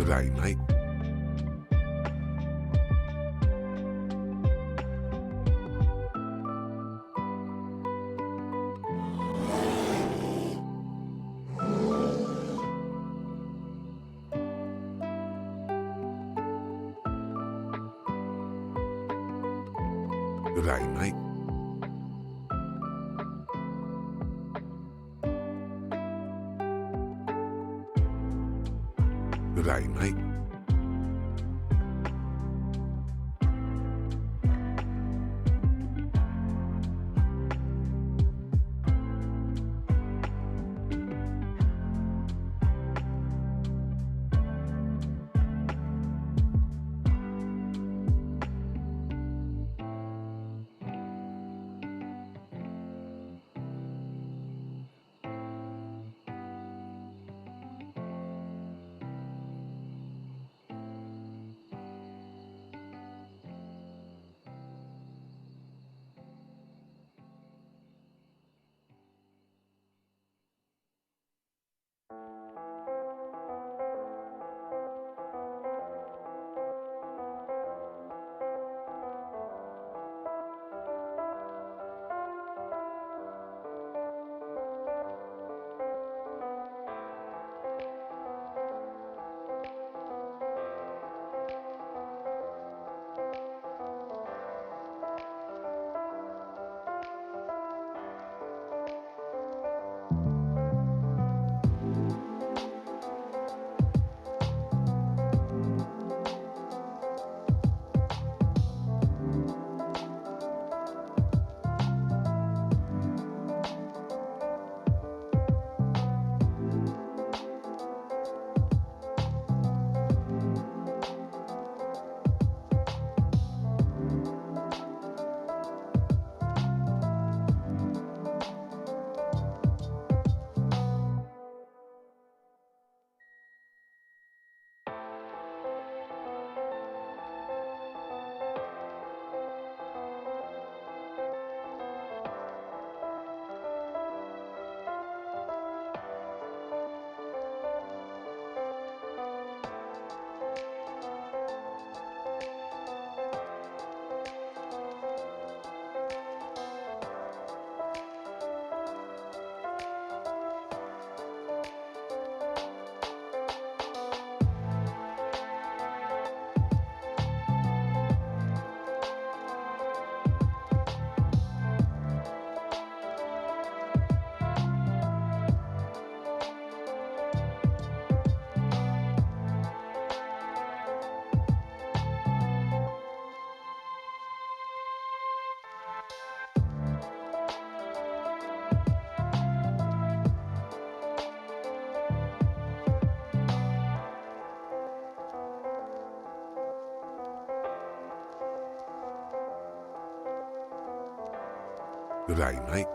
G'day, mate. G'day, mate. G'day, mate. G'day, mate.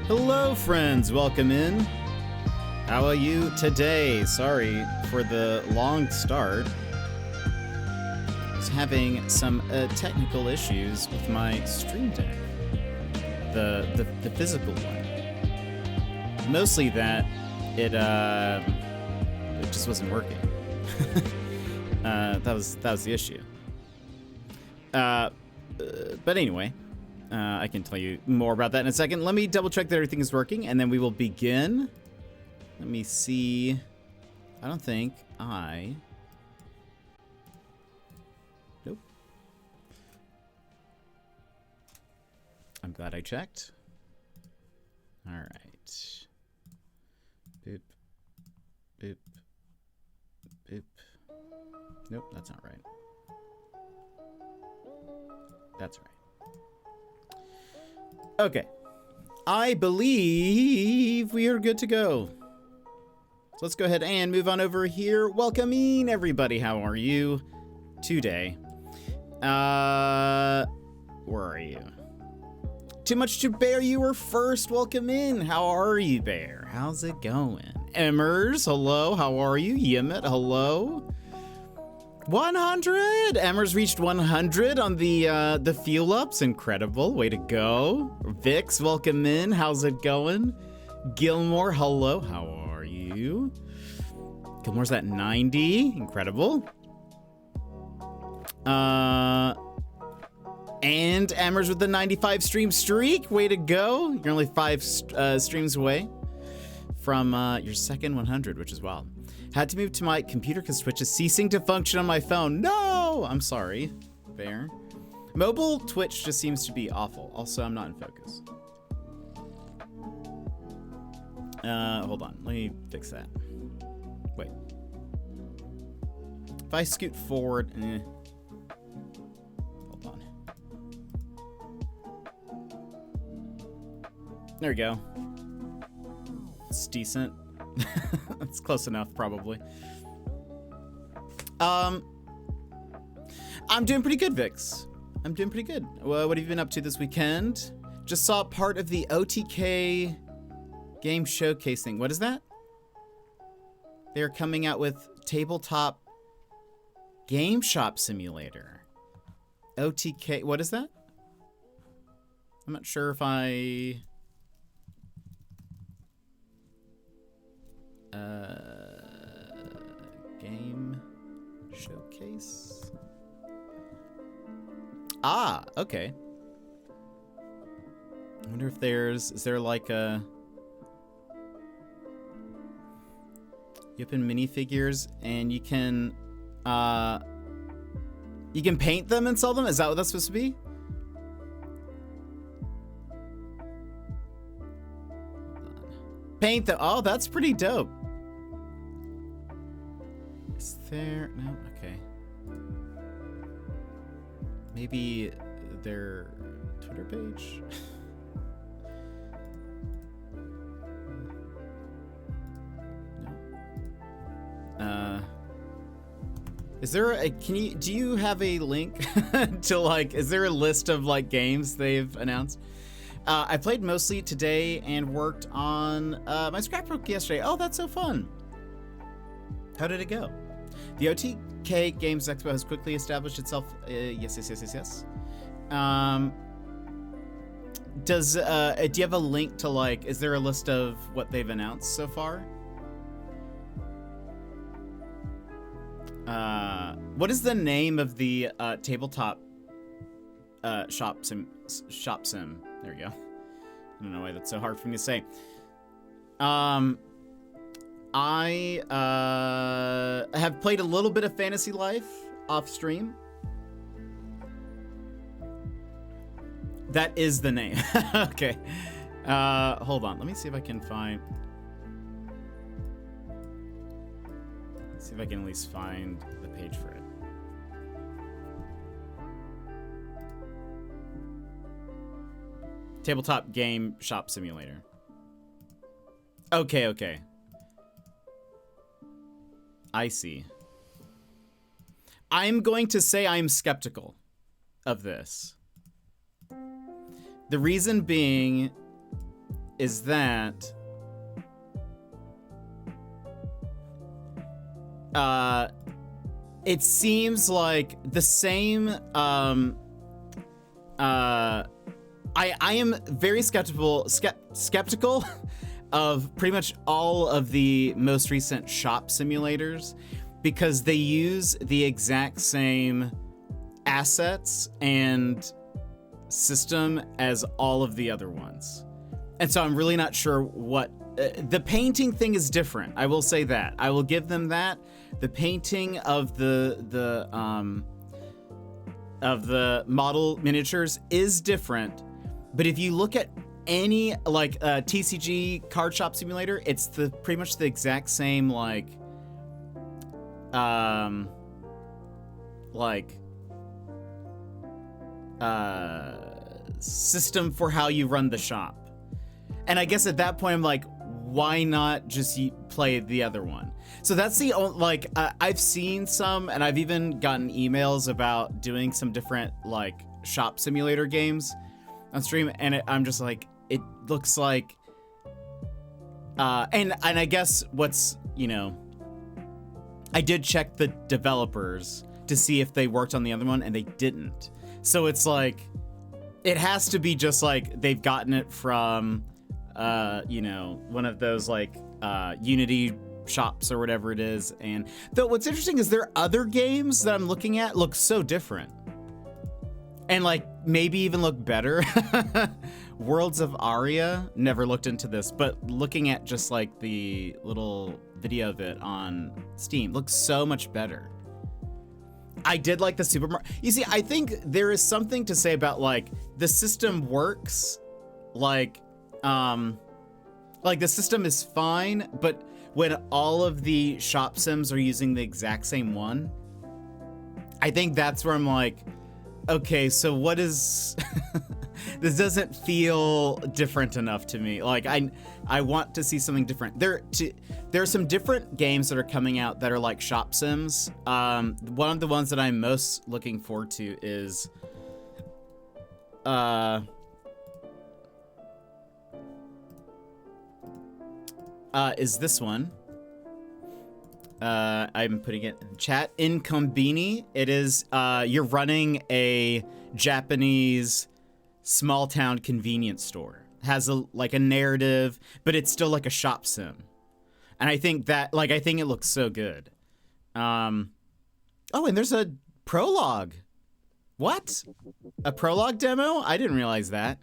Hello, friends. Welcome in. How are you today? Sorry for the long start. I was having some technical issues with my Stream Deck. The physical one. Mostly that it just wasn't working. That was the issue. But anyway, I can tell you more about that in a second. Let me double check that everything is working, and then we will begin. Let me see. I don't think Nope. I'm glad I checked. All right. Boop. Boop. Boop. Nope, that's not right. That's right. Okay. I believe we are good to go. So let's go ahead and move on over here. Welcoming everybody. How are you today? Where are you? Too much to bear. You were first. Welcome in. How are you, Bear? How's it going? Emmers, hello. How are you? Yimit, hello. 100! Emmers reached 100 on the fuel ups. Incredible. Way to go. Vix, welcome in. How's it going? Gilmore, hello. How are you? Gilmore's at 90. Incredible. And Emmers with the 95 stream streak. Way to go. You're only 5 streams away from your second 100, which is wild. Had to move to my computer because Twitch is ceasing to function on my phone. No! I'm sorry, Bear. Mobile Twitch just seems to be awful. Also, I'm not in focus. Hold on. Let me fix that. Wait. If I scoot forward... Hold on. There we go. It's decent. That's close enough, probably. I'm doing pretty good, Vix. I'm doing pretty good. Well, what have you been up to this weekend? Just saw part of the OTK game showcasing. What is that? They're coming out with tabletop game shop simulator. OTK. What is that? I'm not sure if I... game showcase. Ah, okay. I wonder if is there like a... You open minifigures and you can paint them and sell them? Is that what that's supposed to be? Paint them. Oh, that's pretty dope. Is there... No? Okay. Maybe their Twitter page? No. Is there a... do you have a link to, like... Is there a list of, like, games they've announced? I played mostly today and worked on my scrapbook yesterday. Oh, that's so fun. How did it go? The OTK Games Expo has quickly established itself. Yes. Do you have a link to, like, is there a list of what they've announced so far? What is the name of the tabletop shop sim? There we go. I don't know why that's so hard for me to say. I have played a little bit of Fantasy Life off stream. That is the name. Okay. Hold on. Let me see if I can find... See if I can at least find the page for it. Tabletop game shop simulator. Okay. I see. I'm going to say I'm skeptical of this. The reason being is that it seems like the same I am very skeptical of pretty much all of the most recent shop simulators because they use the exact same assets and system as all of the other ones. And so I'm really not sure what the painting thing is different. I will say that. I will give them that. The painting of the model miniatures is different, but if you look at any like TCG card shop simulator, it's pretty much the exact same system for how you run the shop. And I guess at that point I'm like, why not just play the other one? So that's the only, I've seen some, and I've even gotten emails about doing some different shop simulator games on stream, and I'm just like, it looks like, and I guess what's, I did check the developers to see if they worked on the other one, and they didn't. So it's like, it has to be just like they've gotten it from, one of those Unity shops or whatever it is. And though what's interesting is there are other games that I'm looking at look so different and maybe even look better. Worlds of Aria, never looked into this, but looking at just the little video of it on Steam looks so much better. I did like the Super Mario. You see, I think there is something to say about the system works, the system is fine, but when all of the shop sims are using the exact same one, I think that's where I'm like, okay, so what is this doesn't feel different enough to me. I want to see something different. There are some different games that are coming out that are shop sims. One of the ones that I'm most looking forward to is this one. I'm putting it in the chat. Incombini. It is, you're running a Japanese small town convenience store. It has a narrative, but it's still a shop sim. And I think that, I think it looks so good. Oh, and there's a prologue. What? A prologue demo? I didn't realize that.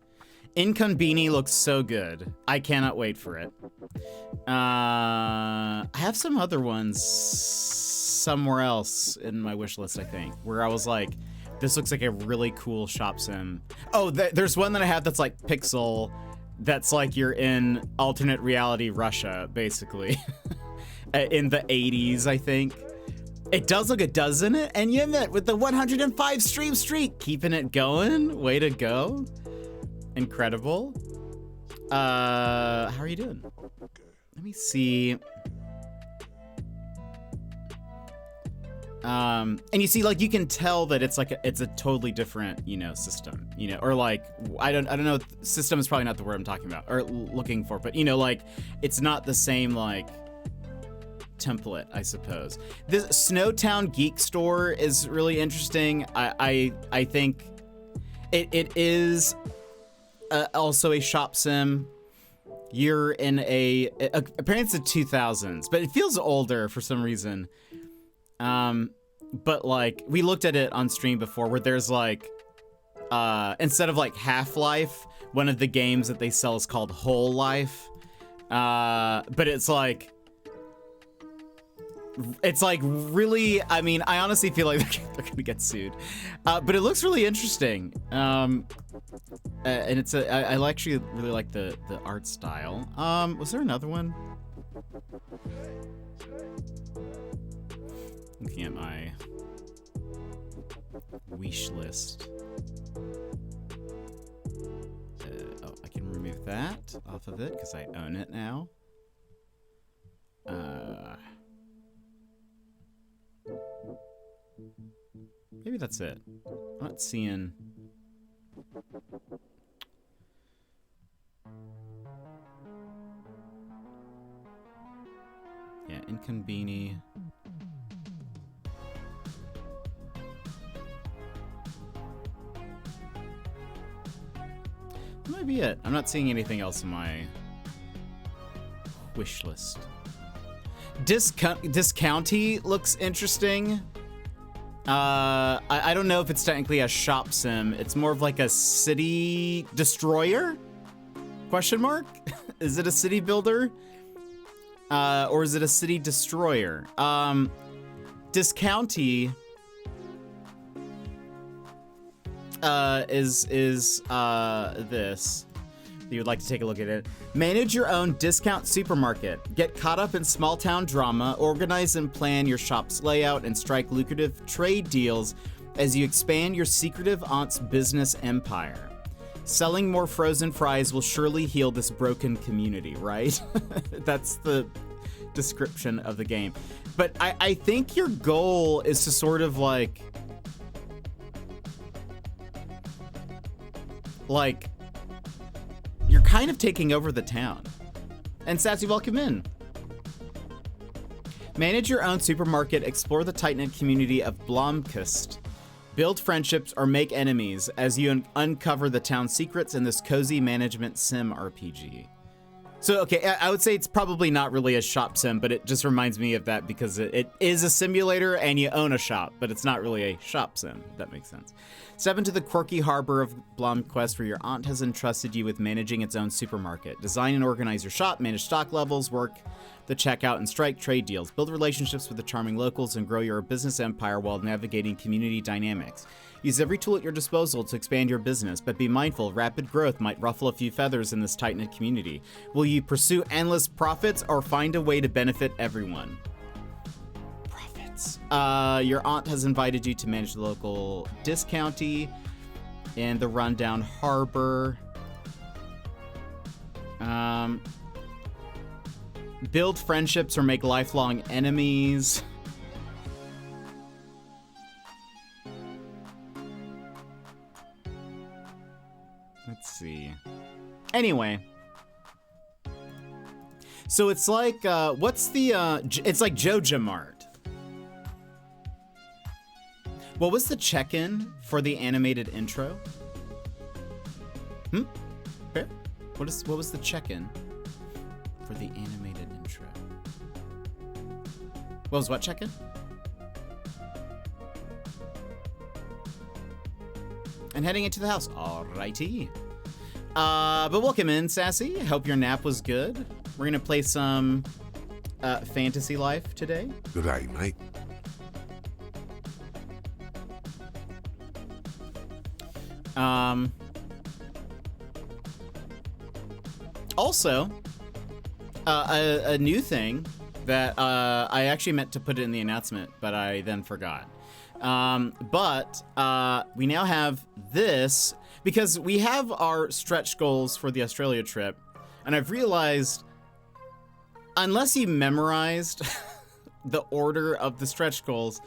Incombini looks so good. I cannot wait for it. I have some other ones somewhere else in my wish list, I think, where I was like, this looks like a really cool shop sim. Oh, there's one that I have that's Pixel, that's you're in alternate reality Russia, basically. In the 80s, I think. It does look, doesn't it? And Yimit with the 105 stream streak, keeping it going. Way to go. Incredible. How are you doing? Let me see. And you see, you can tell that it's it's a totally different, system, or I don't know. System is probably not the word I'm talking about or looking for, but it's not the same template, I suppose. This Snowtown Geek Store is really interesting. I think it is also a shop sim. You're in apparently it's the 2000s, but it feels older for some reason. But we looked at it on stream before where there's instead of Half-Life, one of the games that they sell is called Whole Life. But it's really, I mean, I honestly feel like they're gonna get sued. But it looks really interesting. And it's I actually really like the art style. Was there another one? Looking at my wish list. Oh, I can remove that off of it because I own it now. Maybe that's it. I'm not seeing. Yeah, Inconveni. That might be it. I'm not seeing anything else in my wish list. Discounty looks interesting. I don't know if it's technically a shop sim. It's more of like a city destroyer? Question mark? Is it a city builder? Or is it a city destroyer? Discounty is this. You would like to take a look at it. Manage your own discount supermarket. Get caught up in small town drama, organize and plan your shop's layout, and strike lucrative trade deals as you expand your secretive aunt's business empire. Selling more frozen fries will surely heal this broken community, right? That's the description of the game. But I think your goal is to sort of like you're kind of taking over the town. And Sassy, welcome in. Manage your own supermarket, explore the tight-knit community of Blomkust. Build friendships or make enemies as you uncover the town's secrets in this cozy management sim RPG. So, okay, I would say it's probably not really a shop sim, but it just reminds me of that because it is a simulator and you own a shop, but it's not really a shop sim, if that makes sense. Step into the quirky harbor of Blomkust where your aunt has entrusted you with managing its own supermarket. Design and organize your shop, manage stock levels, work the checkout, and strike trade deals. Build relationships with the charming locals and grow your business empire while navigating community dynamics. Use every tool at your disposal to expand your business, but be mindful, rapid growth might ruffle a few feathers in this tight-knit community. Will you pursue endless profits or find a way to benefit everyone? Profits. Your aunt has invited you to manage the local discounty and the rundown harbor. Build friendships or make lifelong enemies. Let's see. Anyway. So it's like, what's the, it's like Joja Mart. What was the check-in for the animated intro? Fair? What was the check-in for the animated intro? What was what check-in? And heading into the house. Alrighty. But welcome in, Sassy. Hope your nap was good. We're gonna play some Fantasy Life today. Good day, mate. Also, a new thing that I actually meant to put it in the announcement, but I then forgot. But we now have this because we have our stretch goals for the Australia trip, and I've realized unless you memorized the order of the stretch goals,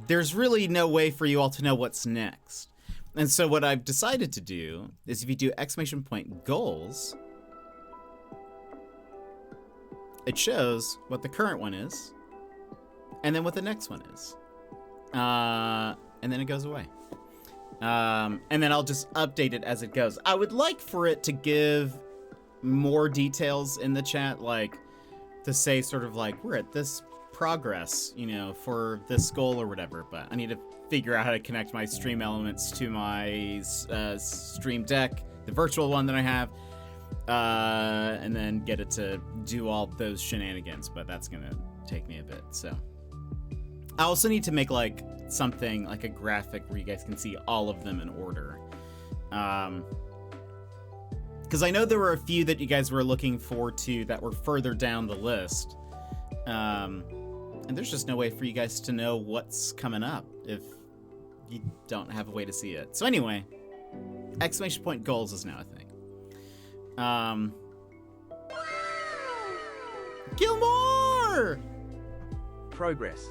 there's really no way for you all to know what's next. And so what I've decided to do is if you do ! goals, it shows what the current one is, and then what the next one is. And then it goes away. And then I'll just update it as it goes. I would like for it to give more details in the chat, like to say sort of like, we're at this progress, you know, for this goal or whatever, but I need to figure out how to connect my stream elements to my stream deck, the virtual one that I have, and then get it to do all those shenanigans, but that's gonna take me a bit, so. I also need to make like something like a graphic where you guys can see all of them in order. Because I know there were a few that you guys were looking forward to that were further down the list. And there's just no way for you guys to know what's coming up if you don't have a way to see it. So anyway, ! goals is now a thing. Gilmore! Progress.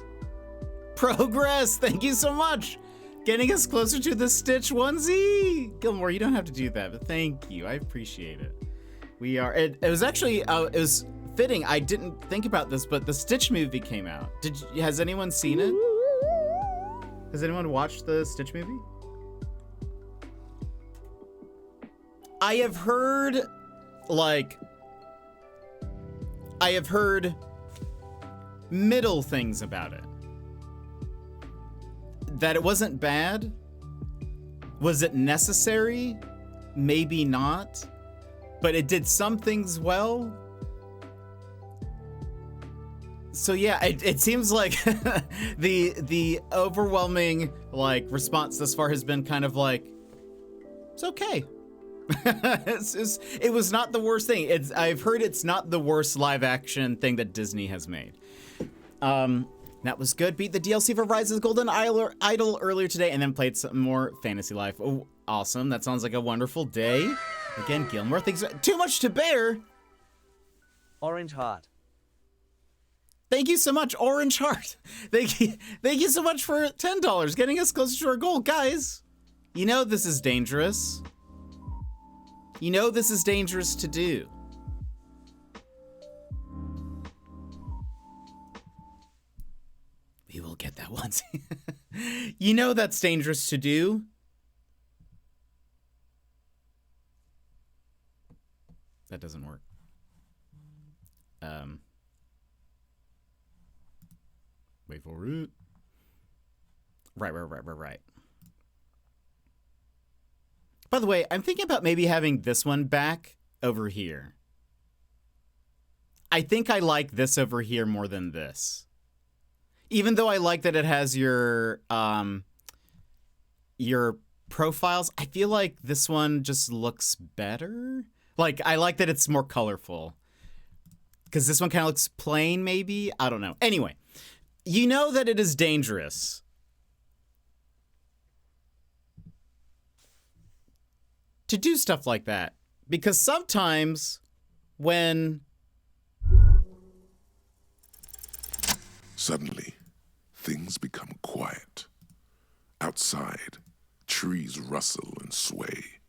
Progress! Thank you so much! Getting us closer to the Stitch onesie! Gilmore, you don't have to do that, but thank you. I appreciate it. We are... It was actually... it was fitting. I didn't think about this, but the Stitch movie came out. Has anyone seen it? Has anyone watched the Stitch movie? I have heard, middle things about it. That it wasn't bad. Was it necessary? Maybe not. But it did some things well. So yeah, it seems like the overwhelming response thus far has been kind of like, it's okay. It was not the worst thing. I've heard it's not the worst live action thing that Disney has made. That was good. Beat the DLC for Rise of the Golden Idol earlier today, and then played some more Fantasy Life. Oh, awesome. That sounds like a wonderful day. Again, Gilmore, thanks. Too much to bear. Orange heart. Thank you so much, Orange Heart. Thank you so much for $10, getting us closer to our goal. Guys, you know this is dangerous. You know this is dangerous to do. We will get that once. You know that's dangerous to do. That doesn't work. Wait for it. Right. By the way, I'm thinking about maybe having this one back over here. I think I like this over here more than this. Even though I like that it has your profiles, I feel like this one just looks better. I like that it's more colorful. Because this one kind of looks plain, maybe? I don't know. Anyway, you know that it is dangerous to do stuff like that. Because sometimes when... Suddenly, things become quiet. Outside, trees rustle and sway.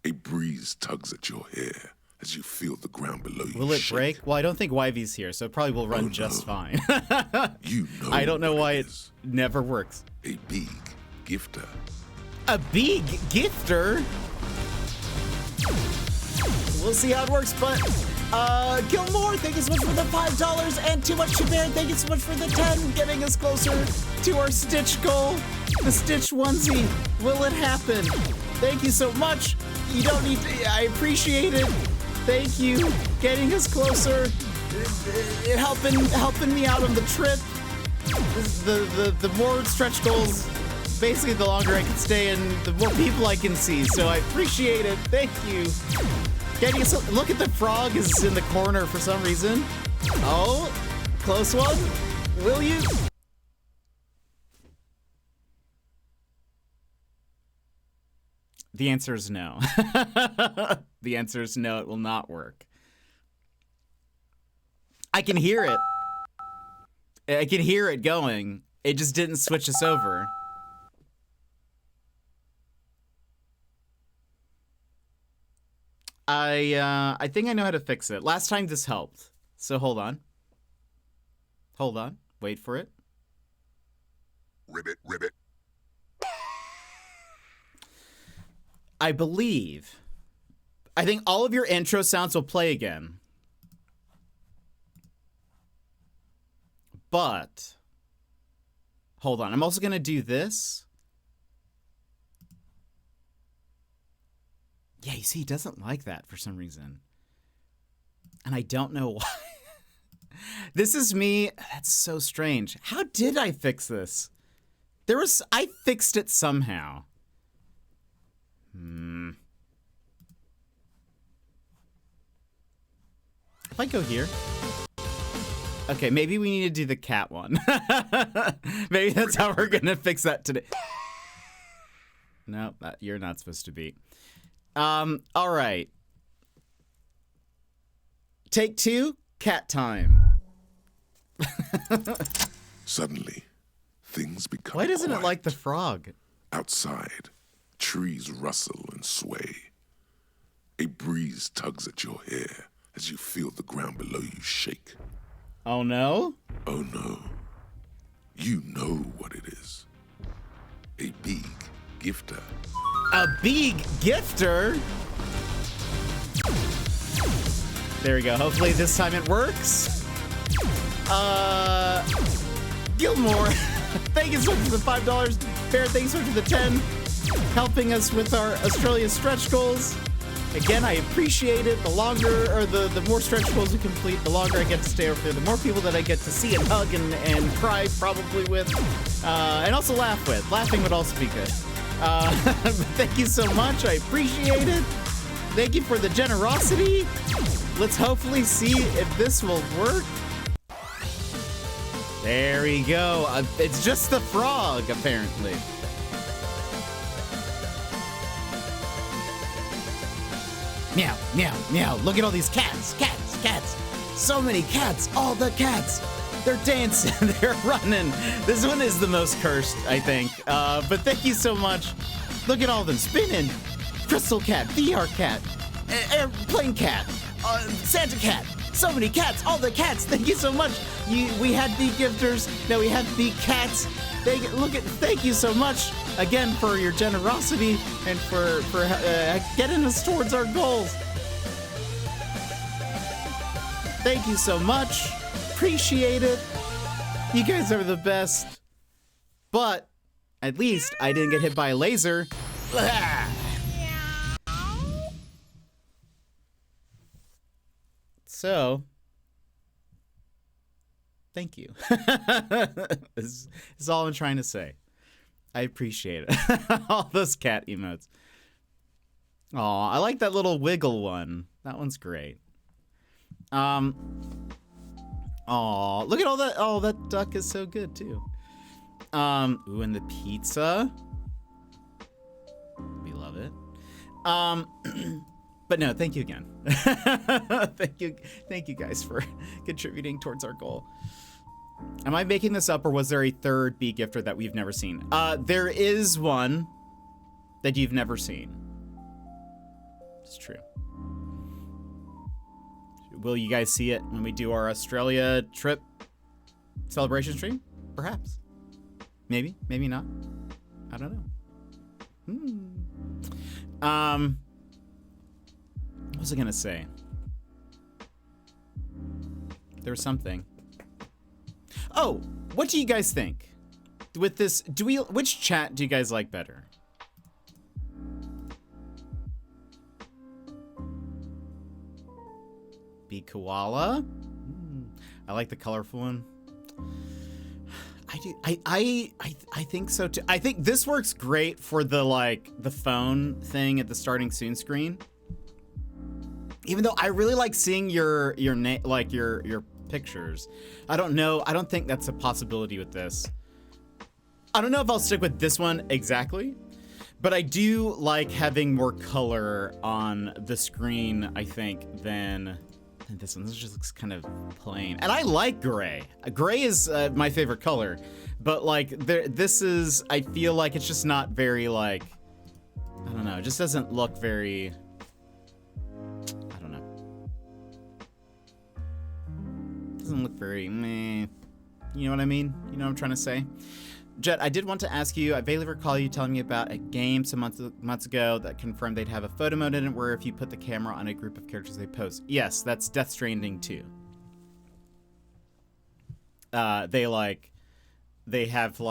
A breeze tugs at your hair as you feel the ground below you. Will it shake. break? Well, I don't think Yvy's here, so it probably will run just fine. You know I don't know what why it is. never works. A big gifter. A big gifter? We'll see how it works, but Gilmore, thank you so much for the $5, and Too Much to Bear, thank you so much for the 10, getting us closer to our Stitch goal. The Stitch onesie. Will it happen? Thank you so much. You don't need to, I appreciate it. Thank you. Getting us closer. It helping me out on the trip. The more stretch goals, basically the longer I can stay and the more people I can see. So I appreciate it. Thank you. Getting us, look at the frog is in the corner for some reason. Oh, close one. Will you? The answer is no. The answer is no, it will not work. I can hear it. I can hear it going. It just didn't switch us over. I think I know how to fix it. Last time this helped. So hold on. Hold on. Wait for it. Ribbit, ribbit. I think all of your intro sounds will play again. But, hold on. I'm also going to do this. Yeah, you see, he doesn't like that for some reason. And I don't know why. This is me. That's so strange. How did I fix this? I fixed it somehow. If I go here. Okay, maybe we need to do the cat one. Maybe that's how we're gonna fix that today. No, you're not supposed to be. All right. Take 2, cat time. Suddenly, things become Why doesn't it quiet. like the frog? Outside, trees rustle and sway. A breeze tugs at your hair as you feel the ground below you shake. Oh no? Oh no. You know what it is. A big gifter. A big gifter? There we go. Hopefully this time it works. Gilmore, thank you so much for the $5. Bear, thank you so much for the 10. Helping us with our Australia stretch goals. Again, I appreciate it. The longer, or the more stretch goals we complete, the longer I get to stay over there, the more people that I get to see and hug and cry probably with, and also laugh with. Laughing would also be good. Thank you so much. I appreciate it. Thank you for the generosity. Let's hopefully see if this will work. There we go. It's just the frog, apparently. Meow, meow, meow. Look at all these cats, cats, cats. So many cats, all the cats. They're dancing, they're running. This one is the most cursed, I think. But thank you so much. Look at all of them spinning. Crystal cat, VR cat, airplane cat, Santa cat. So many cats, all the cats. Thank you so much. We had the gifters, now we have the cats. Thank you so much again for your generosity and for getting us towards our goals. Thank you so much. Appreciate it. You guys are the best. But at least I didn't get hit by a laser. So, thank you. This is all I'm trying to say. I appreciate it. All those cat emotes. Aw, I like that little wiggle one. That one's great. Aw, look at all that. Oh, that duck is so good too. Ooh, and the pizza. We love it. But no, thank you again. Thank you guys for contributing towards our goal. Am I making this up, or was there a third bee gifter that we've never seen? There is one that you've never seen. It's true. Will you guys see it when we do our Australia trip celebration stream? Perhaps. Maybe, maybe not. I don't know. What was I gonna say? There was something. Oh, what do you guys think? With this, which chat do you guys like better? Bee koala? I like the colorful one. I do. I think so too. I think this works great for the the phone thing at the starting soon screen. Even though I really like seeing your pictures. I don't know. I don't think that's a possibility with this. I don't know if I'll stick with this one exactly, but I do like having more color on the screen, I think, than this one. This just looks kind of plain. And I like gray. Gray is my favorite color, but this is, I feel like it's just not very I don't know. It just doesn't look very, doesn't look very meh. You know what I mean? You know what I'm trying to say? Jet, I did want to ask you, I vaguely recall you telling me about a game some months ago that confirmed they'd have a photo mode in it where if you put the camera on a group of characters they pose. Yes, that's Death Stranding 2. They have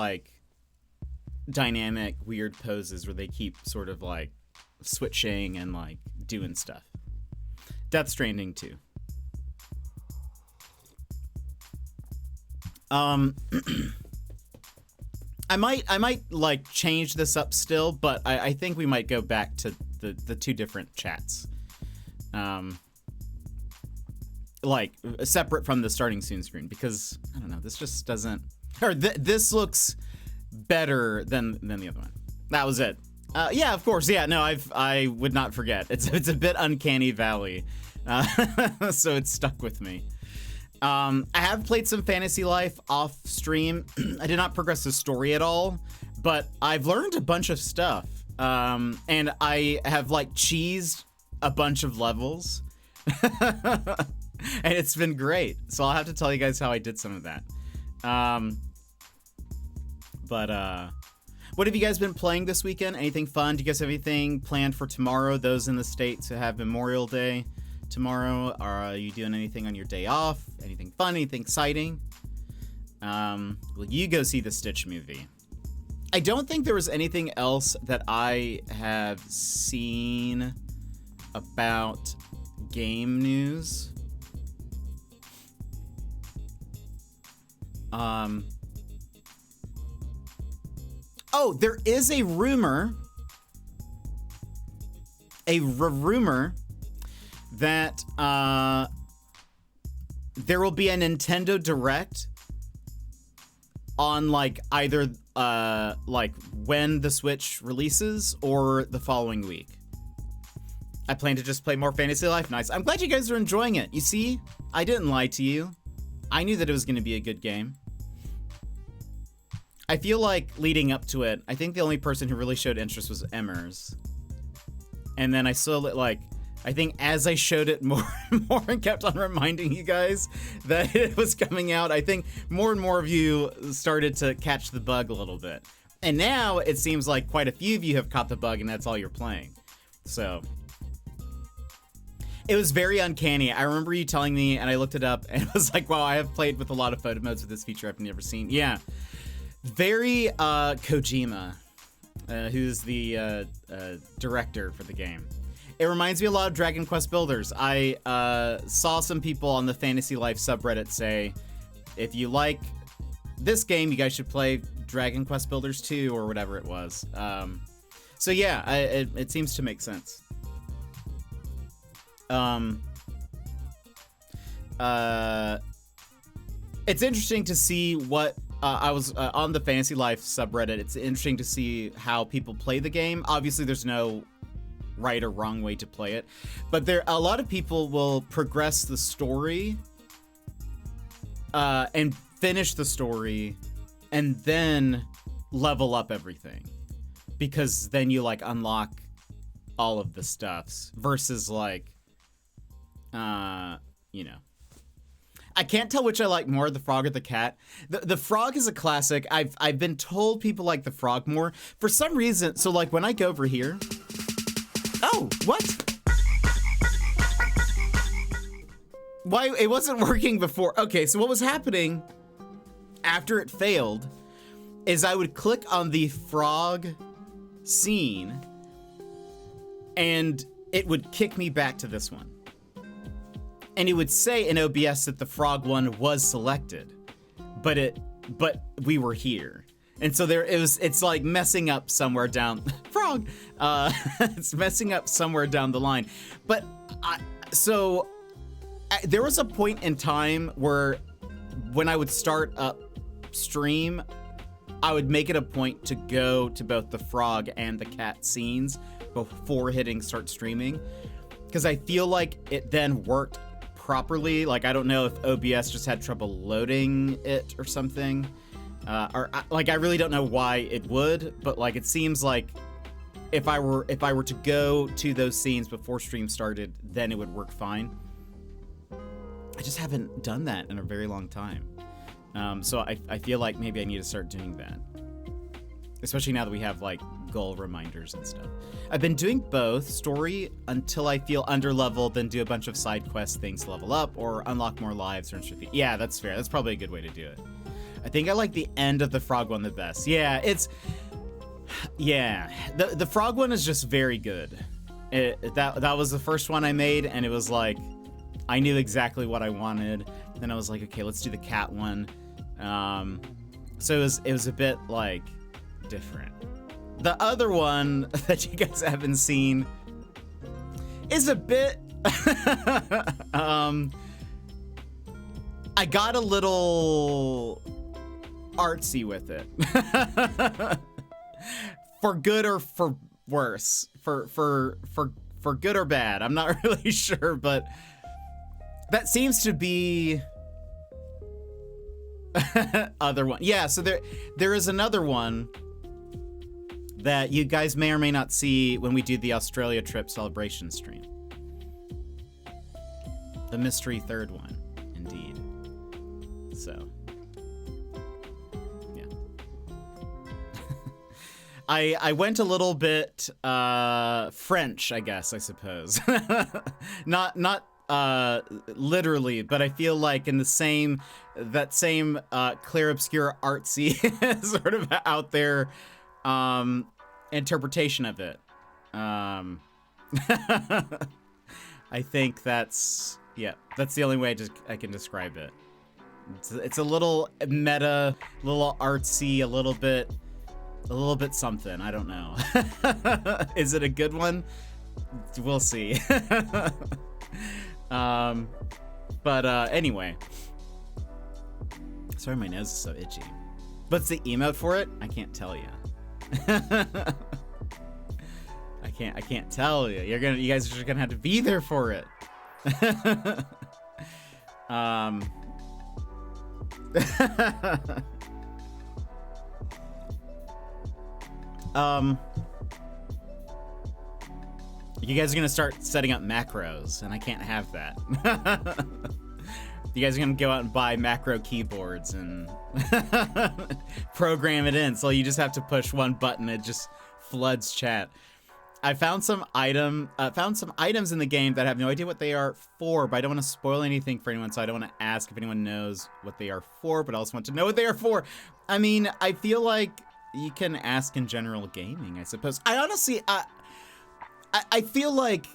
dynamic weird poses where they keep sort of switching and doing stuff. Death Stranding 2. I might change this up still, but I think we might go back to the two different chats. Separate from the starting soon screen, because I don't know, this just doesn't, or this looks better than the other one. That was it. Yeah, of course. Yeah, no, I would not forget. It's a bit uncanny valley. So it's stuck with me. I have played some Fantasy Life off stream. I did not progress the story at all, but I've learned a bunch of stuff. And I have cheesed a bunch of levels And it's been great. So I'll have to tell you guys how I did some of that. What have you guys been playing this weekend? Anything fun? Do you guys have anything planned for tomorrow? Those in the States who have Memorial Day tomorrow, are you doing anything on your day off? Anything fun? Anything exciting? Will you go see the Stitch movie? I don't think there was anything else that I have seen about game news. Oh, there is a rumor. Rumor that there will be a Nintendo Direct on like either like when the Switch releases or the following week. I plan to just play more Fantasy Life. Nice. I'm glad you guys are enjoying it. You see, I didn't lie to you. I knew that it was going to be a good game. I feel like leading up to it, I think the only person who really showed interest was Emmers. And then I saw it like, I think as I showed it more and more and kept on reminding you guys that it was coming out, I think more and more of you started to catch the bug a little bit. And now it seems like quite a few of you have caught the bug and that's all you're playing. So it was very uncanny. I remember you telling me and I looked it up and it was like, wow, I have played with a lot of photo modes with this feature I've never seen. Yeah. Very Kojima, who's the director for the game. It reminds me a lot of Dragon Quest Builders. I saw some people on the Fantasy Life subreddit say, if you like this game, you guys should play Dragon Quest Builders 2 or whatever it was. So yeah, it seems to make sense. It's interesting to see what I was on the Fantasy Life subreddit. It's interesting to see how people play the game. Obviously, there's no right or wrong way to play it, but a lot of people will progress the story and finish the story and then level up everything, because then you like unlock all of the stuffs versus like you know, I can't tell which I like more, the frog or the cat. The frog is a classic. I've been told people like the frog more for some reason. So like when I go over here, oh, what? Why it wasn't working before? Okay, so what was happening after it failed is I would click on the frog scene and it would kick me back to this one. And it would say in OBS that the frog one was selected, but we were here. And so it's like messing up somewhere down frog. It's messing up somewhere down the line. But there was a point in time where when I would start up stream, I would make it a point to go to both the frog and the cat scenes before hitting start streaming, because I feel like it then worked properly. Like, I don't know if OBS just had trouble loading it or something, or I really don't know why it would, but like it seems like if I were to go to those scenes before stream started, then it would work fine. I just haven't done that in a very long time, so I feel like maybe I need to start doing that, especially now that we have like goal reminders and stuff. I've been doing both story until I feel underleveled, then do a bunch of side quest things to level up or unlock more lives or yeah, that's fair. That's probably a good way to do it. I think I like the end of the frog one the best. Yeah, the frog one is just very good. That was the first one I made, and it was like I knew exactly what I wanted. Then I was like, okay, let's do the cat one. So it was a bit like different. The other one that you guys haven't seen is a bit I got a little artsy with it. For good or for worse. For good or bad. I'm not really sure, but that seems to be other one. Yeah, so there is another one that you guys may or may not see when we do the Australia trip celebration stream. The mystery third one, indeed. So, yeah. I went a little bit French, I guess, I suppose. not literally, but I feel like in the same clear, obscure, artsy sort of out there interpretation of it. I think that's the only way I can describe it. It's a little meta, a little artsy, a little bit something. I don't know. Is it a good one? We'll see. Anyway. Sorry, my nose is so itchy. What's the emote for it? I can't tell you. I can't tell you. You guys are just gonna have to be there for it. You guys are gonna start setting up macros, and I can't have that. You guys are gonna go out and buy macro keyboards and program it in, so you just have to push one button, it just floods chat. I found some items in the game that I have no idea what they are for, but I don't want to spoil anything for anyone, so I don't want to ask if anyone knows what they are for, but I also want to know what they are for. I mean, I feel like you can ask in general gaming, I suppose. I honestly, I feel like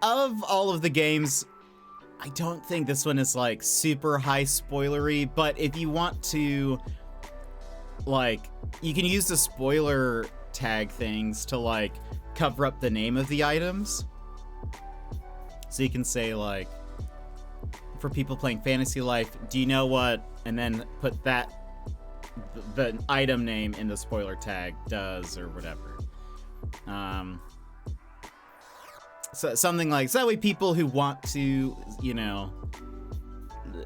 of all of the games, I don't think this one is like super high spoilery, but if you want to, like, you can use the spoiler tag things to like cover up the name of the items. So you can say, like, for people playing Fantasy Life, do you know what, and then put the item name in the spoiler tag does, or whatever. So something like, so that way people who want to, you know,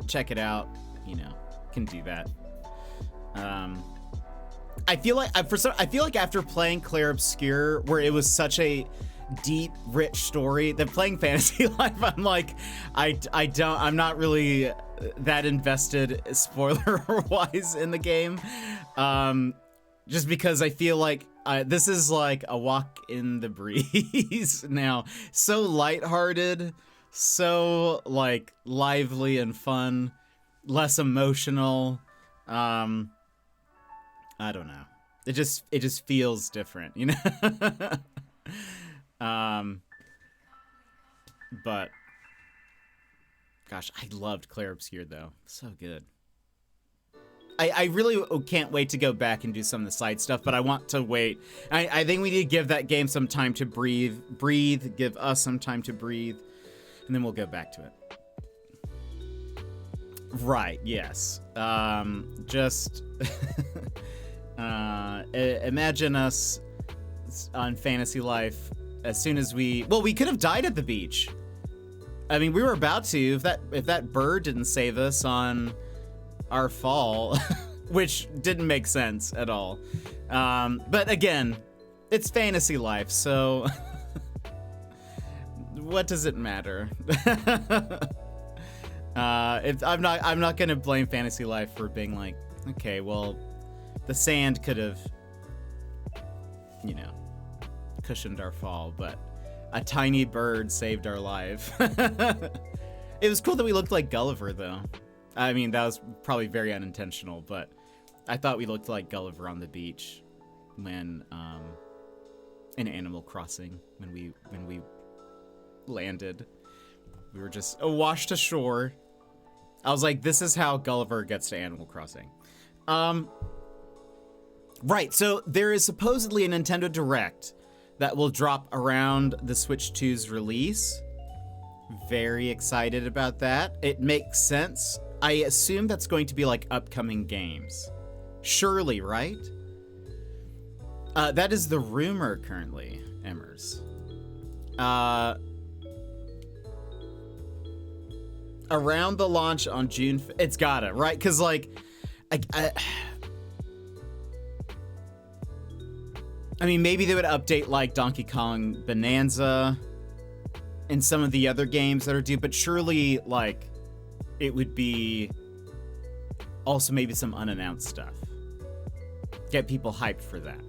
check it out, you know, can do that. I feel like after playing Clair Obscur, where it was such a deep, rich story, that playing Fantasy Life, I'm like, I'm not really that invested spoiler-wise in the game. Just because I feel like this is like a walk in the breeze now. So lighthearted, so like lively and fun, less emotional. I don't know. It just feels different, you know? But gosh, I loved Clair Obscur though. So good. I really can't wait to go back and do some of the side stuff, but I want to wait. I think we need to give that game some time to breathe, give us some time to breathe, and then we'll go back to it. Right, yes. Just imagine us on Fantasy Life as soon as we could have died at the beach. I mean, we were about to, if that bird didn't save us on our fall, which didn't make sense at all. But again, it's Fantasy Life, so what does it matter? I'm not gonna blame Fantasy Life for being like, okay, well, the sand could have, you know, cushioned our fall, but a tiny bird saved our life. It was cool that we looked like Gulliver, though. I mean, that was probably very unintentional, but I thought we looked like Gulliver on the beach when in Animal Crossing, when we landed. We were just washed ashore. I was like, this is how Gulliver gets to Animal Crossing. Right, so there is supposedly a Nintendo Direct that will drop around the Switch 2's release. Very excited about that. It makes sense. I assume that's going to be like upcoming games. Surely, right? That is the rumor currently, Emmers. Around the launch on June, it's gotta, right? Because like, I mean, maybe they would update like Donkey Kong Bonanza in some of the other games that are due, but surely, like, it would be also maybe some unannounced stuff. Get people hyped for that.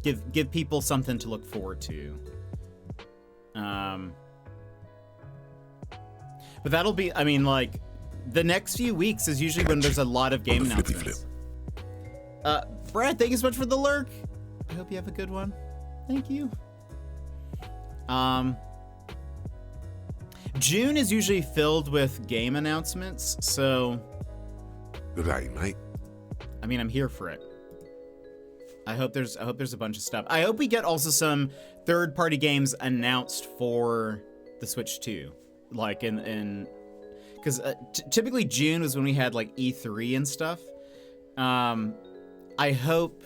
Give people something to look forward to. But that'll be, I mean, like, the next few weeks is usually when there's a lot of game announcements. Brad, thank you so much for the lurk. I hope you have a good one. Thank you. June is usually filled with game announcements, so... Good day, mate. I mean, I'm here for it. I hope there's a bunch of stuff. I hope we get also some third-party games announced for the Switch 2. Like because typically June was when we had like E3 and stuff. I hope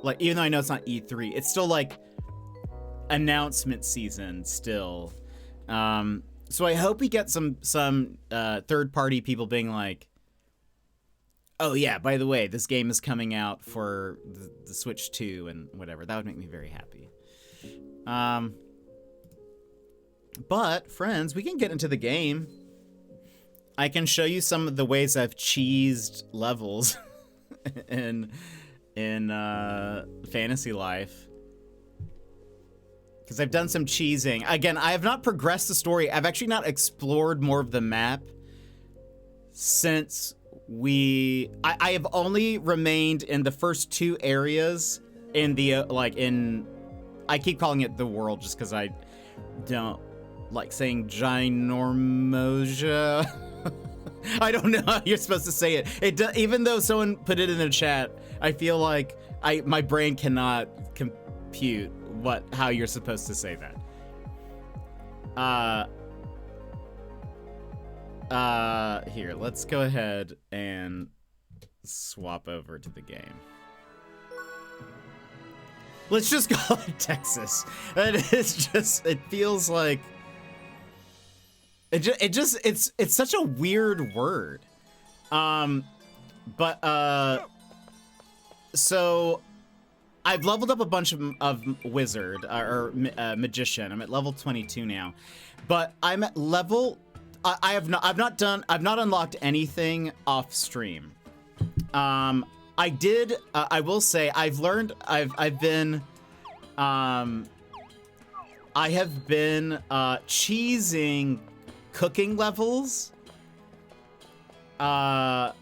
like, even though I know it's not E3, it's still like announcement season still. So I hope we get some third-party people being like, oh yeah, by the way, this game is coming out for the Switch 2 and whatever. That would make me very happy. But friends, we can get into the game. I can show you some of the ways I've cheesed levels in Fantasy Life. Because I've done some cheesing. Again, I have not progressed the story. I've actually not explored more of the map since I have only remained in the first 2 areas in the, I keep calling it the world just because I don't like saying Ginormosia. I don't know how you're supposed to say it. Even though someone put it in the chat, I feel like my brain cannot compute how you're supposed to say that. Here, let's go ahead and swap over to the game. Let's just call it Texas. It feels like it's such a weird word. So I've leveled up a bunch of wizard or magician. I'm at level 22 now, but I'm at level. I've not unlocked anything off stream. I did. I will say I have been cheesing cooking levels. And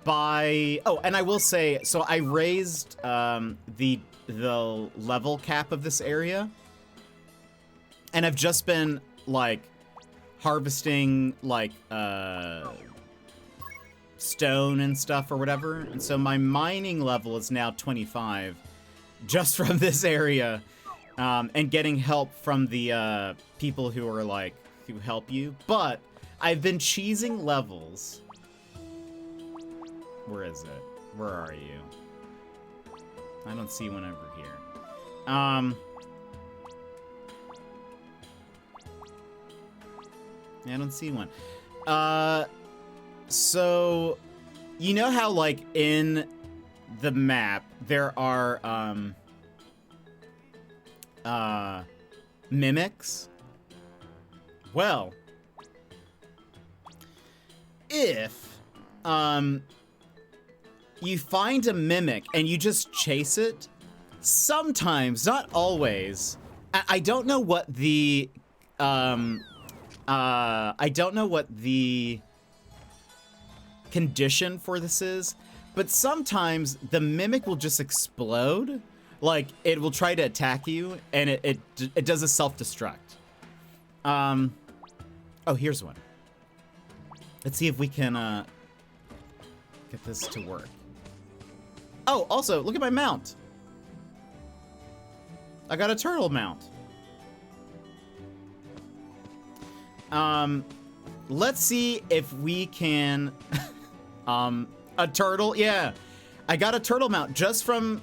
I will say, so I raised the level cap of this area, and I've just been like harvesting like stone and stuff or whatever, and so my mining level is now 25 just from this area, and getting help from the people who are like who help you. But I've been cheesing levels. Where is it? Where are you? I don't see one over here. Yeah, I don't see one. So, you know how, like, in the map, there are, mimics? Well, if, you find a mimic and you just chase it, sometimes, not always, I don't know what the, condition for this is, but sometimes the mimic will just explode. Like, it will try to attack you, and it does a self-destruct. Oh, here's one. Let's see if we can get this to work. Oh, also, look at my mount. I got a turtle mount. Let's see if we can, a turtle, yeah. I got a turtle mount just from,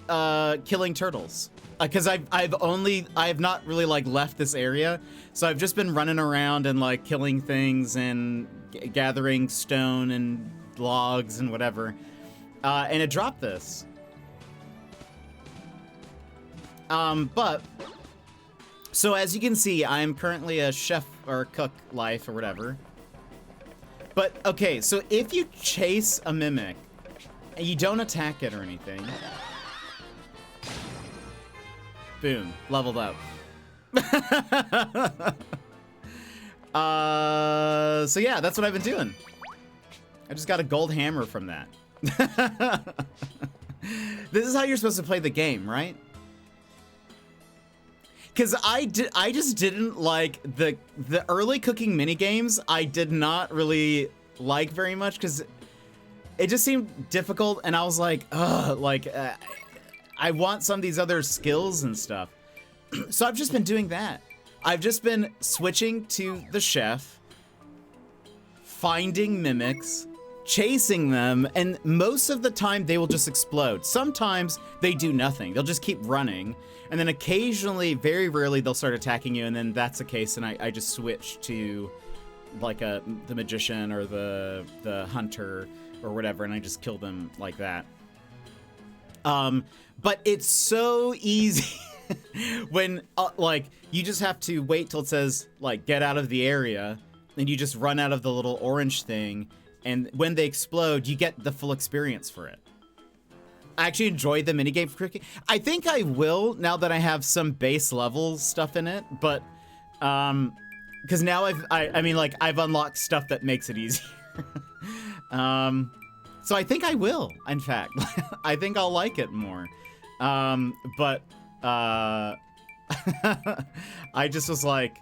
killing turtles. Cause I have not really, like, left this area. So I've just been running around and, like, killing things and gathering stone and logs and whatever. And it dropped this. But so as you can see, I'm currently a chef or cook life or whatever. But okay, so if you chase a mimic and you don't attack it or anything, boom, leveled up. So yeah, that's what I've been doing. I just got a gold hammer from that. This is how you're supposed to play the game, right? Because I just didn't like the early cooking mini games. I did not really like very much because it just seemed difficult, and I was like, ugh, like I want some of these other skills and stuff. So I've just been doing that. I've just been switching to the chef, finding mimics, chasing them, and most of the time they will just explode. Sometimes they do nothing. They'll just keep running, and then occasionally, very rarely, they'll start attacking you, and then that's the case, and I just switch to like the magician or the hunter or whatever, and I just kill them like that. But it's so easy when like you just have to wait till it says like get out of the area, and you just run out of the little orange thing, and when they explode, you get the full experience for it. I actually enjoyed the minigame for cooking. I think I will now that I have some base level stuff in it, but because now I mean like I've unlocked stuff that makes it easier. So I think I will, in fact. I think I'll like it more. But I just was like,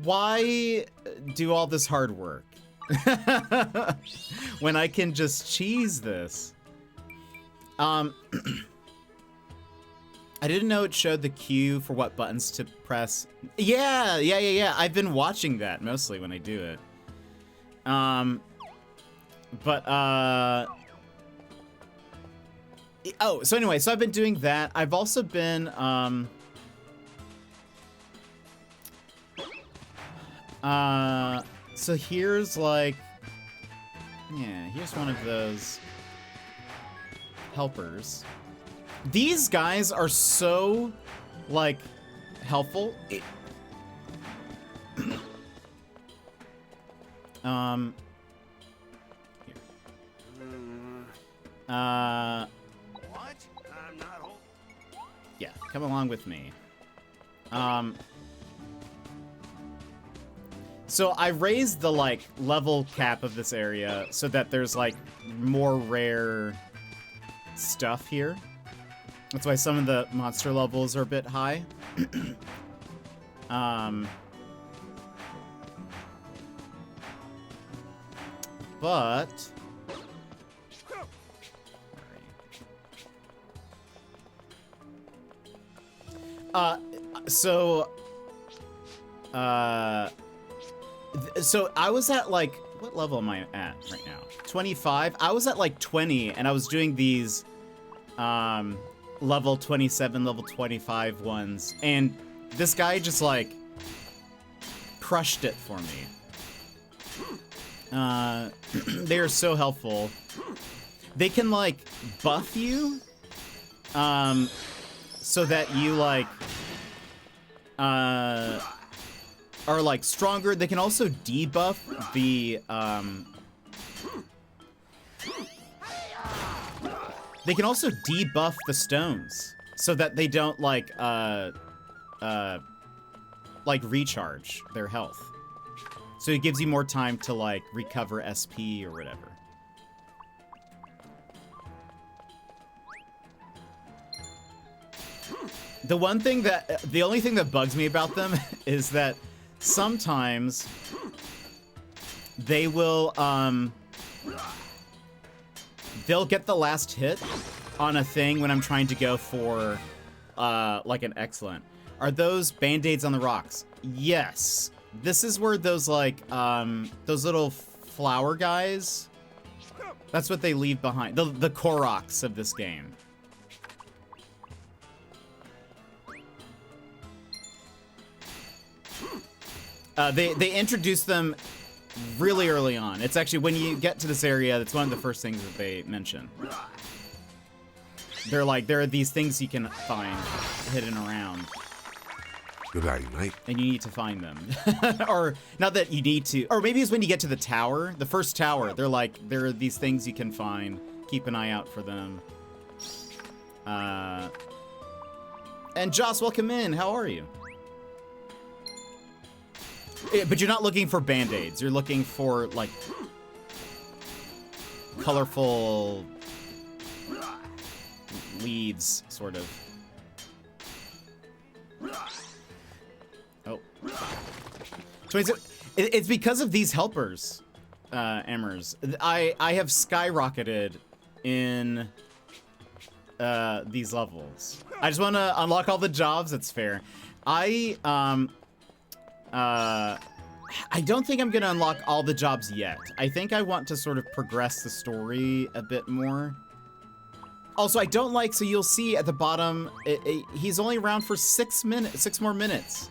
why do all this hard work when I can just cheese this? I didn't know it showed the cue for what buttons to press. Yeah. I've been watching that mostly when I do it. Oh, so anyway, so I've been doing that. I've also been, so here's like, yeah, here's one of those helpers. These guys are so, like, helpful. Here. What? I'm not home. Yeah, come along with me. So I raised the, like, level cap of this area so that there's, like, more rare stuff here. That's why some of the monster levels are a bit high. But so I was at like, what level am I at right now? 25. I was at like 20, and I was doing these level 27, level 25 ones, and this guy just like crushed it for me. They are so helpful. They can like buff you so that you like are like stronger. They can also debuff the they can also debuff the stones so that they don't like recharge their health. So it gives you more time to like recover SP or whatever. The only thing that bugs me about them is that sometimes they will they'll get the last hit on a thing when I'm trying to go for like an excellent. Are those band-aids on the rocks? Yes. This is where those like those little flower guys, that's what they leave behind. The Koroks of this game. They introduce them really early on. It's actually when you get to this area, that's one of the first things that they mention. They're like, there are these things you can find hidden around. Good eye, mate. And you need to find them. Or, not that you need to, or maybe it's when you get to the tower, the first tower, they're like, there are these things you can find. Keep an eye out for them. And Joss, welcome in. How are you? Yeah, but you're not looking for band-aids. You're looking for, like, colorful leads, sort of. Oh. 27. It's because of these helpers, Emmers. I have skyrocketed in these levels. I just want to unlock all the jobs. That's fair. I don't think I'm going to unlock all the jobs yet. I think I want to sort of progress the story a bit more. Also, I don't like, so you'll see at the bottom, he's only around for 6 more minutes.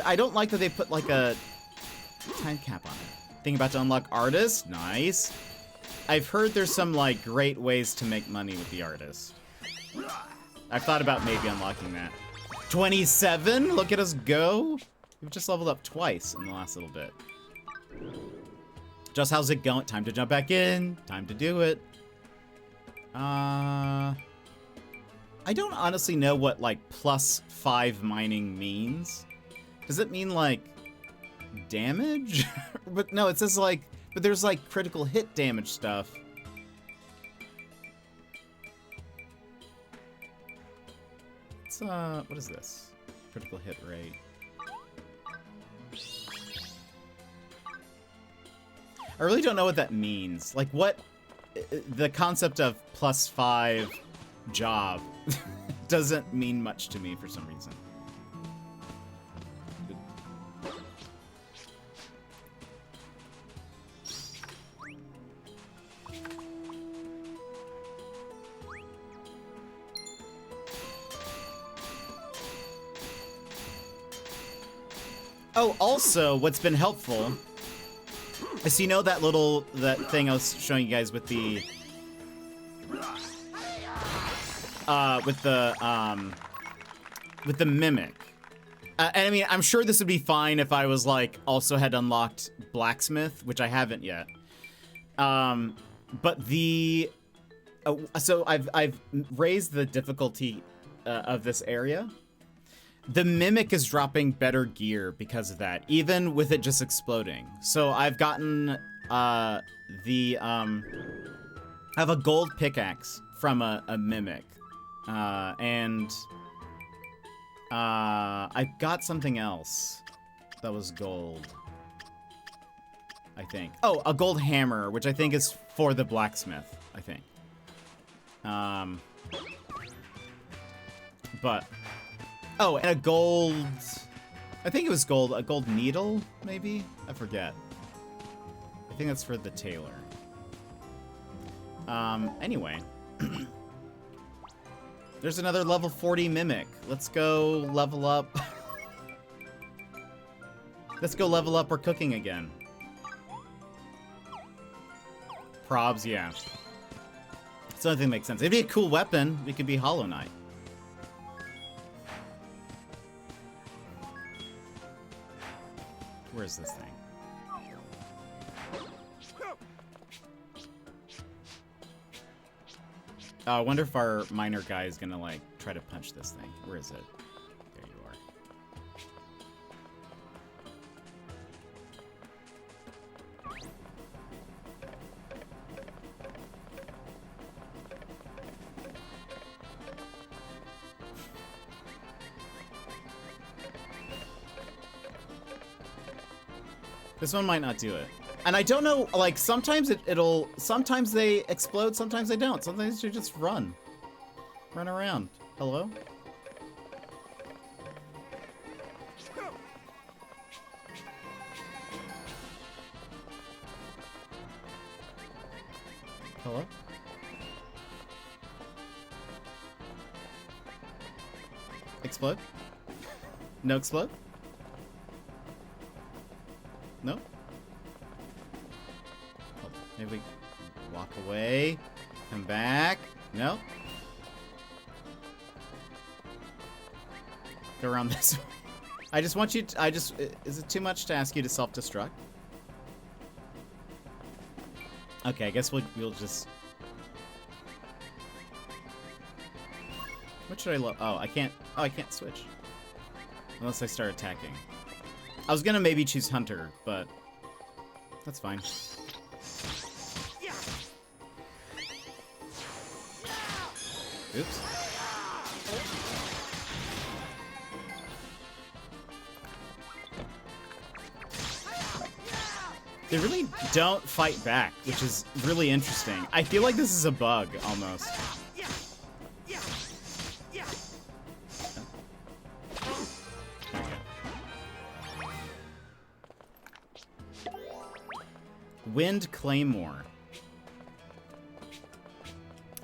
I don't like that they put like a time cap on it. Thinking about to unlock artist, nice. I've heard there's some like great ways to make money with the artist. I've thought about maybe unlocking that. 27, look at us go. We've just leveled up twice in the last little bit. Just how's it going? Time to jump back in. Time to do it. I don't honestly know what like +5 mining means. Does it mean like damage? But no, it says like, but there's like critical hit damage stuff. It's what is this? Critical hit rate. I really don't know what that means. Like what the concept of +5 job doesn't mean much to me for some reason. Oh, also, what's been helpful is, you know, that thing I was showing you guys with the mimic. And I mean, I'm sure this would be fine if I was like also had unlocked blacksmith, which I haven't yet. But so I've raised the difficulty of this area. The mimic is dropping better gear because of that, even with it just exploding. So I've gotten I have a gold pickaxe from a mimic, and I got something else that was gold, I think. Oh, a gold hammer, which I think is for the blacksmith, I think. But oh, and a gold, I think it was gold, a gold needle, maybe? I forget. I think that's for the tailor. Anyway. There's another level 40 mimic. Let's go level up. Let's go level up our cooking again. Probs, yeah. So I think it makes sense. It'd be a cool weapon. It could be Hollow Knight. Where's this thing? I wonder if our miner guy is gonna like try to punch this thing. Where is it? There you are. This one might not do it. And I don't know, like, sometimes sometimes they explode, sometimes they don't. Sometimes you just run. Run around. Hello? Hello? Explode? No explode? No? Maybe walk away. Come back. Nope. Go around this way. I just want you to, is it too much to ask you to self-destruct? Okay, I guess we'll just... What should I load? Oh, I can't switch. Unless I start attacking. I was gonna maybe choose Hunter, but that's fine. Oops. They really don't fight back, which is really interesting. I feel like this is a bug, almost. Wind Claymore.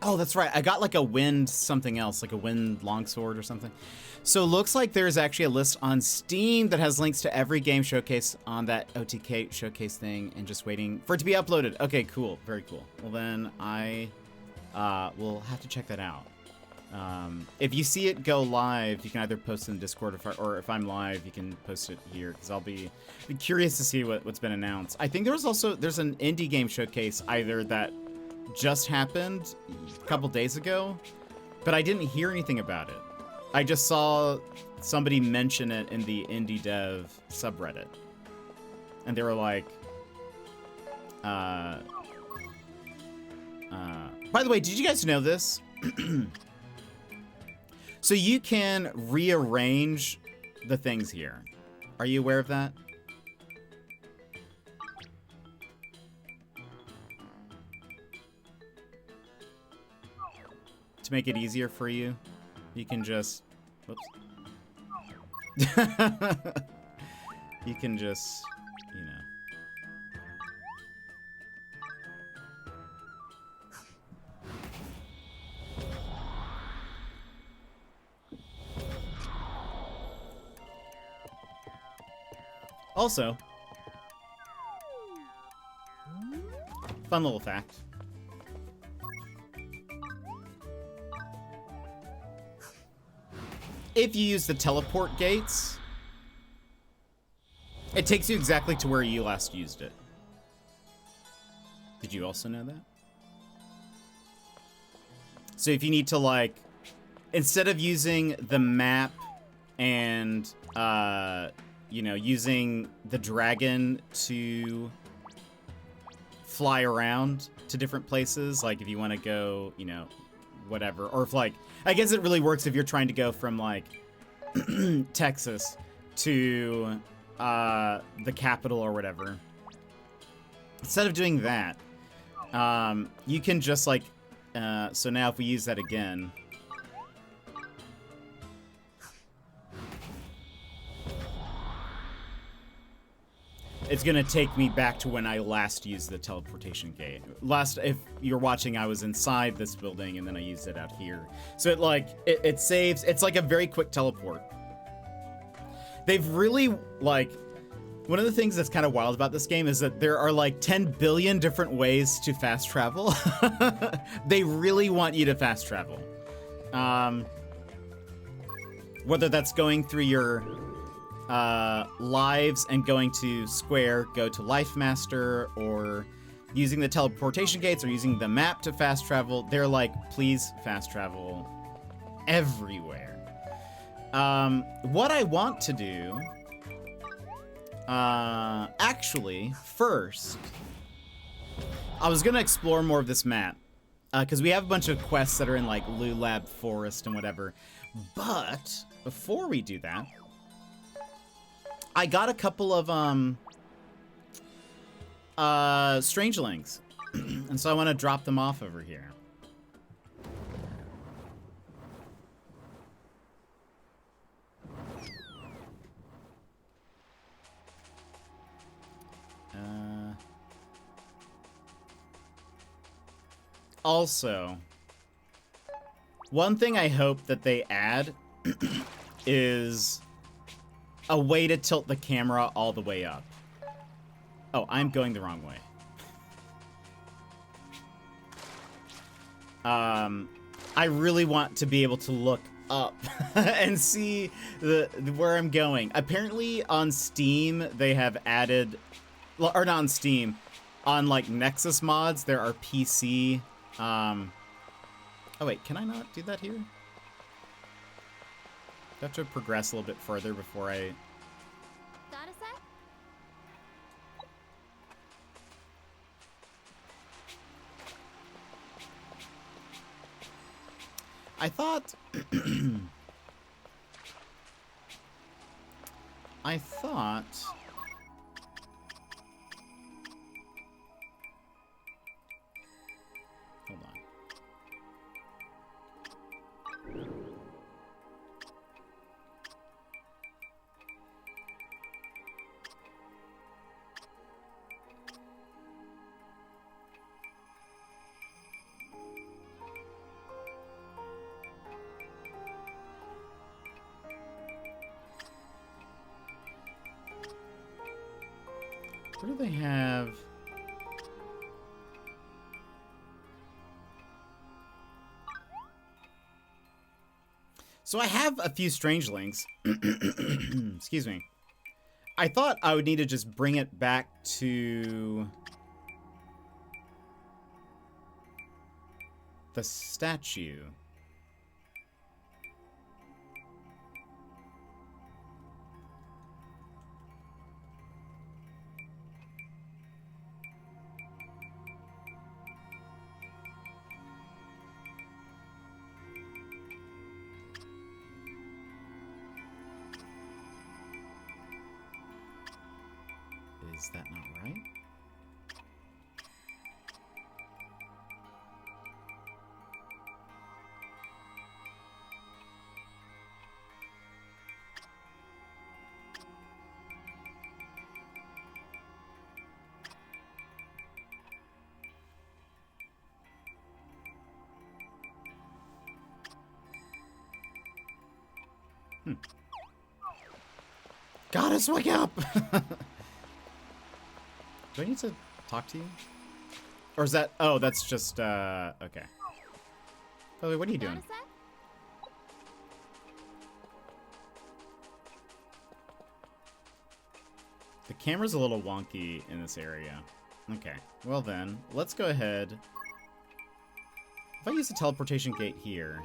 Oh, that's right. I got like a wind something else, like a wind longsword or something. So it looks like there's actually a list on Steam that has links to every game showcase on that OTK showcase thing and just waiting for it to be uploaded. Okay, cool. Very cool. Well, then I will have to check that out. If you see it go live, you can either post it in Discord or if I'm live, you can post it here because I'll be curious to see what's been announced. I think there's an indie game showcase either that just happened a couple days ago, but I didn't hear anything about it. I just saw somebody mention it in the indie dev subreddit, and they were like, by the way, did you guys know this? So you can rearrange the things here. Are you aware of that? To make it easier for you, you can just... Whoops. You can just, you know... Also, fun little fact. If you use the teleport gates, it takes you exactly to where you last used it. Did you also know that? So if you need to, like, instead of using the map and, you know, using the dragon to fly around to different places, like if you want to go, you know, whatever, or if, like, I guess it really works if you're trying to go from, like, Texas to the capital or whatever. Instead of doing that, you can just, like, so now if we use that again, it's gonna take me back to when I last used the teleportation gate. If you're watching, I was inside this building and then I used it out here. So it saves, it's like a very quick teleport. They've really, like, one of the things that's kind of wild about this game is that there are like 10 billion different ways to fast travel. They really want you to fast travel. Whether that's going through your lives and going to Square, go to Life Master, or using the teleportation gates or using the map to fast travel, they're like, please fast travel everywhere. What I want to do, actually, first, I was gonna explore more of this map, because we have a bunch of quests that are in, like, Lulab Forest and whatever, but before we do that, I got a couple of, strangelings, and so I want to drop them off over here. Also, one thing I hope that they add is a way to tilt the camera all the way up. Oh, I'm going the wrong way. I really want to be able to look up and see where I'm going. Apparently on Steam they have added, or not on Steam, on like Nexus mods there are PC. Oh wait, can I not do that here? I have to progress a little bit further before I. Data set? I thought I thought hold on. What do they have? So I have a few strangelings. Excuse me. I thought I would need to just bring it back to the statue. Is that not right? Goddess, wake up! Do I need to talk to you? Or is that... Oh, that's just, okay. By the way, what are you doing? Data set? The camera's a little wonky in this area. Okay, well then, let's go ahead. If I use the teleportation gate here...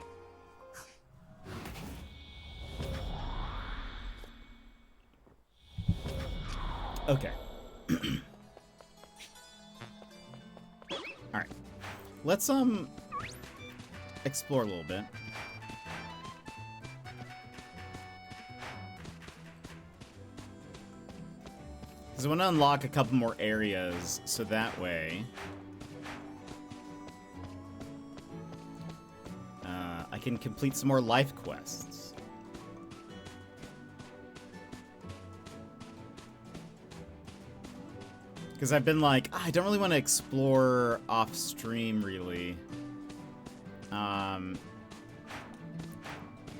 Okay. Alright. Let's, explore a little bit. Because I want to unlock a couple more areas, so that way... I can complete some more life quests. Because I've been like, I don't really want to explore off stream, really.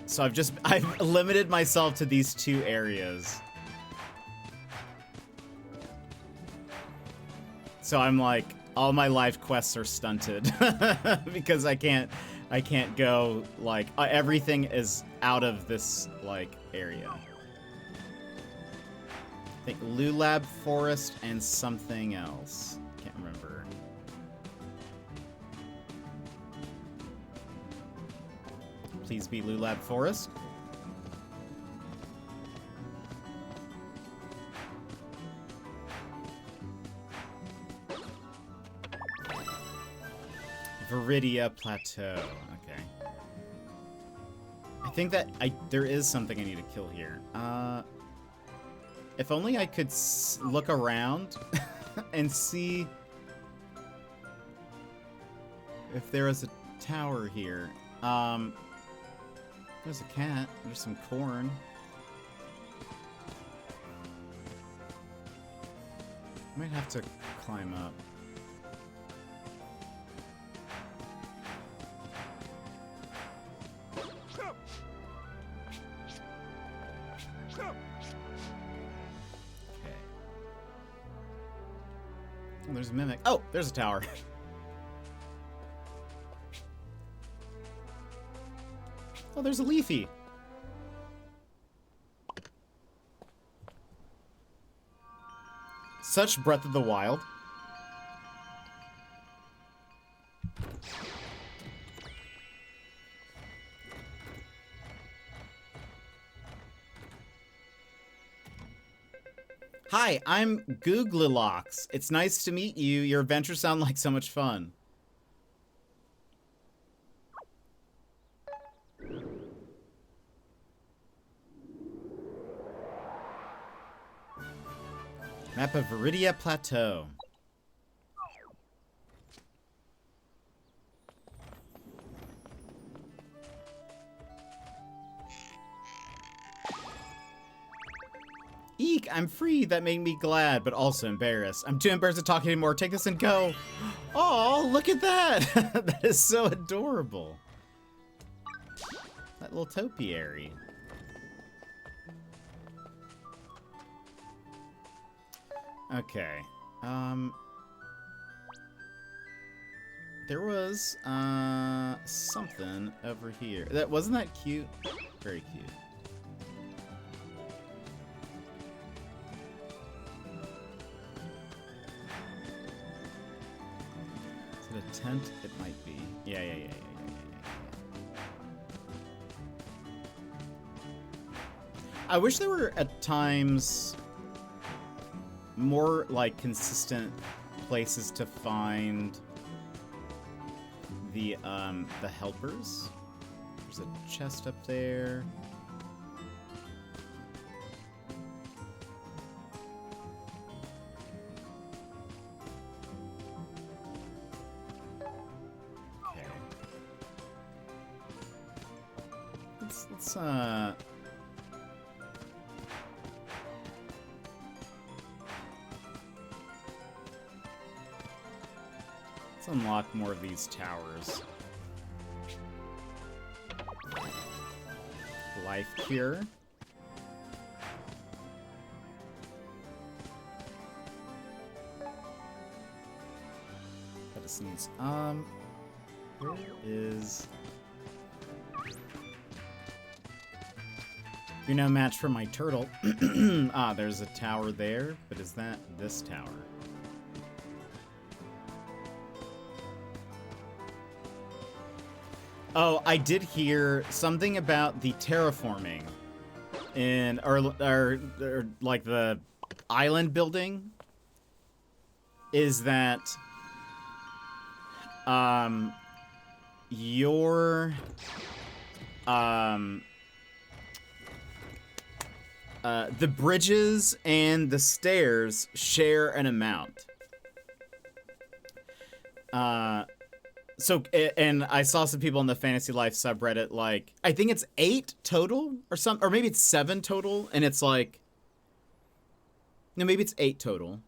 So I've limited myself to these two areas. So I'm like, all my life quests are stunted because I can't go, like, everything is out of this, like, area. I think Lulab Forest and something else. Can't remember. Please be Lulab Forest. Viridia Plateau. Okay. I think that there is something I need to kill here. If only I could look around and see if there is a tower here. There's a cat. There's some corn. Might have to climb up. There's a mimic. Oh, there's a tower. Oh, there's a leafy. Such Breath of the Wild. Hi, I'm Googlelox. It's nice to meet you. Your adventures sound like so much fun. Map of Viridia Plateau. Eek, I'm free. That made me glad, but also embarrassed. I'm too embarrassed to talk anymore. Take this and go. Oh, look at that. That is so adorable. That little topiary. Okay. There was something over here. Wasn't that cute? Very cute. Is it a tent? It might be. Yeah. I wish there were at times more like consistent places to find the helpers. There's a chest up there. Okay. Let's unlock more of these towers. Life cure. Medicines. Where is... You're no match for my turtle. Ah, there's a tower there, but is that this tower? Oh, I did hear something about the terraforming in, or like the island building. Is that the bridges and the stairs share an amount. So, and I saw some people on the Fantasy Life subreddit, like, I think it's 8 total or maybe it's 7 total. And it's like, no, maybe it's 8 total.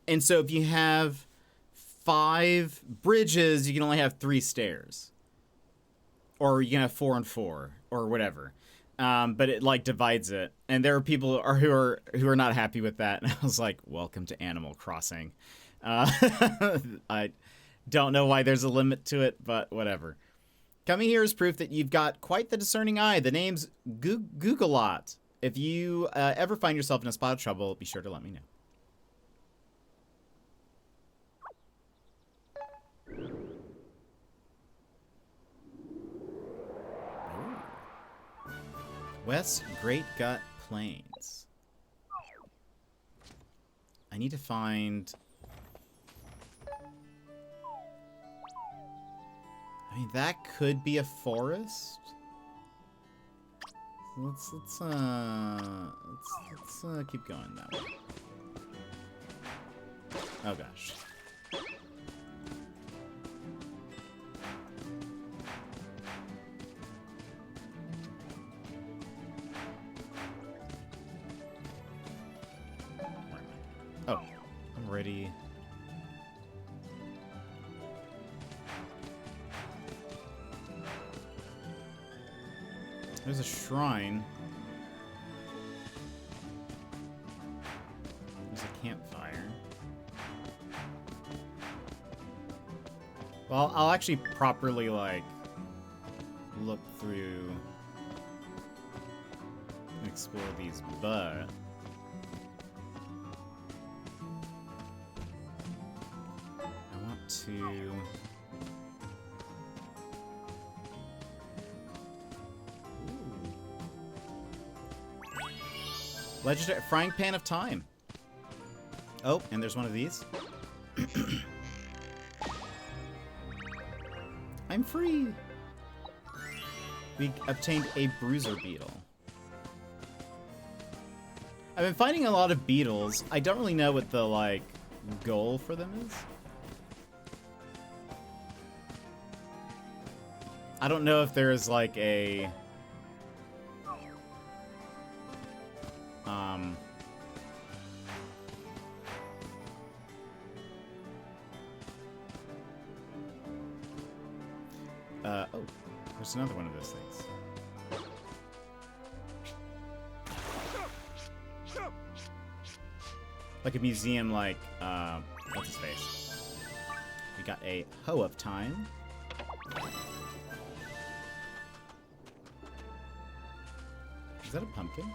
And so if you have 5 bridges, you can only have 3 stairs, or you can have 4 and 4 or whatever. But it like divides it. And there are people who are not happy with that. And I was like, welcome to Animal Crossing. I don't know why there's a limit to it, but whatever. Coming here is proof that you've got quite the discerning eye. The name's Googlelot. If you ever find yourself in a spot of trouble, be sure to let me know. Ooh. West Great Gut Plains. I need to find... I mean, that could be a forest. Let's keep going that way. Oh gosh. Oh, I'm ready. There's a shrine. There's a campfire. Well, I'll actually properly, like, look through explore these, but I want to. Legendary frying pan of time. Oh, and there's one of these. I'm free. We obtained a bruiser beetle. I've been finding a lot of beetles. I don't really know what the, like, goal for them is. I don't know if there's, like, a... oh, there's another one of those things. Like a museum, like, what's his face? We got a hoe of time. Is that a pumpkin?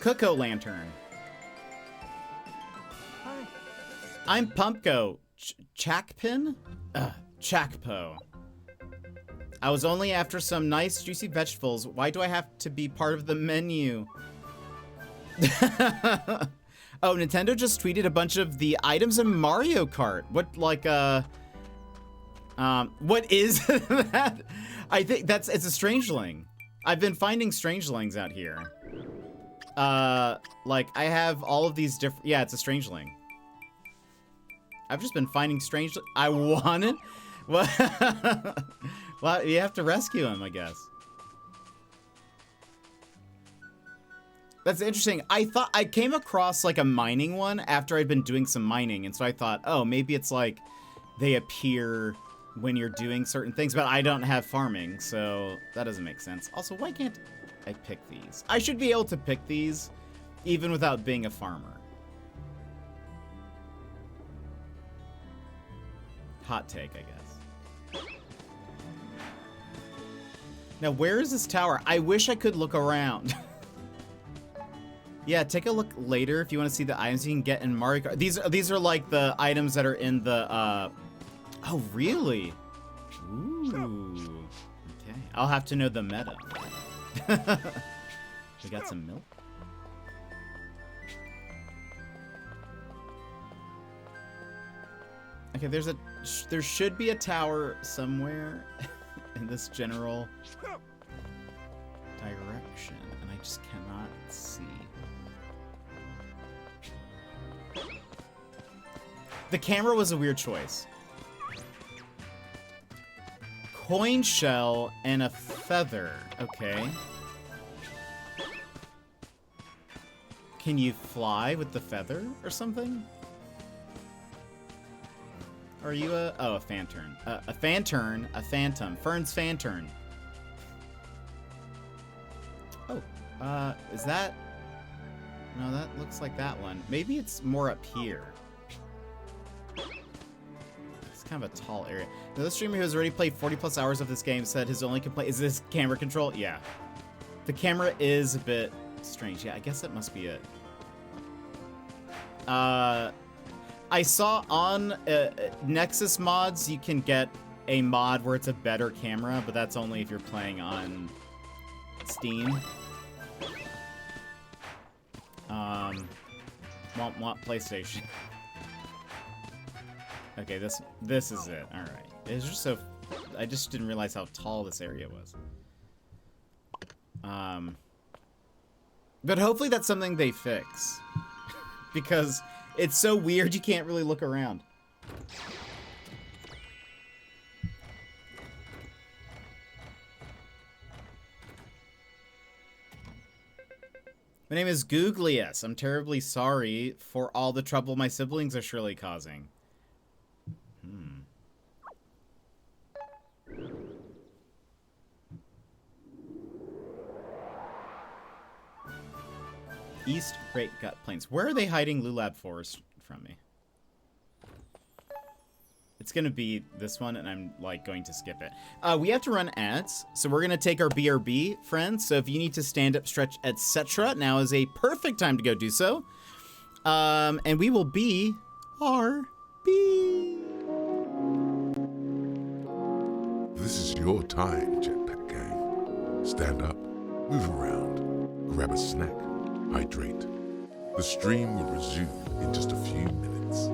Cocoa lantern. Hi. I'm Pumpko. Chakpin? Chakpo. I was only after some nice juicy vegetables. Why do I have to be part of the menu? Oh, Nintendo just tweeted a bunch of the items in Mario Kart. What, like, what is that? I think it's a strangeling. I've been finding strangelings out here. Like, I have all of these different, yeah, it's a strangeling. I've just been finding strange, I want it? What? Well, you have to rescue him, I guess. That's interesting. I thought I came across like a mining one after I'd been doing some mining, and so I thought, oh, maybe it's like they appear when you're doing certain things, but I don't have farming, so that doesn't make sense. Also, why can't I pick these? I should be able to pick these even without being a farmer. Hot take, I guess. Now, where is this tower? I wish I could look around. Yeah, take a look later if you want to see the items you can get in Mario Kart. These are like the items that are in the, Oh, really? Ooh. Okay. I'll have to know the meta. We got some milk. Okay, there should be a tower somewhere in this general direction, and I just cannot see. The camera was a weird choice. Coin shell and a feather. Okay. Can you fly with the feather or something? Or are you a... Oh, a fantern. A fantern. A phantom. Fern's fantern. Oh. Is that... No, that looks like that one. Maybe it's more up here. It's kind of a tall area. Another streamer who has already played 40 plus hours of this game said his only complaint is this camera control. Yeah. The camera is a bit strange. Yeah, I guess that must be it. I saw on Nexus mods you can get a mod where it's a better camera, but that's only if you're playing on Steam. Want PlayStation. Okay, this is it. All right. It's just so I just didn't realize how tall this area was. But hopefully that's something they fix. Because it's so weird you can't really look around. My name is Googlius. I'm terribly sorry for all the trouble my siblings are surely causing. East Great Gut Plains. Where are they hiding Lulab Forest from me? It's gonna be this one, and I'm like going to skip it. We have to run ads, so we're gonna take our BRB, friends. So if you need to stand up, stretch, etc., now is a perfect time to go do so. And we will be RB. This is your time, Jetpack Gang. Stand up, move around, grab a snack, hydrate. The stream will resume in just a few minutes.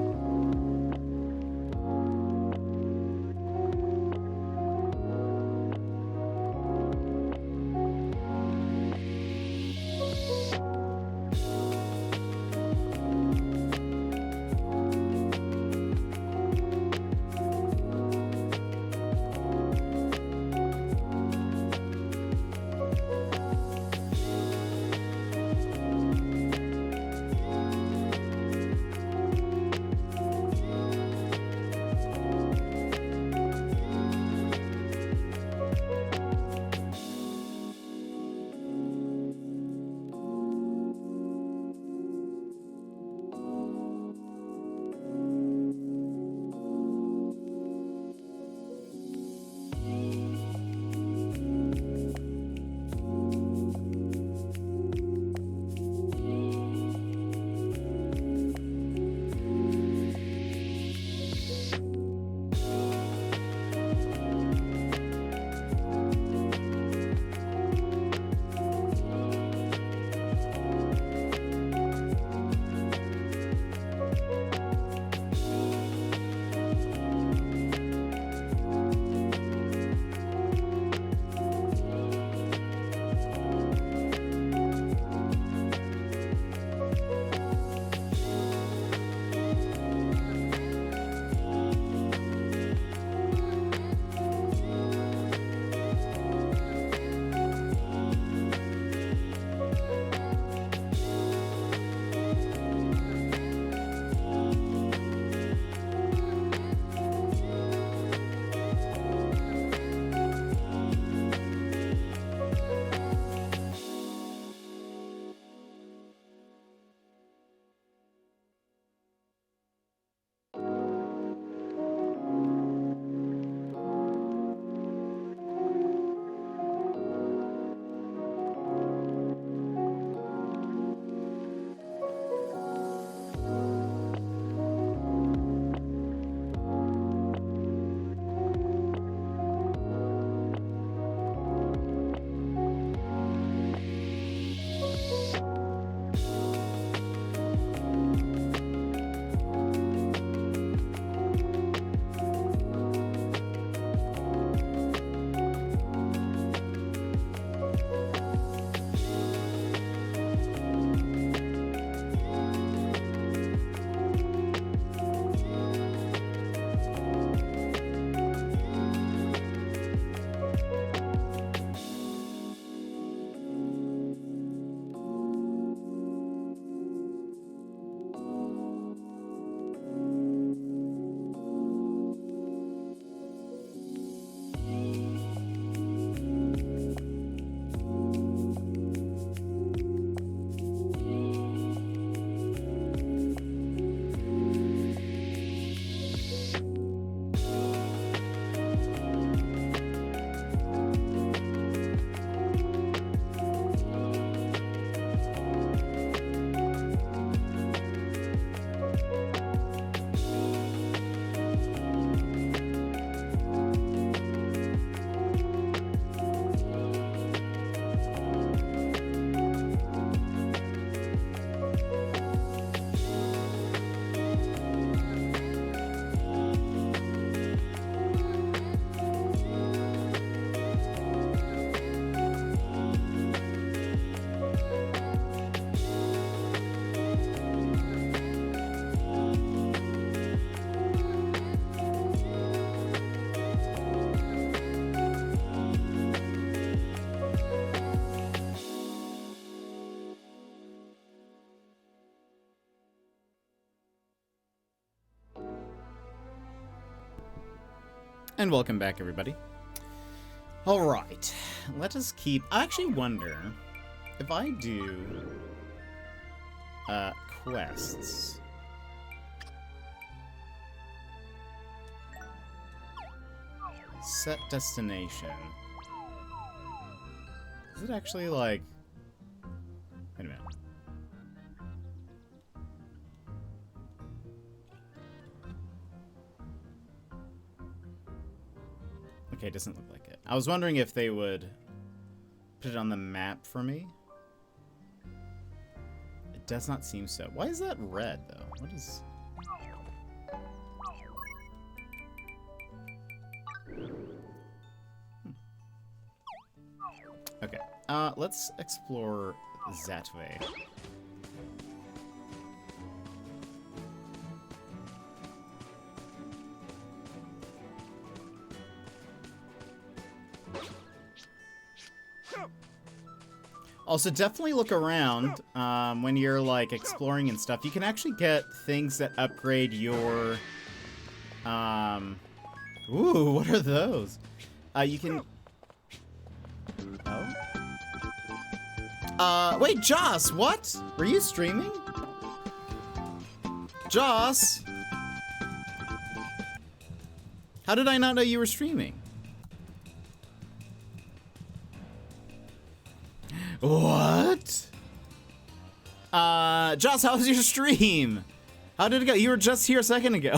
And welcome back, everybody. All right, let us keep... I actually wonder if I do quests. Set destination. Is it actually like... Wait a minute. Okay, it doesn't look like it. I was wondering if they would put it on the map for me. It does not seem so. Why is that red, though? What is... Okay, let's explore that way. Also, definitely look around when you're, like, exploring and stuff. You can actually get things that upgrade your... Ooh, what are those? You can... Oh? Wait, Joss, what? Were you streaming? Joss? How did I not know you were streaming? What? Joss, how was your stream? How did it go? You were just here a second ago.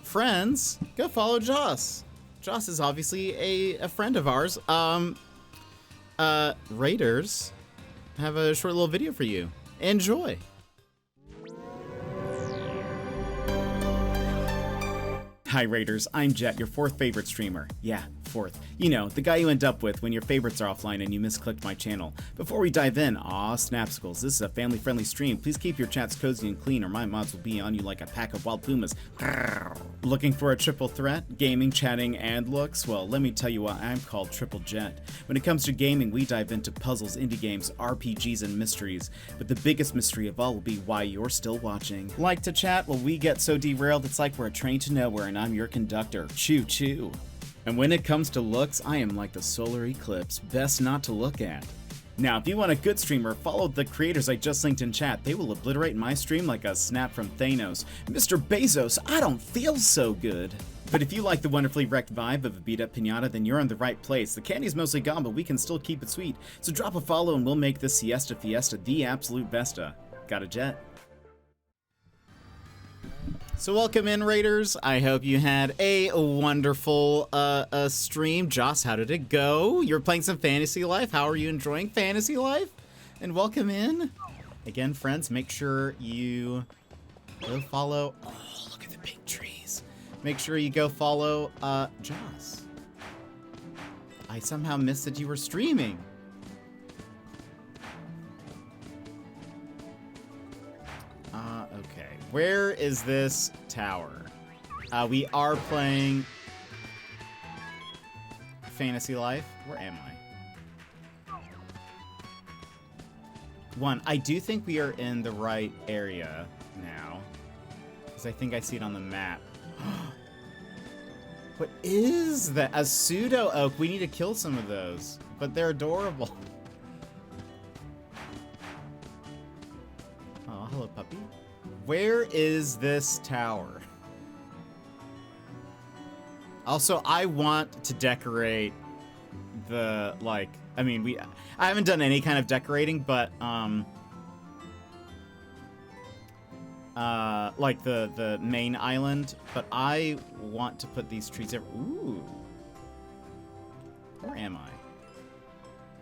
Friends, go follow Joss. Joss is obviously a friend of ours. Raiders have a short little video for you. Enjoy. Hi Raiders, I'm Jet, your 4th favorite streamer. Yeah, 4th. You know, the guy you end up with when your favorites are offline and you misclicked my channel. Before we dive in, aw, Snapsicles, this is a family-friendly stream. Please keep your chats cozy and clean or my mods will be on you like a pack of wild pumas. Looking for a triple threat? Gaming, chatting, and looks? Well, let me tell you what, I'm called Triple Jet. When it comes to gaming, we dive into puzzles, indie games, RPGs, and mysteries. But the biggest mystery of all will be why you're still watching. Like to chat? Well, we get so derailed, it's like we're a train to nowhere and I'm your conductor. Choo choo. And when it comes to looks, I am like the solar eclipse, best not to look at. Now, if you want a good streamer, follow the creators I just linked in chat. They will obliterate my stream like a snap from Thanos. Mr. Bezos, I don't feel so good. But if you like the wonderfully wrecked vibe of a beat-up pinata, then you're in the right place. The candy's mostly gone, but we can still keep it sweet. So drop a follow and we'll make this Siesta Fiesta the absolute besta. Got a jet? So welcome in, Raiders. I hope you had a wonderful stream. Joss, how did it go? You're playing some Fantasy Life. How are you enjoying Fantasy Life? And welcome in. Again, friends, make sure you go follow... Oh, look at the big trees. Make sure you go follow Joss. I somehow missed that you were streaming. Okay. Where is this tower? We are playing Fantasy Life. Where am I? I do think we are in the right area now. Because I think I see it on the map. What is that? A pseudo oak. We need to kill some of those. But they're adorable. Oh, hello, puppy. Where is this tower? Also, I want to decorate the, like, I mean, I haven't done any kind of decorating, but, like the main island, but I want to put these trees everywhere. Ooh. Where am I?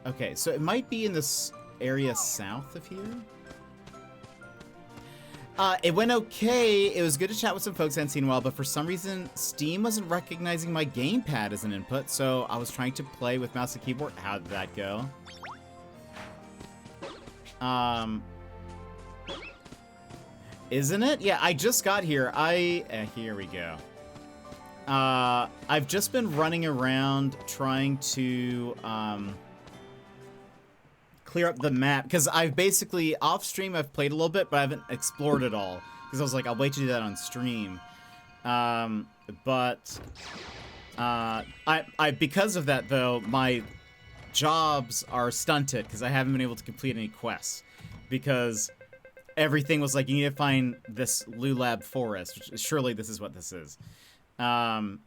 Okay, so it might be in this area south of here. It went okay. It was good to chat with some folks I hadn't seen in a while, but for some reason, Steam wasn't recognizing my gamepad as an input, so I was trying to play with mouse and keyboard. How did that go? Isn't it? Yeah, I just got here. Here we go. I've just been running around trying to, clear up the map, because I've basically, off stream, I've played a little bit, but I haven't explored it all, because I was like, I'll wait to do that on stream. Because of that, though, my jobs are stunted, because I haven't been able to complete any quests, because everything was like, you need to find this Lulab forest, which surely this is what this is. all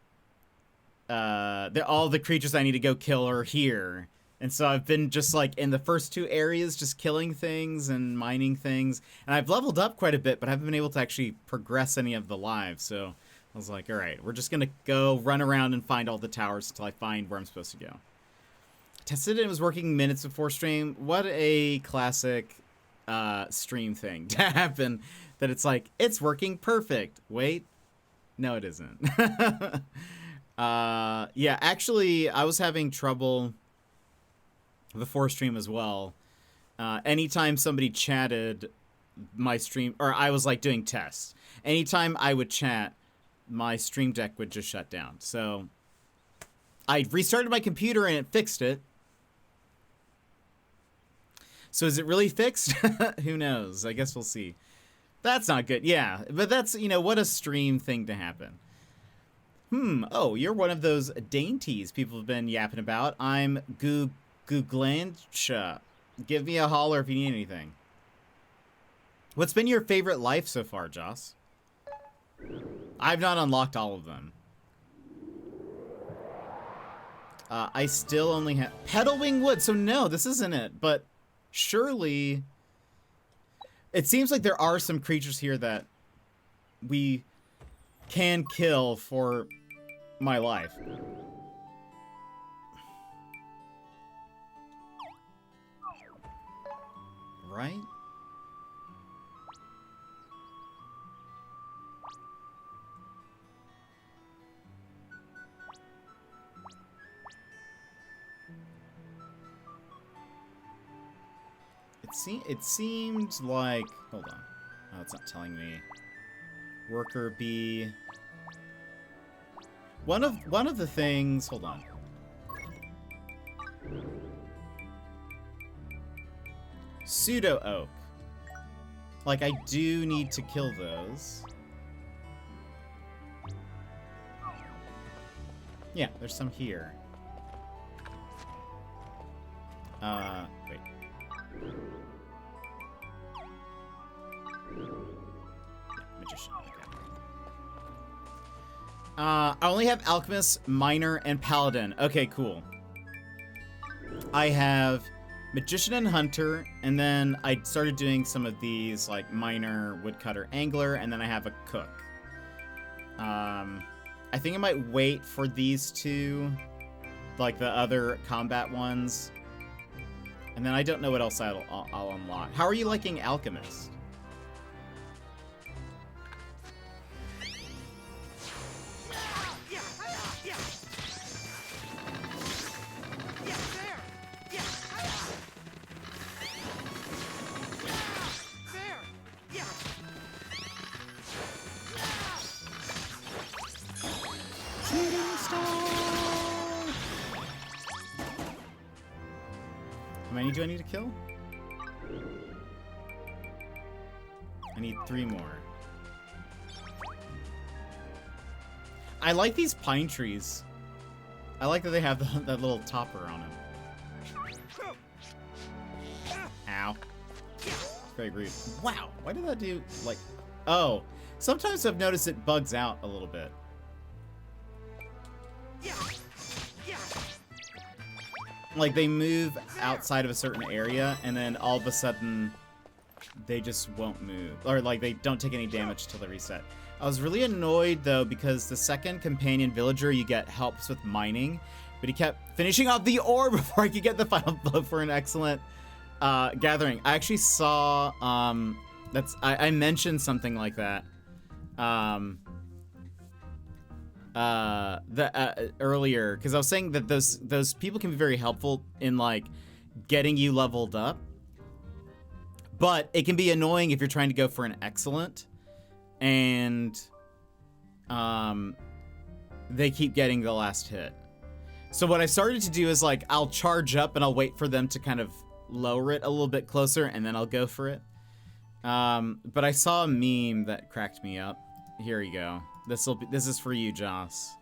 the creatures I need to go kill are here. And so I've been just like in the first 2 areas, just killing things and mining things. And I've leveled up quite a bit, but I haven't been able to actually progress any of the lives. So I was like, all right, we're just going to go run around and find all the towers until I find where I'm supposed to go. Tested it was working minutes before stream. What a classic stream thing to happen. That it's like, it's working perfect. Wait, no, it isn't. Yeah, actually, I was having trouble before stream as well. Anytime somebody chatted my stream, or I was like doing tests, anytime I would chat, my stream deck would just shut down. So I restarted my computer and it fixed it. So is it really fixed? Who knows? I guess we'll see. That's not good. Yeah, but that's, you know, what a stream thing to happen. Oh, you're one of those dainties people have been yapping about. I'm Googlancha. Give me a holler if you need anything. What's been your favorite life so far, Joss? I've not unlocked all of them. I still only have Petalwing Wood, so no, this isn't it. But surely, it seems like there are some creatures here that we can kill for my life. Right? It seemed like, hold on. Oh, it's not telling me. Worker bee. One of the things, hold on. Pseudo oak. Like, I do need to kill those. Yeah, there's some here. Wait. Magician, okay. I only have Alchemist, Miner, and Paladin. Okay, cool. I have Magician and Hunter, and then I started doing some of these, like Miner, Woodcutter, Angler, and then I have a Cook. I think I might wait for these two, like the other combat ones. And then I don't know what else I'll unlock. How are you liking Alchemist? How many do I need to kill? I need 3 more. I like these pine trees. I like that they have that little topper on them. Ow. It's very rude. Wow, why did that do, like... Oh, sometimes I've noticed it bugs out a little bit. Like, they move outside of a certain area, and then all of a sudden, they just won't move. Or, like, they don't take any damage till they reset. I was really annoyed, though, because the second companion villager you get helps with mining, but he kept finishing off the ore before I could get the final blow for an excellent gathering. I actually saw, I mentioned something like that. Earlier, because I was saying that those people can be very helpful in like getting you leveled up, but it can be annoying if you're trying to go for an excellent and they keep getting the last hit. So what I started to do is like I'll charge up and I'll wait for them to kind of lower it a little bit closer and then I'll go for it. But I saw a meme that cracked me up. Here you go. This is for you, Joss.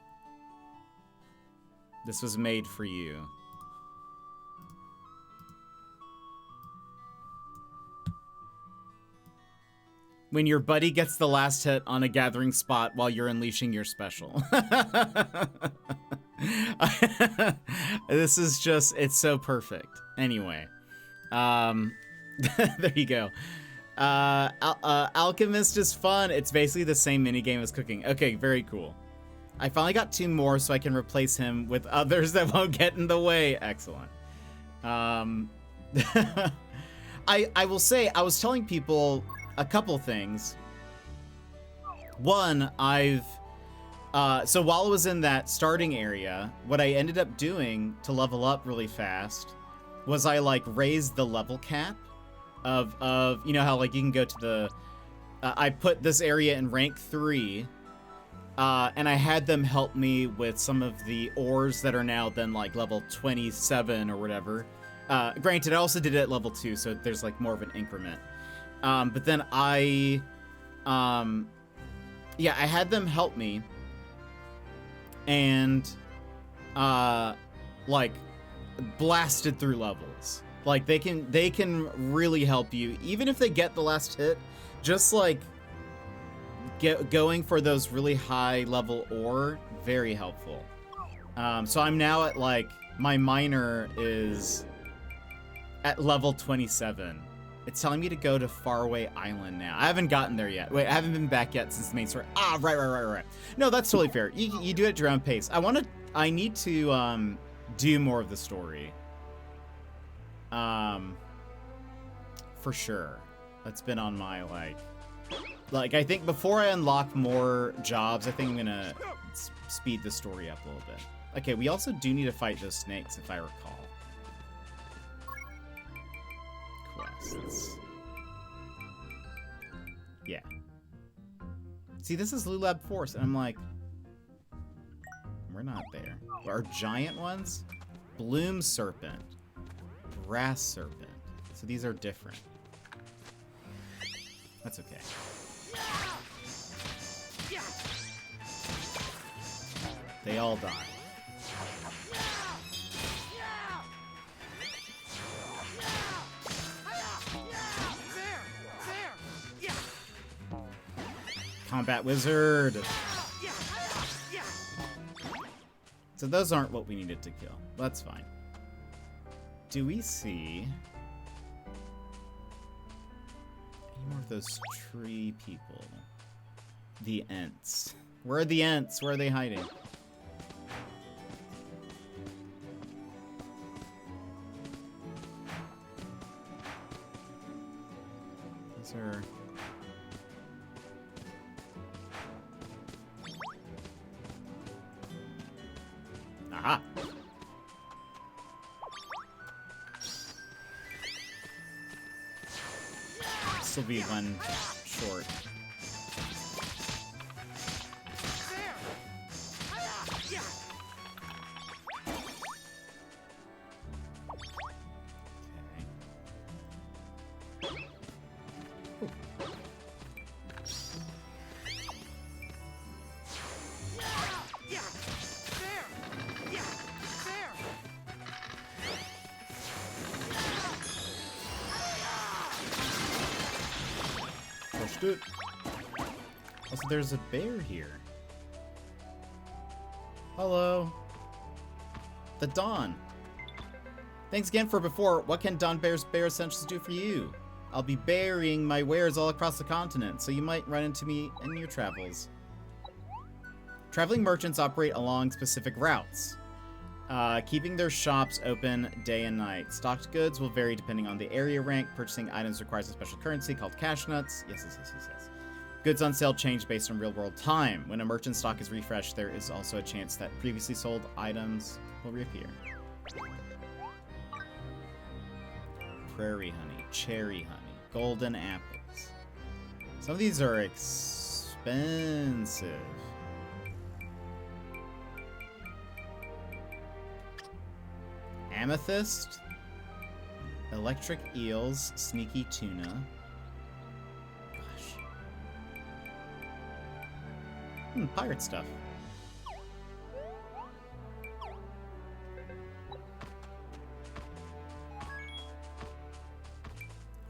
This was made for you. When your buddy gets the last hit on a gathering spot while you're unleashing your special. This is just, it's so perfect. Anyway, there you go. Alchemist is fun. It's basically the same minigame as cooking. Okay, very cool. I finally got 2 more so I can replace him with others that won't get in the way. Excellent. I will say, I was telling people a couple things. One, so while I was in that starting area, what I ended up doing to level up really fast was I like raised the level cap of you know how like you can go to the I put this area in rank 3, and I had them help me with some of the ores that are now then like level 27 or whatever. Granted, I also did it at level 2, so there's like more of an increment. But then I had them help me, and like blasted through levels. Like they can really help you, even if they get the last hit. Just like going for those really high level ore, very helpful. So I'm now at like my miner is at level 27. It's telling me to go to Faraway Island now. I haven't gotten there yet. Wait, I haven't been back yet since the main story. Ah, right. No, that's totally fair. You do it at your own pace. I need to do more of the story. For sure. That's been on my like I think before I unlock more jobs, I think I'm gonna speed the story up a little bit. Okay, we also do need to fight those snakes, if I recall. Quests. Yeah. See, this is Lulab Force, and I'm like, we're not there. Our giant ones? Bloom Serpent. Brass Serpent. So these are different. That's okay. They all die. Combat Wizard! So those aren't what we needed to kill. That's fine. Do we see any more of those tree people? The Ents. Where are the Ents? Where are they hiding? These are... Aha! Still be one short. It. Also, there's a bear here. Hello. The Dawn. Thanks again for before. What can Dawn Bear's Bear Essentials do for you? I'll be burying my wares all across the continent, so you might run into me in your travels. Traveling merchants operate along specific routes, keeping their shops open day and night. Stocked goods will vary depending on the area rank. Purchasing items requires a special currency called cash nuts. Yes. Goods on sale change based on real-world time. When a merchant stock is refreshed, there is also a chance that previously sold items will reappear. Prairie honey, cherry honey, golden apples. Some of these are expensive. Amethyst, electric eels, sneaky tuna. Gosh. Pirate stuff.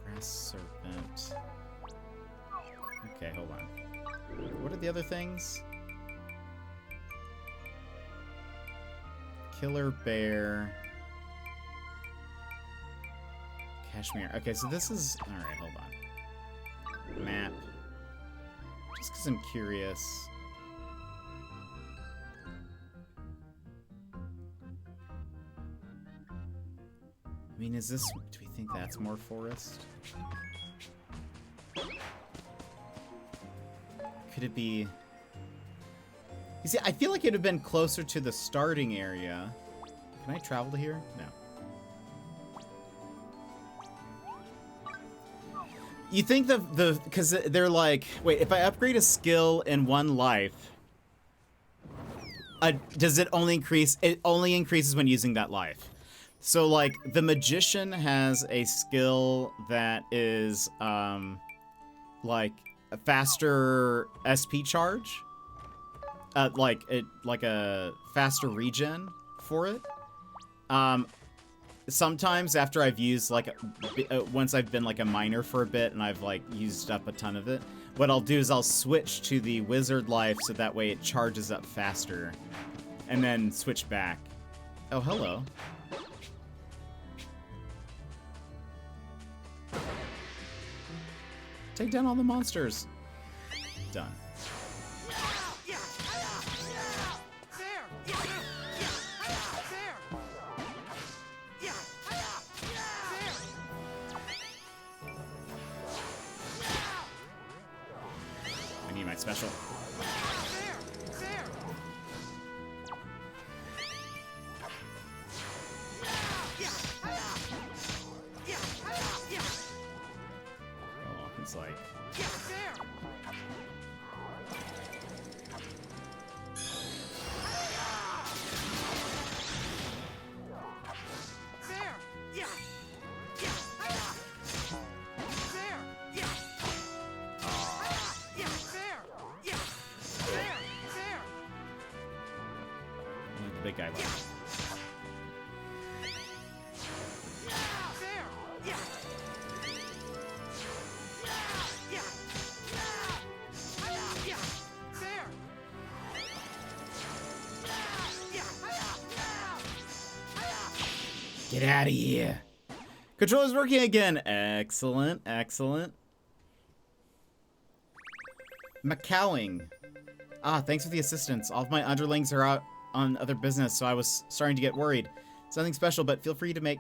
Grass serpent. the other things? Killer bear. Cashmere. Okay, so this is... Alright, hold on. Map. Just because I'm curious. I mean, is this... Do we think that's more forest? Could it be... You see, I feel like it would have been closer to the starting area. Can I travel to here? No. You think because they're like, wait, if I upgrade a skill in one life, does it only increase? It only increases when using that life. So like the magician has a skill that is like a faster SP charge, like a faster regen for it. Sometimes after I've used like once I've been like a miner for a bit and I've like used up a ton of it, what I'll do is I'll switch to the wizard life so that way it charges up faster, and then switch back. Oh, hello. Take down all the monsters. Done. I need my special. Oh, it's like... The big guy left. Get out of here. Controller's working again. Excellent, excellent. Macawing. Ah, thanks for the assistance. All of my underlings are out on other business, so I was starting to get worried. It's nothing special, but feel free to make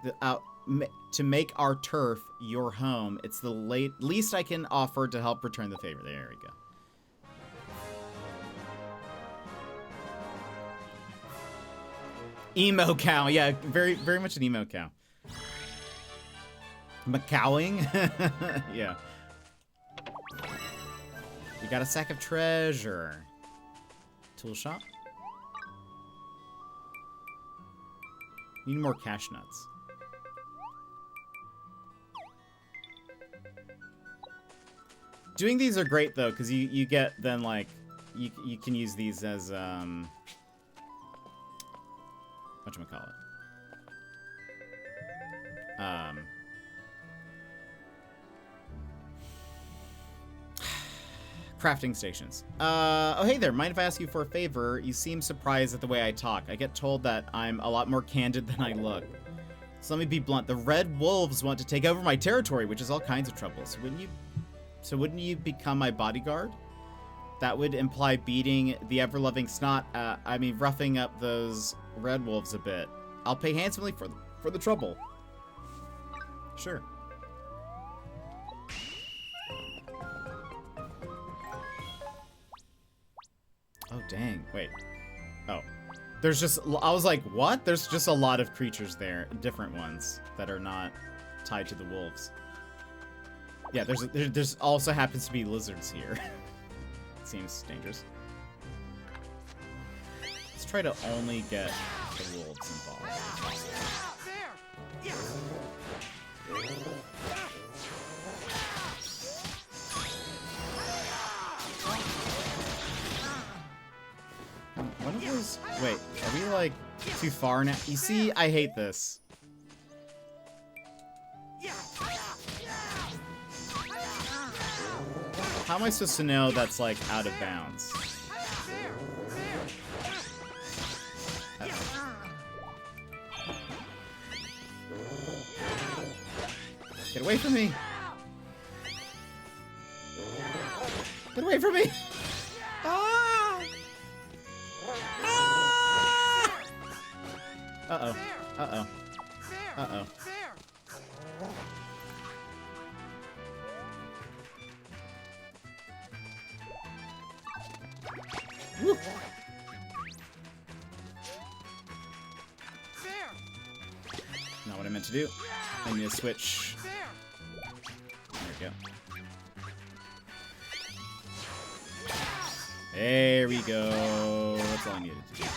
make our turf your home. It's the least I can offer to help return the favor. There we go. Emo cow, yeah, very much an emo cow. Macawing, yeah. We got a sack of treasure. Tool shop. Need more cash nuts. Doing these are great though, because you get then like you can use these as whatchamacallit? Crafting stations. Oh, hey there. Mind if I ask you for a favor? You seem surprised at the way I talk. I get told that I'm a lot more candid than I look. So let me be blunt. The Red Wolves want to take over my territory, which is all kinds of trouble. So wouldn't you become my bodyguard? That would imply beating the ever-loving snot. I mean, roughing up those Red Wolves a bit. I'll pay handsomely for the trouble. Sure. Oh, dang. Wait. Oh. There's just... I was like, what? There's just a lot of creatures there. Different ones that are not tied to the wolves. Yeah, there's also happens to be lizards here. Seems dangerous. Let's try to only get the wolves involved. One of those... Wait, are we, like, too far now? You see, I hate this. How am I supposed to know that's, like, out of bounds? Get away from me! Get away from me! Ah! Ah! Uh-oh. Uh-oh. Uh-oh. Woo. Not what I meant to do. I need to switch. There we go. There we go. That's all I needed to do.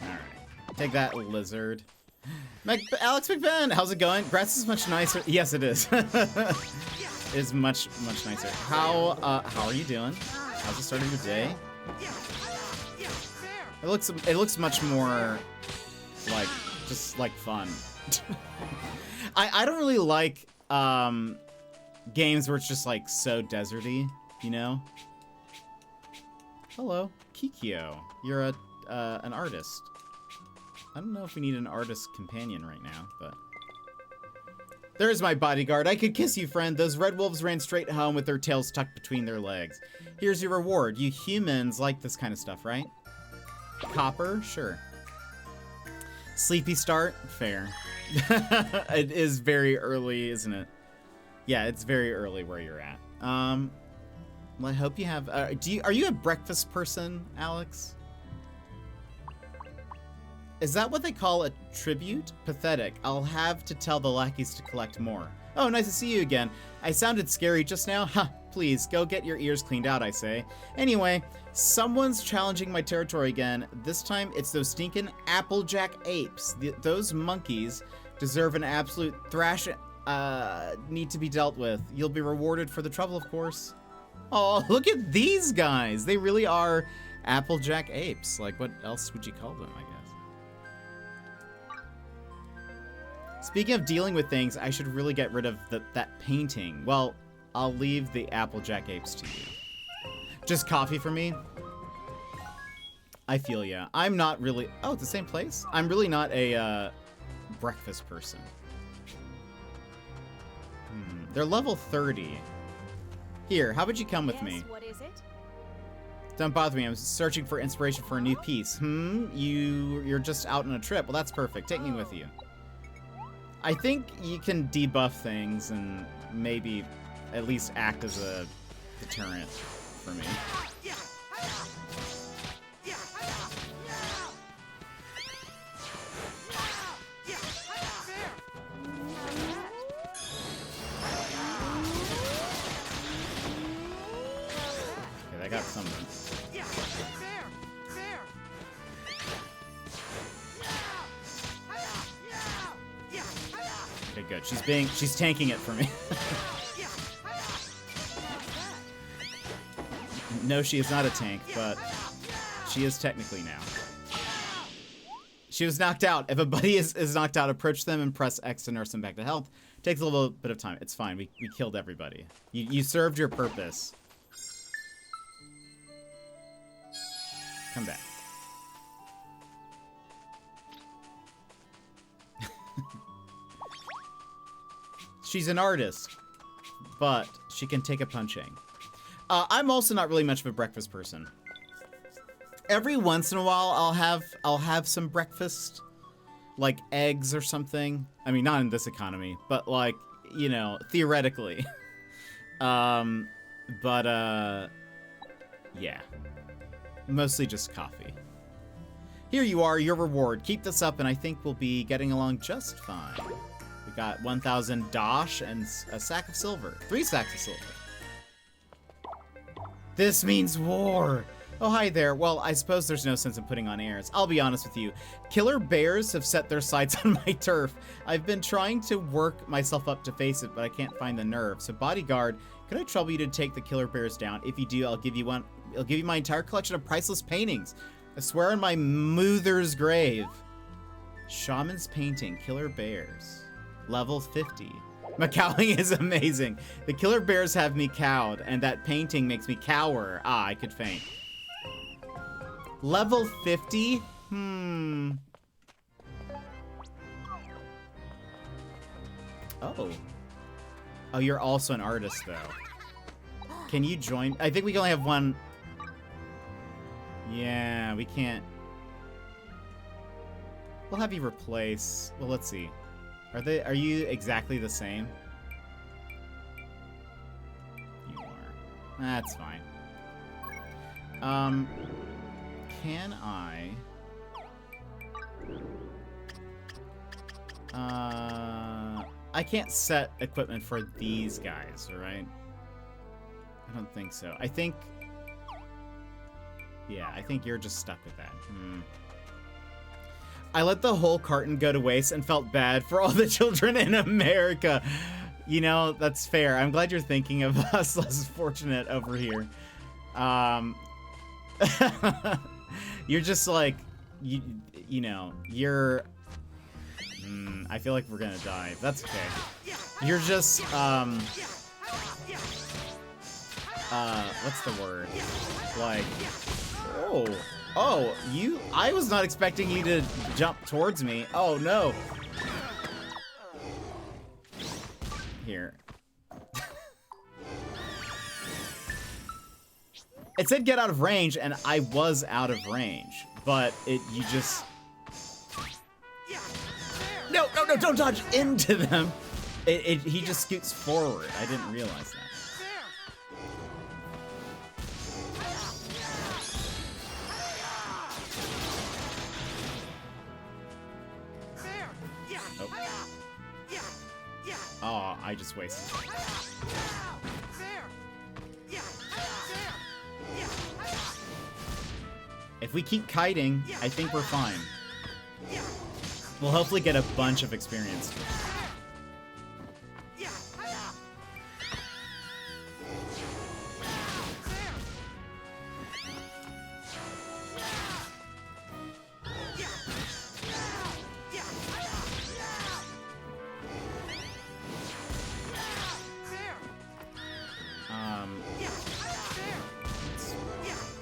Alright. Take that, lizard. Alex McBen, how's it going? Grass is much nicer. Yes, it is. It is much nicer. How are you doing? How's the start of your day? It looks much more like just like fun. I don't really like games where it's just like so deserty, you know? Hello, Kikyo. You're an artist. I don't know if we need an artist companion right now, but there's my bodyguard. I could kiss you, friend. Those red wolves ran straight home with their tails tucked between their legs. Here's your reward. You humans like this kind of stuff, right? Copper? Sure. Sleepy start? Fair. It is very early, isn't it? Yeah, it's very early where you're at. Well, I hope you have... are you a breakfast person, Alex? Is that what they call a tribute? Pathetic. I'll have to tell the lackeys to collect more. Oh, nice to see you again. I sounded scary just now. Huh, please, go get your ears cleaned out, I say. Anyway, someone's challenging my territory again. This time, it's those stinking Applejack apes. Those monkeys deserve an absolute thrash, need to be dealt with. You'll be rewarded for the trouble, of course. Oh, look at these guys. They really are Applejack apes. Like, what else would you call them, I guess? Speaking of dealing with things, I should really get rid of that painting. Well, I'll leave the Applejack apes to you. Just coffee for me? I feel ya. I'm not really... Oh, it's the same place? I'm really not a breakfast person. They're level 30. Here, how about you come with me? What is it? Don't bother me. I'm searching for inspiration for a new piece. You're just out on a trip. Well, that's perfect. Take me with you. I think you can debuff things and maybe at least act as a deterrent for me. Okay, I got something. Okay, good. She's tanking it for me. No, she is not a tank, but she is technically now. She was knocked out. If a buddy is knocked out, approach them and press X to nurse them back to health. Takes a little bit of time. It's fine. We killed everybody. You served your purpose. Come back. She's an artist, but she can take a punching. I'm also not really much of a breakfast person. Every once in a while, I'll have some breakfast, like eggs or something. I mean, not in this economy, but like, you know, theoretically. Yeah, mostly just coffee. Here you are, your reward. Keep this up, and I think we'll be getting along just fine. We got 1,000 dosh and a sack of silver. 3 sacks of silver. This means war. Oh, hi there. Well, I suppose there's no sense in putting on airs. I'll be honest with you. Killer bears have set their sights on my turf. I've been trying to work myself up to face it, but I can't find the nerve. So, bodyguard, could I trouble you to take the killer bears down? If you do, I'll give you one. I'll give you my entire collection of priceless paintings. I swear on my mother's grave. Shaman's painting, killer bears. Level 50. Macowing is amazing. The killer bears have me cowed, and that painting makes me cower. Ah, I could faint. Level 50? Oh. Oh, you're also an artist, though. Can you join? I think we can only have one. Yeah, we can't. We'll have you replace. Well, let's see. Are you exactly the same? You are. That's fine. Can I can't set equipment for these guys, right? I don't think so. I think you're just stuck with that. I let the whole carton go to waste and felt bad for all the children in America. You know, that's fair. I'm glad you're thinking of us less fortunate over here. You're just like, you know, you're... I feel like we're gonna die. That's okay. You're just, what's the word? Like, oh, I was not expecting you to jump towards me. Oh, no. Here. It said get out of range, and I was out of range, but you just... No, don't dodge into them. He just scoots forward. I didn't realize that. Oh, I just wasted. If we keep kiting, I think we're fine. We'll hopefully get a bunch of experience.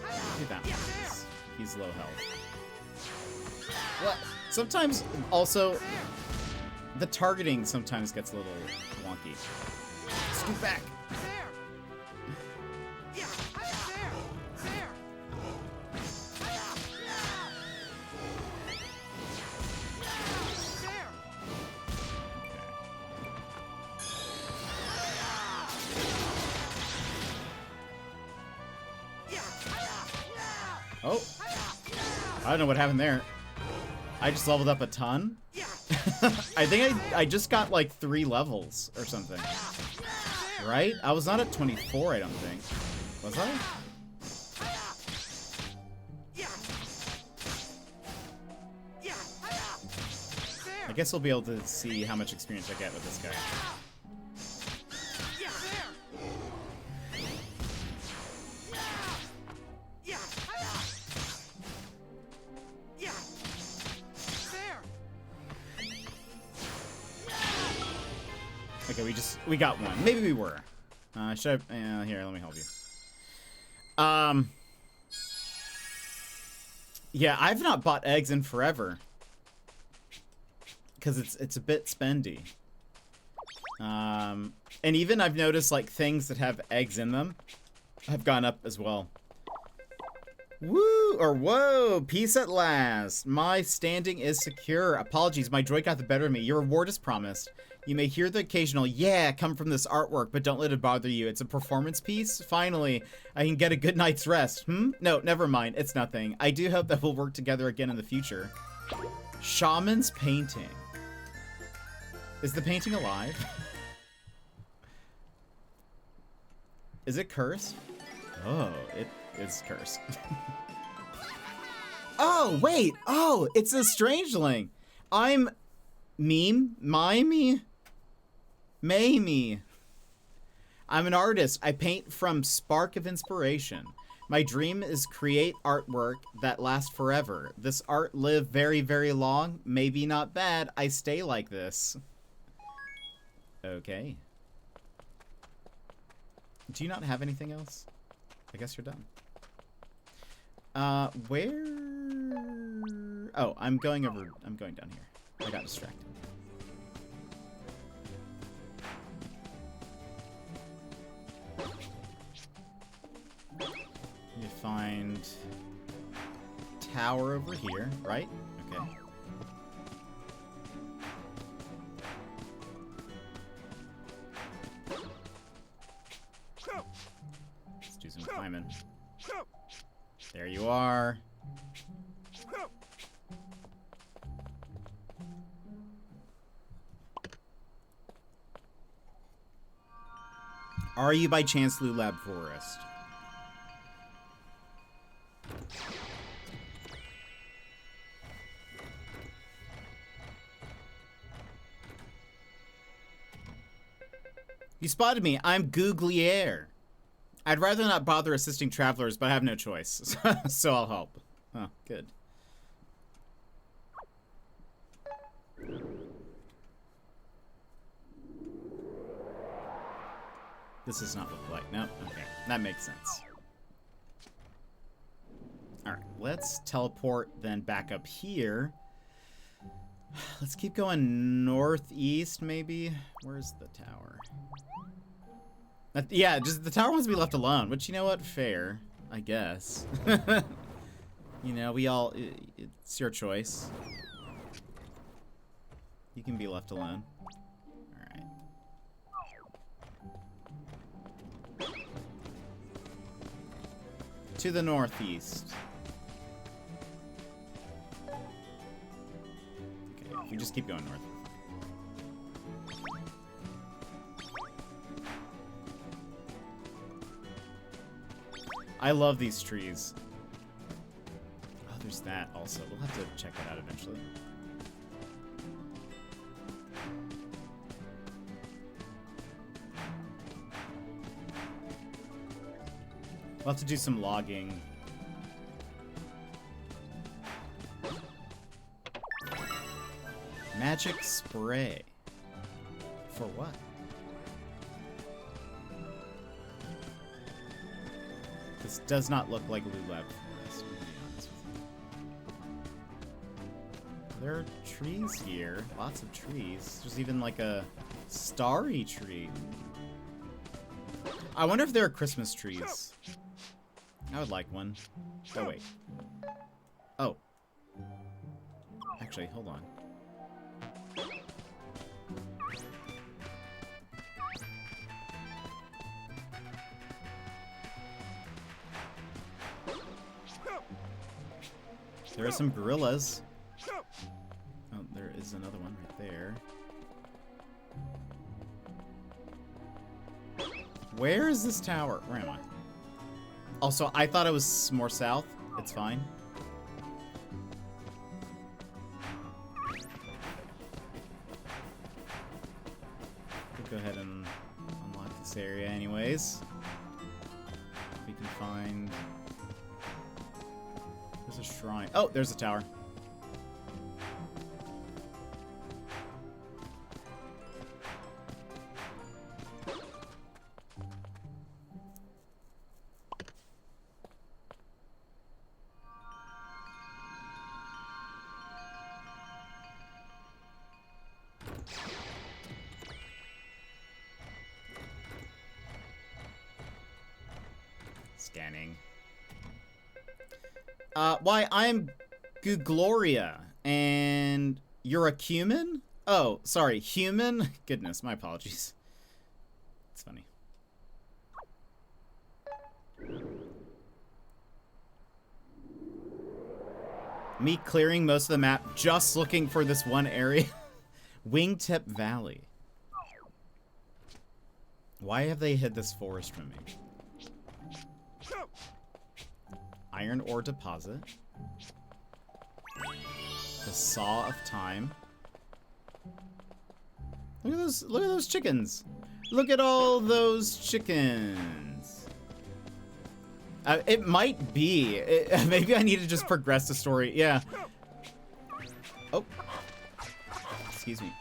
Let's do that one. He's low health. What? Sometimes, also, the targeting sometimes gets a little wonky. Scoot back. Oh. I don't know what happened there. I just leveled up a ton. I think I just got like 3 levels or something. Right? I was not at 24, I don't think. Was I? I guess we'll be able to see how much experience I get with this guy. Okay, we got one. Maybe we were. Should I? Here, let me help you. Yeah, I've not bought eggs in forever. Because it's a bit spendy. And even I've noticed like things that have eggs in them have gone up as well. Woo! Or whoa! Peace at last. My standing is secure. Apologies, my droid got the better of me. Your reward is promised. You may hear the occasional yeah come from this artwork, but don't let it bother you. It's a performance piece. Finally, I can get a good night's rest. No, never mind. It's nothing. I do hope that we'll work together again in the future. Shaman's painting. Is the painting alive? Is it cursed? Oh, it is cursed. Oh, wait. Oh, it's a strangeling. I'm Mamie. I'm an artist. I paint from spark of inspiration. My dream is create artwork that lasts forever. This art live very, very long. Maybe not bad. I stay like this. Okay. Do you not have anything else? I guess you're done. Where? Oh, I'm going down here. I got distracted. You find tower over here, right? Okay. Let's do some climbing. There you are. Are you by chance Lulab Forest? You spotted me. I'm Googlier. I'd rather not bother assisting travelers, but I have no choice. So I'll help. Oh, good. This does not look like... No? Okay. That makes sense. Alright. Let's teleport then back up here. Let's keep going northeast, maybe. Where's the tower? Yeah, just the tower wants to be left alone, which, you know what? Fair, I guess. You know, we all... It's your choice. You can be left alone. Alright. To the northeast. Okay, if we just keep going north. I love these trees. Oh, there's that also. We'll have to check that out eventually. We'll have to do some logging. Magic spray. For what? This does not look like Lulab Forest, to be honest with you. There are trees here. Lots of trees. There's even like a starry tree. I wonder if there are Christmas trees. I would like one. Oh, wait. Oh. Actually, hold on. There are some gorillas. Oh, there is another one right there. Where is this tower? Where am I? Also, I thought it was more south. It's fine. We'll go ahead and unlock this area anyways. We can find... There's a shrine. Oh, there's a tower. Scanning. Why, I'm Googloria, and you're a cumin? Oh, sorry, human? Goodness, my apologies. It's funny. Me clearing most of the map just looking for this one area. Wingtip Valley. Why have they hid this forest from me? Iron ore deposit. The Saw of Time. Look at those chickens. Look at all those chickens. It might be. Maybe I need to just progress the story. Yeah. Oh. Excuse me.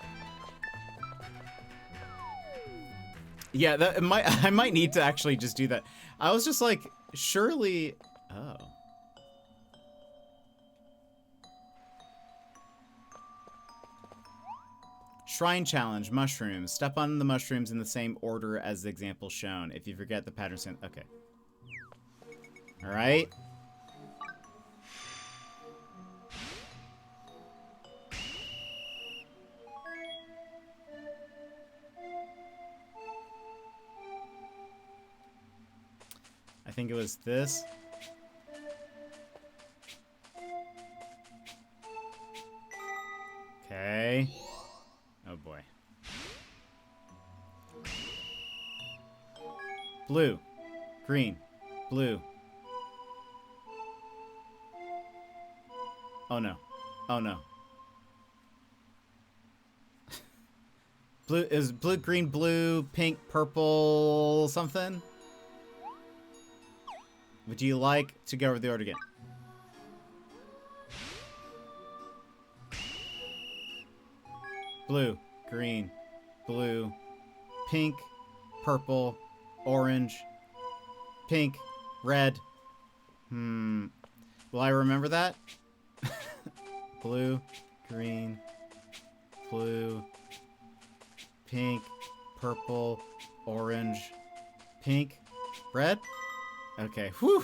Yeah, that I might need to actually just do that. I was just like, surely. Oh. Shrine challenge, mushrooms. Step on the mushrooms in the same order as the example shown. If you forget the pattern, okay. All right. I think it was this. Okay. Oh boy. Blue. Green. Blue. Oh no. Oh no. Blue is blue, green, blue, pink, purple, something? Would you like to go over the order again? Blue, green, blue, pink, purple, orange, pink, red. Will I remember that? Blue, green, blue, pink, purple, orange, pink, red? Okay, whew.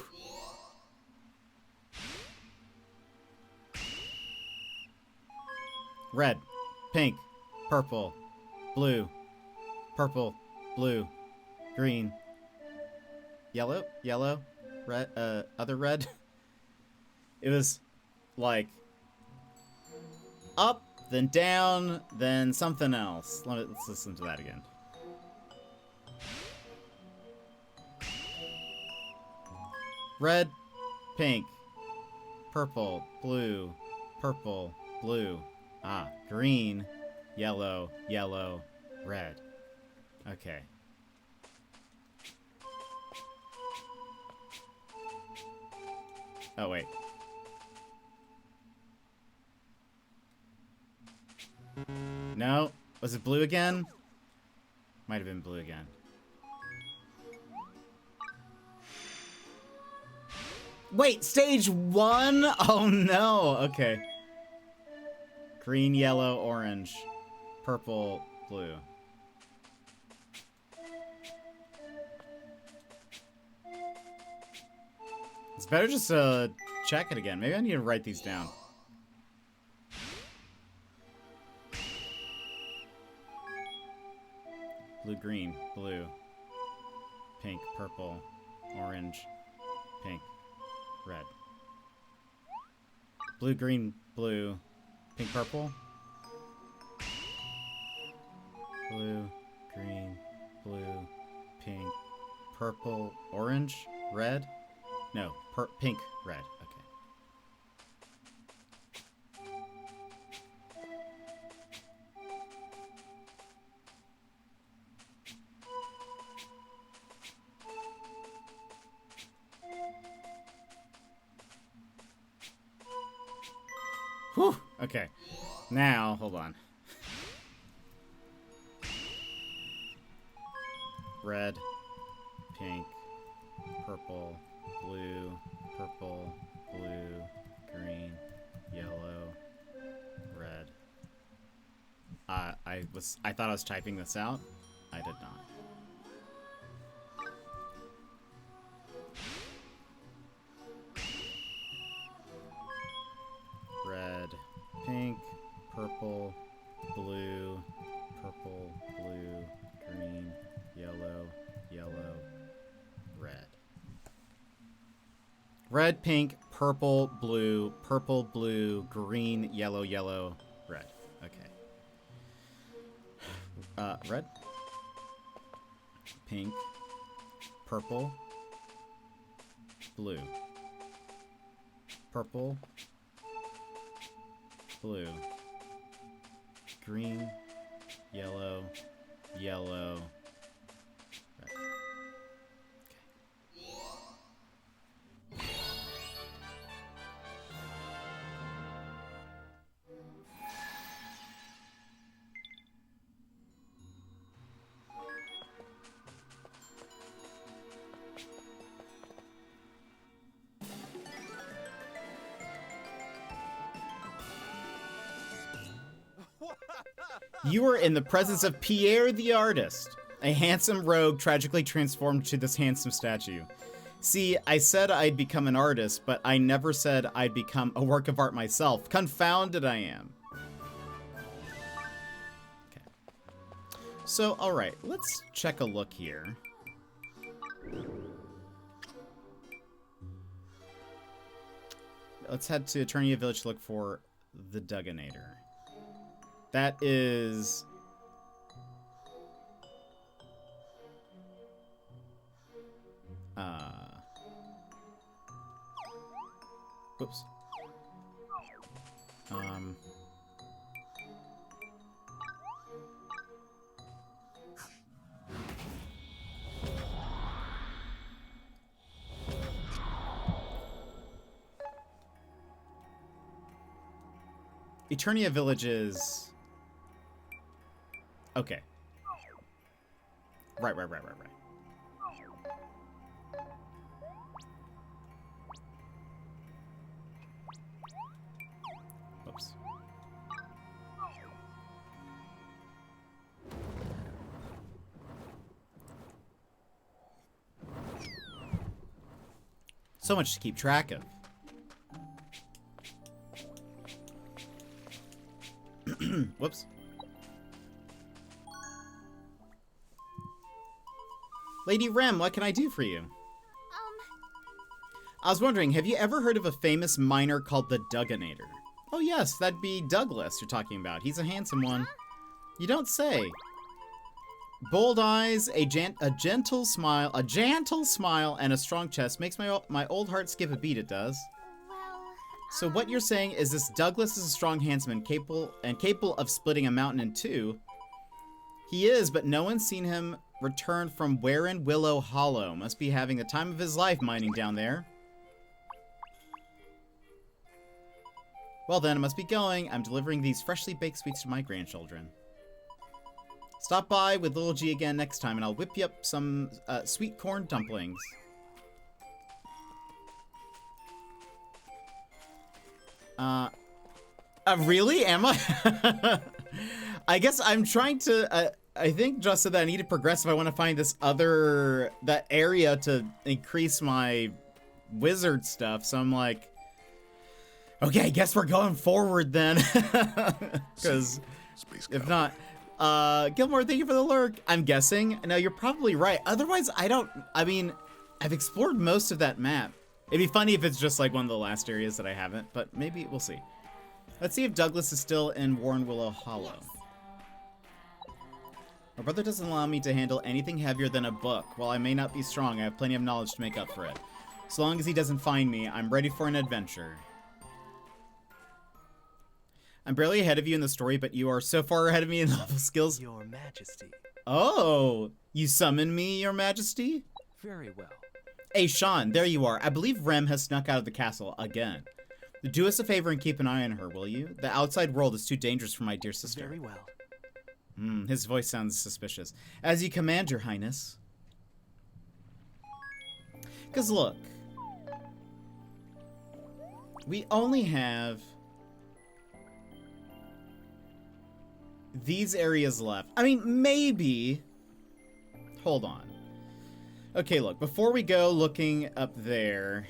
Red, pink, purple, blue, green, yellow, red, other red. It was like up, then down, then something else. Let's listen to that again. Red, pink, purple, blue, ah, green, yellow, red. Okay. Oh, wait. No? Was it blue again? Might have been blue again. Wait, stage 1? Oh no, okay. Green, yellow, orange, purple, blue. It's better just check it again. Maybe I need to write these down. Blue, green, blue, pink, purple, orange, pink, red. Blue, green, blue, pink, purple. Blue, green, blue, pink, purple, orange, red. No, pink, red. Okay. Whew. Okay. Now, hold on. Red, pink, purple, blue, green, yellow, red. I thought I was typing this out. I did not. Red, pink, purple, blue, green, yellow, red. Red, pink, purple, blue, green, yellow, red. Okay. Red, pink, purple, blue, green, yellow, red. You are in the presence of Pierre the artist, a handsome rogue tragically transformed to this handsome statue. See, I said I'd become an artist, but I never said I'd become a work of art myself. Confounded I am. Okay. So, alright, let's check a look here. Let's head to Eternia Village to look for the Dugginator. That is... Whoops. Eternia Village is... Okay. Right. Oops. So much to keep track of. Whoops. Lady Rem, what can I do for you? I was wondering, have you ever heard of a famous miner called the Dugginator? Oh yes, that'd be Douglas you're talking about. He's a handsome one. You don't say. Bold eyes, a gentle smile, and a strong chest makes my old heart skip a beat, it does. So what you're saying is this Douglas is a strong, handsome, and capable of splitting a mountain in two. He is, but no one's seen him return from Warren Willow Hollow. Must be having the time of his life mining down there. Well then, I must be going. I'm delivering these freshly baked sweets to my grandchildren. Stop by with little G again next time, and I'll whip you up some sweet corn dumplings. Really? Am I? I guess I'm trying to, I think just that I need to progress if I want to find this that area to increase my wizard stuff. So I'm like, okay, I guess we're going forward then. Because if not, Gilmore, thank you for the lurk. I'm guessing. No, you're probably right. Otherwise, I mean, I've explored most of that map. It'd be funny if it's just like one of the last areas that I haven't, but maybe we'll see. Let's see if Douglas is still in Warren Willow Hollow. Yes. My brother doesn't allow me to handle anything heavier than a book. While I may not be strong, I have plenty of knowledge to make up for it. So long as he doesn't find me, I'm ready for an adventure. I'm barely ahead of you in the story, but you are so far ahead of me in level skills. Your Majesty. Oh, you summon me, Your Majesty? Very well. Hey, Sean, there you are. I believe Rem has snuck out of the castle again. Do us a favor and keep an eye on her, will you? The outside world is too dangerous for my dear sister. Very well. His voice sounds suspicious. As you command, Your Highness. Because look, we only have these areas left. I mean, maybe. Hold on. Okay, look, before we go looking up there.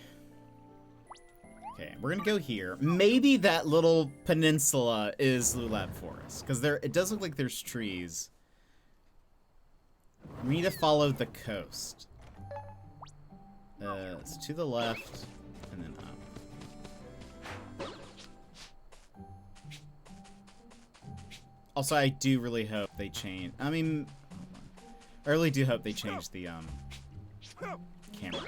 Okay, we're gonna go here. Maybe that little peninsula is Lulab Forest, because it does look like there's trees. We need to follow the coast. It's to the left, and then up. Also, I do really hope they change. I mean, I really do hope they change the camera.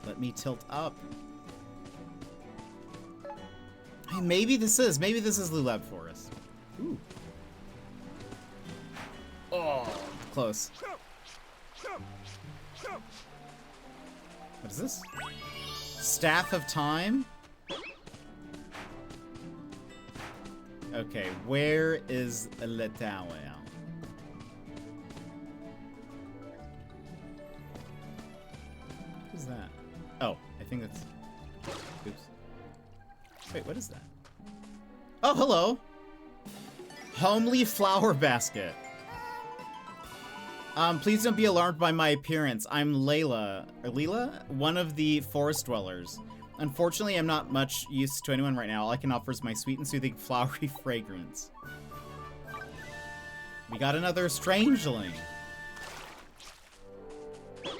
Let me tilt up. Hey, maybe this is Lulab Forest. Ooh. Oh, close. What is this? Staff of Time? Okay, where is Le Tower? What is that? Oh, I think that's... Oops. Wait, what is that? Oh, hello! Homely flower basket. Please don't be alarmed by my appearance. I'm Layla, or Leela? One of the forest dwellers. Unfortunately, I'm not much use to anyone right now. All I can offer is my sweet and soothing flowery fragrance. We got another strangeling. Okay.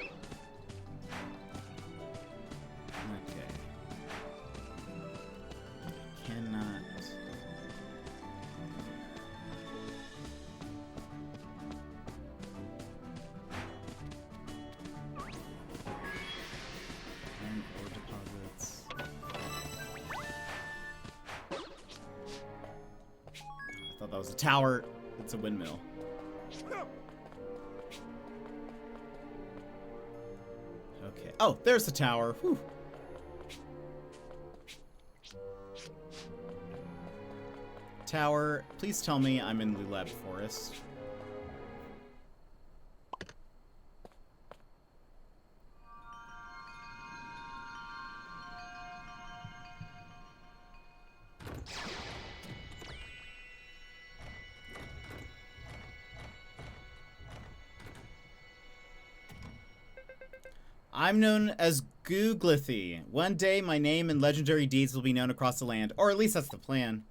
Cannot... Ore deposits. I thought that was a tower. It's a windmill. Okay. Oh, there's the tower. Whew. Tower, please tell me I'm in Lulab Forest. I'm known as Googlithy. One day, my name and legendary deeds will be known across the land. Or at least that's the plan.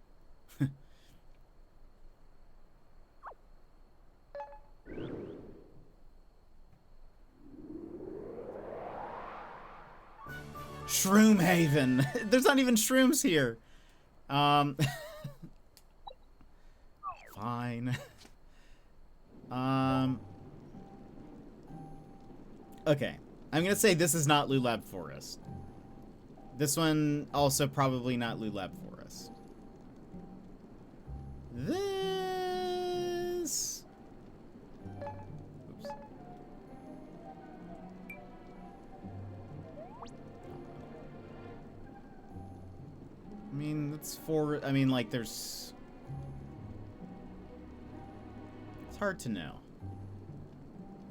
Shroom Haven. There's not even shrooms here. Fine. Okay. I'm gonna say this is not Lulab Forest. This one also probably not Lulab Forest. This... Oops. I mean, that's for... I mean, like, there's... It's hard to know.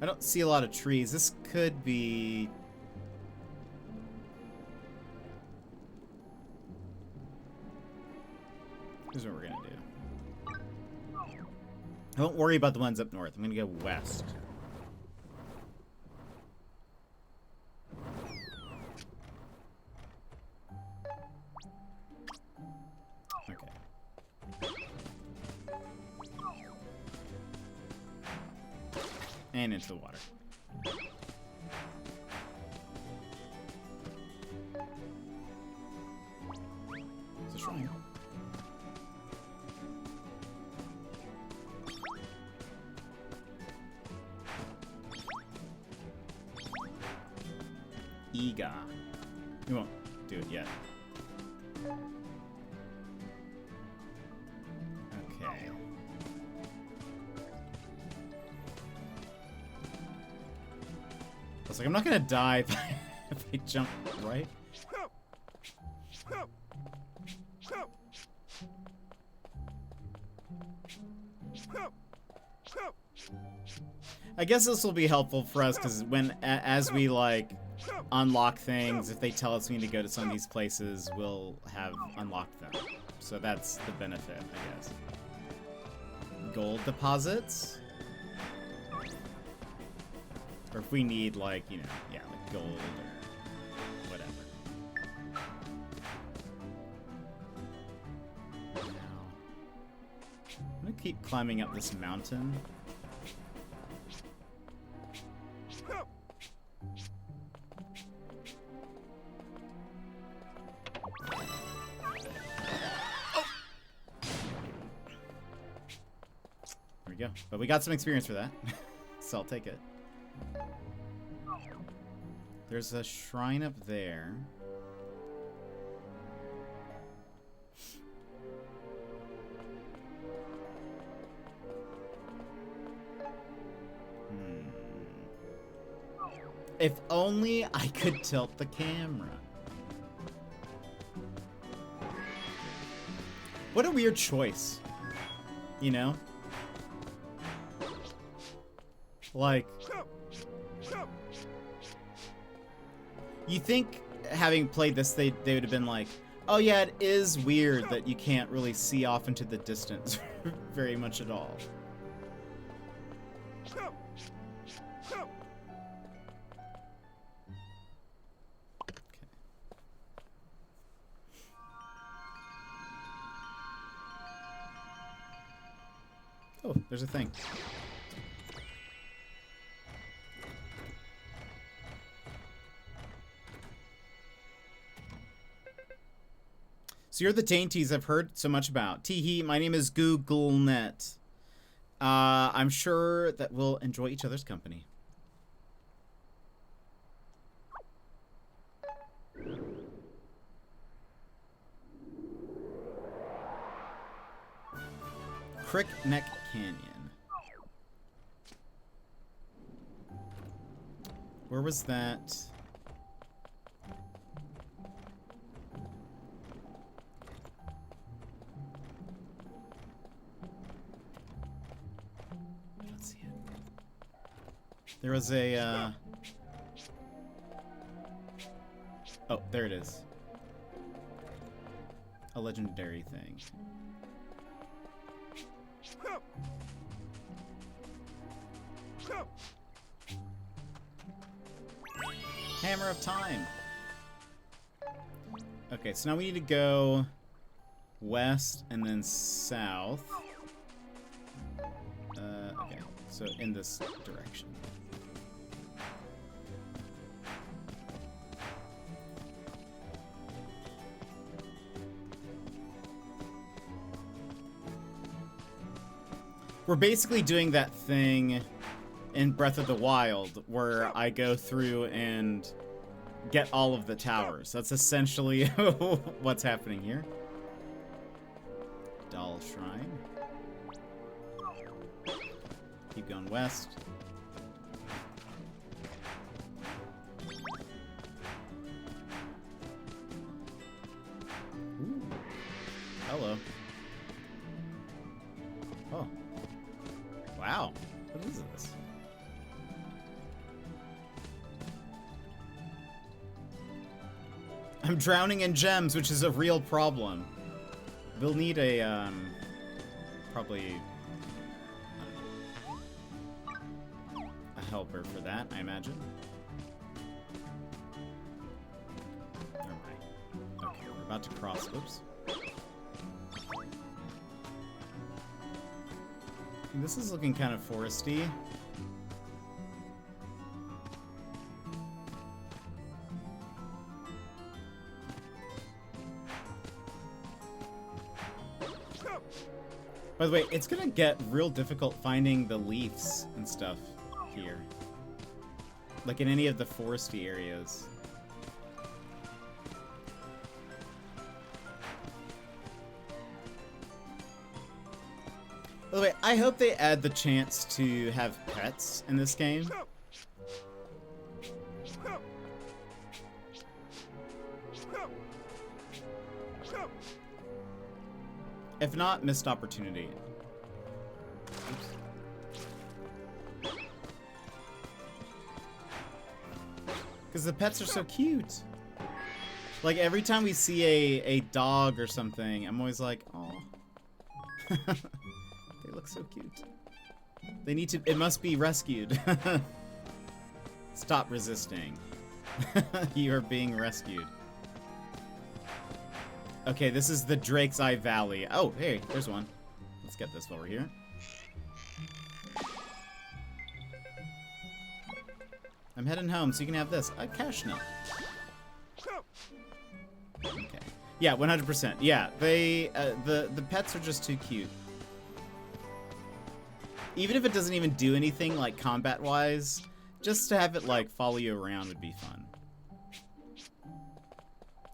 I don't see a lot of trees. This could be... Here's what we're gonna do. I won't worry about the ones up north. I'm gonna go west. Okay. And into the water. It's a shrine. Ega. We won't do it yet. Okay. I was like, I'm not gonna die if I jump right. I guess this will be helpful for us because as we like unlock things, if they tell us we need to go to some of these places, we'll have unlocked them. So that's the benefit, I guess. Gold deposits. Or if we need, like, you know, yeah, like gold or whatever. Now, I'm gonna keep climbing up this mountain. There we go. But we got some experience for that, so I'll take it. There's a shrine up there. If only I could tilt the camera. What a weird choice. You know? Like... You think, having played this, they would have been like, oh yeah, it is weird that you can't really see off into the distance very much at all. Oh, there's a thing. So you're the dainties I've heard so much about. Teehee, my name is GoogleNet. I'm sure that we'll enjoy each other's company. Crick Neck Canyon. Where was that? I don't see it. There was a, oh, there it is. A legendary thing. Hammer of Time. Okay, so now we need to go west and then south. Okay, so in this direction. We're basically doing that thing in Breath of the Wild where I go through and get all of the towers. That's essentially what's happening here. Doll Shrine. Keep going west. Ooh. Hello. Oh. Wow. What is this? I'm drowning in gems, which is a real problem. We'll need a, probably a helper for that, I imagine. Never mind. Okay, we're about to cross. Oops. This is looking kind of foresty. By the way, it's gonna get real difficult finding the leaves and stuff here. Like in any of the foresty areas. By the way, I hope they add the chance to have pets in this game. If not, missed opportunity. Because the pets are so cute. Like, every time we see a dog or something, I'm always like, oh. They look so cute. They need to, it must be rescued. Stop resisting. You are being rescued. Okay, this is the Drake's Eye Valley. Oh, hey, there's one. Let's get this while we're here. I'm heading home, so you can have this. A cash nut. Okay. Yeah, 100%. Yeah, they, the pets are just too cute. Even if it doesn't even do anything, like, combat-wise, just to have it, like, follow you around would be fun.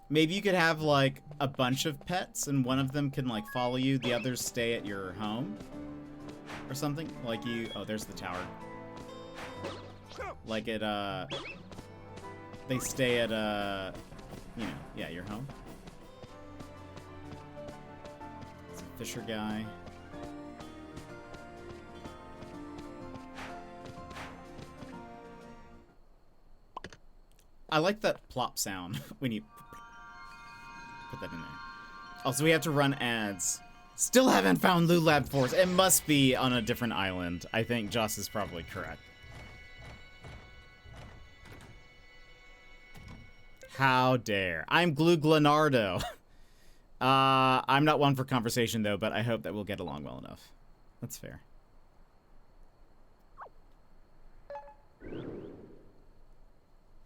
Maybe you could have, like, a bunch of pets, and one of them can, like, follow you, the others stay at your home? Or something? Like you... Oh, there's the tower. Like it, they stay at, you know, yeah, your home. It's a fisher guy. I like that plop sound when you put that in there. Also, we have to run ads. Still haven't found Lou Lab Force. It must be on a different island. I think Joss is probably correct. How dare. I'm Glue Glenardo. I'm not one for conversation, though, but I hope that we'll get along well enough. That's fair.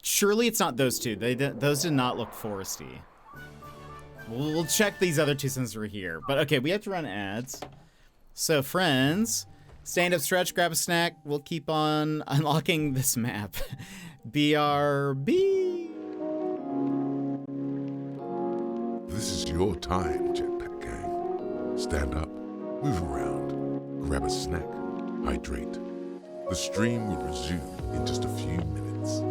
Surely it's not those two. Those did not look foresty. We'll check these other two since we're here. But okay, we have to run ads. So friends, stand up, stretch, grab a snack. We'll keep on unlocking this map. BRB. This is your time, Jetpack Gang. Stand up, move around, grab a snack, hydrate. The stream will resume in just a few minutes.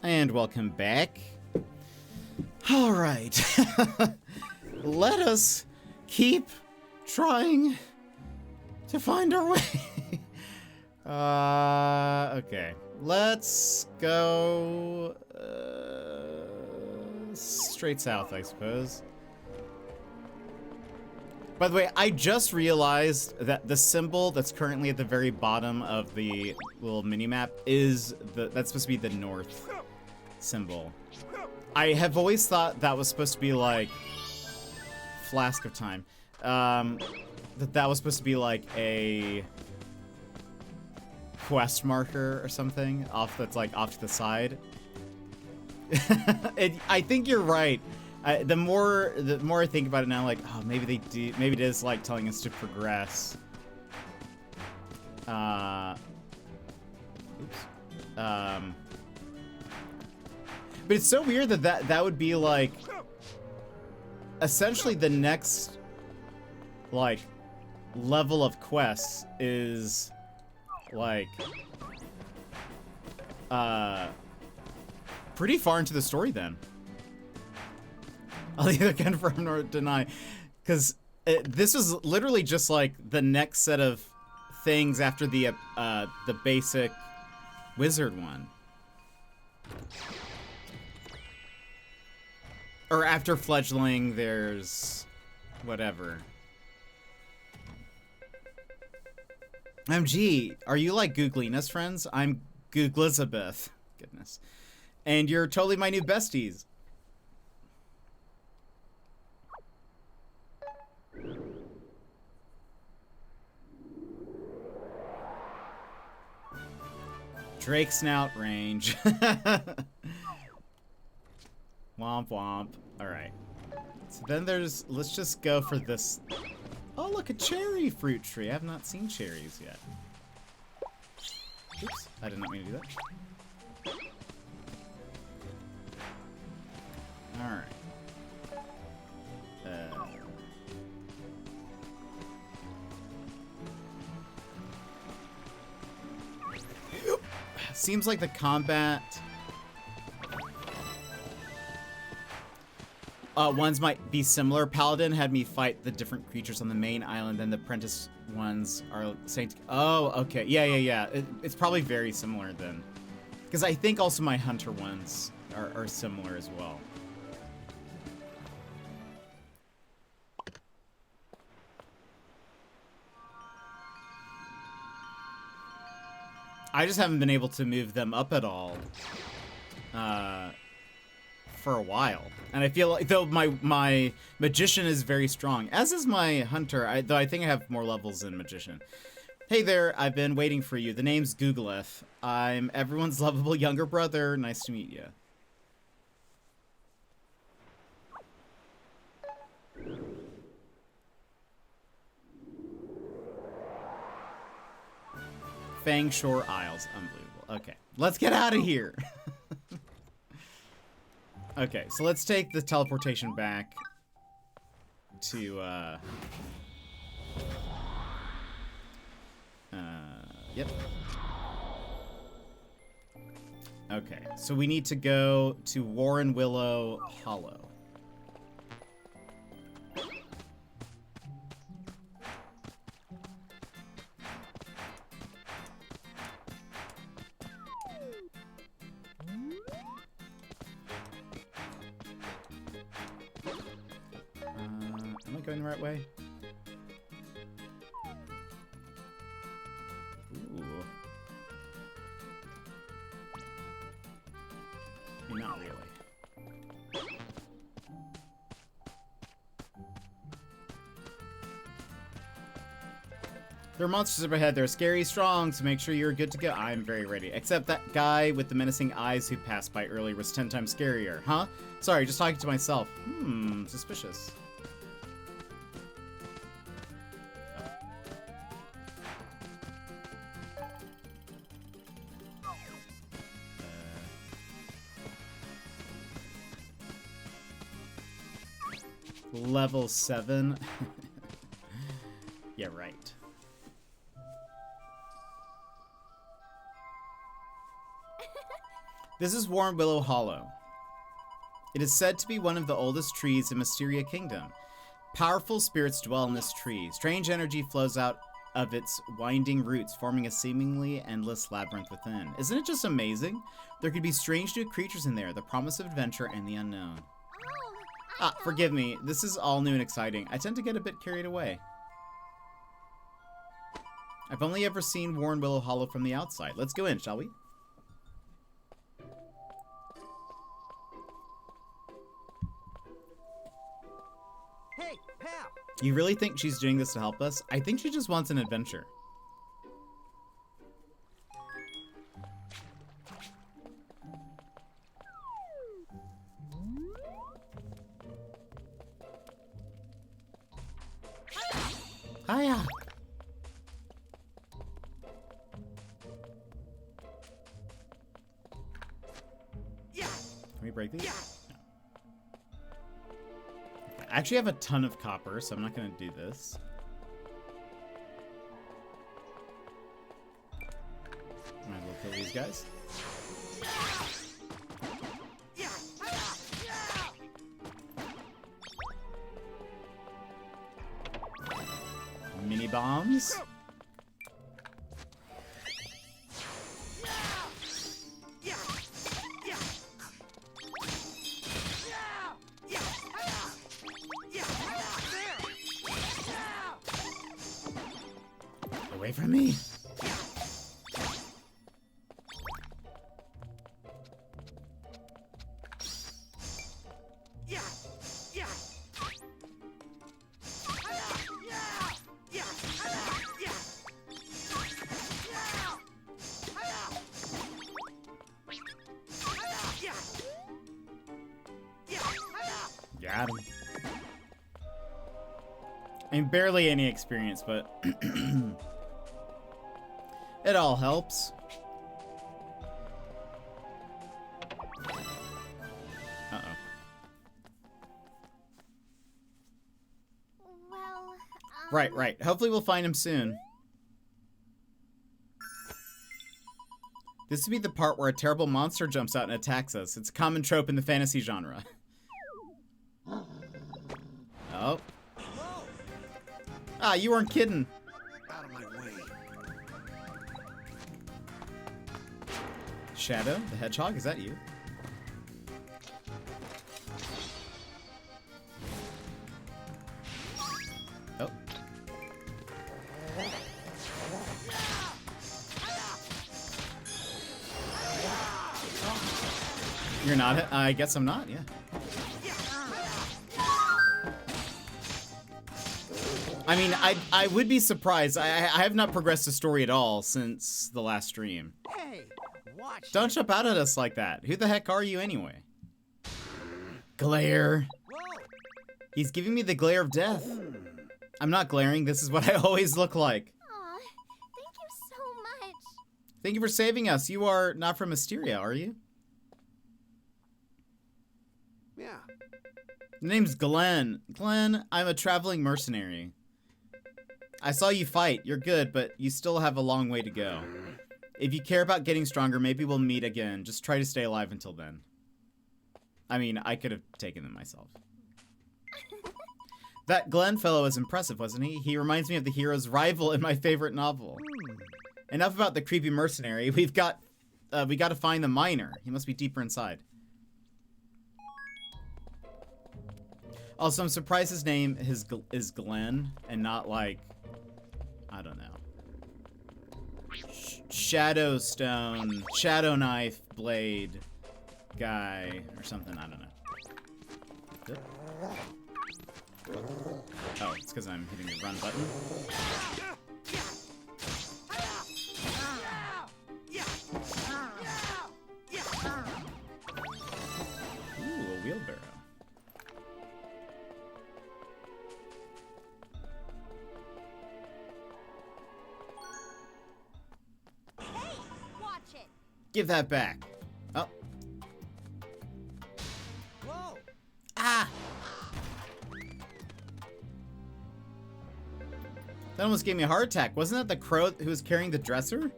And welcome back. All right. Let us keep trying to find our way. Okay. Let's go straight south, I suppose. By the way, I just realized that the symbol that's currently at the very bottom of the little mini-map is that's supposed to be the north symbol. I have always thought that was supposed to be like Flask of Time. That was supposed to be like a quest marker or something that's like off to the side. I think you're right. The more I think about it now, like, oh, maybe they do. Maybe it is like telling us to progress. Oops. But it's so weird that would be like essentially the next like level of quests is like pretty far into the story then. I'll either confirm or deny, because this is literally just like the next set of things after the basic wizard one, or after fledgling. There's whatever. MG, are you like Googling us, friends? I'm Googlizabeth. Goodness, and you're totally my new besties. Drake snout range. Womp womp. Alright. So then let's just go for this. Oh, look, a cherry fruit tree. I have not seen cherries yet. Oops, I did not mean to do that. Alright. Seems like the combat ones might be similar. Paladin had me fight the different creatures on the main island, and the apprentice ones are saying, oh, okay, yeah. It's probably very similar then, because I think also my hunter ones are similar as well. I just haven't been able to move them up at all for a while. And I feel like, though my magician is very strong, as is my hunter, though I think I have more levels than magician. Hey there, I've been waiting for you. The name's Googoleth. I'm everyone's lovable younger brother. Nice to meet you. Fang Shore Isles. Unbelievable. Okay, let's get out of here. Okay, so let's take the teleportation back to, yep. Okay, so we need to go to Warren Willow Hollow. Am I going the right way? Ooh. Not really. There are monsters up ahead. They're scary strong, so make sure you're good to go. I'm very ready. Except that guy with the menacing eyes who passed by earlier was 10 times scarier. Huh? Sorry, just talking to myself. Suspicious. Level 7. Yeah, right. This is Warren Willow Hollow. It is said to be one of the oldest trees in Mysteria Kingdom. Powerful spirits dwell in this tree. Strange energy flows out of its winding roots, forming a seemingly endless labyrinth within. Isn't it just amazing? There could be strange new creatures in there, the promise of adventure and the unknown. Ah, forgive me. This is all new and exciting. I tend to get a bit carried away. I've only ever seen Warren Willow Hollow from the outside. Let's go in, shall we? Hey, pal! You really think she's doing this to help us? I think she just wants an adventure. Hiya! Can we break these? No. I actually have a ton of copper, so I'm not going to do this. Might as well kill these guys. Mini bombs. Away from me. Got him. I mean, barely any experience, but it all helps. Uh-oh. Well, Right. Hopefully we'll find him soon. This would be the part where a terrible monster jumps out and attacks us. It's a common trope in the fantasy genre. Oh. Ah, you weren't kidding. Out of my way. Shadow, the hedgehog, is that you? Oh. You're not? I guess I'm not, yeah. I mean, I would be surprised. I have not progressed the story at all since the last stream. Hey, watch. Don't jump out at us like that. Who the heck are you anyway? Glare. Whoa. He's giving me the glare of death. I'm not glaring. This is what I always look like. aw, thank you so much. Thank you for saving us. You are not from Mysteria, are you? Yeah. The name's Glenn. Glenn, I'm a traveling mercenary. I saw you fight. You're good, but you still have a long way to go. If you care about getting stronger, maybe we'll meet again. Just try to stay alive until then. I mean, I could have taken them myself. That Glenn fellow was impressive, wasn't he? He reminds me of the hero's rival in my favorite novel. Enough about the creepy mercenary. We got to find the miner. He must be deeper inside. Also, I'm surprised his name is Glenn and not like, I don't know, Shadowstone, Shadow Knife, Blade guy or something. I don't know. Oh, it's because I'm hitting the run button. Ooh, a wheelbarrow. Watch it. Give that back. Oh. Whoa. Ah! That almost gave me a heart attack. Wasn't that the crow who was carrying the dresser?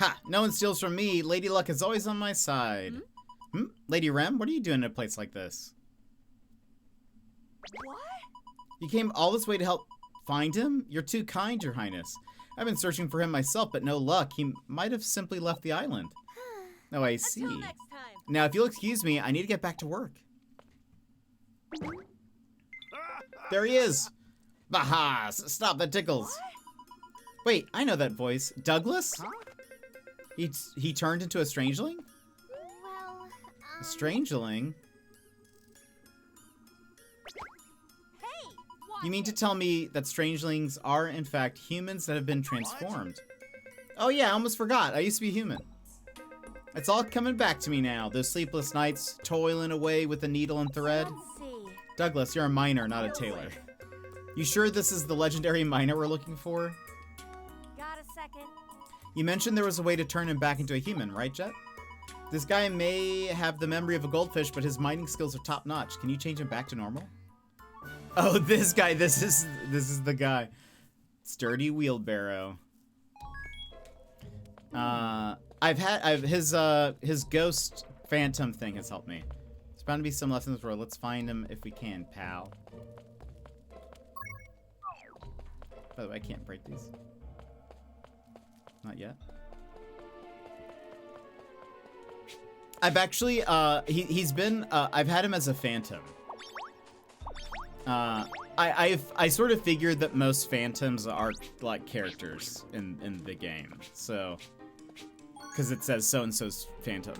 Ha! No one steals from me. Lady Luck is always on my side. Lady Rem, what are you doing in a place like this? What? You came all this way to help find him? You're too kind, Your Highness. I've been searching for him myself, but no luck. He might have simply left the island. Oh, I see. Until next time. Now, if you'll excuse me, I need to get back to work. There he is. Baha! Stop, that tickles. Wait, I know that voice. Douglas? Huh? He turned into a strangeling? Well, A strangeling? Hey, watch You mean to it. tell me that strangelings are, in fact, humans that have been transformed? Oh yeah, I almost forgot. I used to be human. It's all coming back to me now. Those sleepless nights, toiling away with a needle and thread. Let's see. Douglas, you're a miner, not a tailor. You sure this is the legendary miner we're looking for? Got a second? You mentioned there was a way to turn him back into a human, right, Jet? This guy may have the memory of a goldfish, but his mining skills are top-notch. Can you change him back to normal? Oh, this guy. This is the guy. Sturdy wheelbarrow. His ghost phantom thing has helped me. There's bound to be some lessons where let's find him if we can, pal. By the way, I can't break these. Not yet. I've actually, he's been, I've had him as a phantom. I sort of figured that most phantoms are like characters in the game, so, because it says so-and-so's phantom.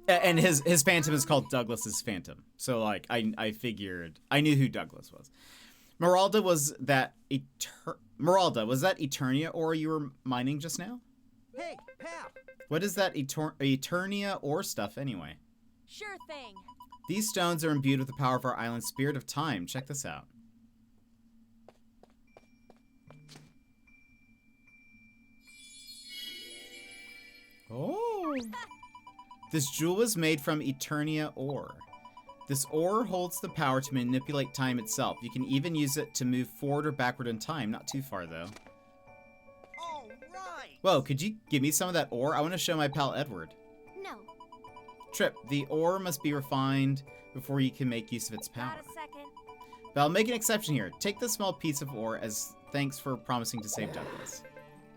And his phantom is called Douglas's phantom, so like I figured I knew who Douglas was. Meralda, was that Eternia ore you were mining just now? Hey, pal. What is that Eternia ore stuff anyway? Sure thing. These stones are imbued with the power of our island's spirit of time. Check this out. Oh. This jewel was made from Eternia ore. This ore holds the power to manipulate time itself. You can even use it to move forward or backward in time. Not too far, though. All right. Whoa, could you give me some of that ore? I want to show my pal Edward. no. Trip, the ore must be refined before you can make use of its power. Got a second? But I'll make an exception here. Take this small piece of ore as thanks for promising to save Douglas.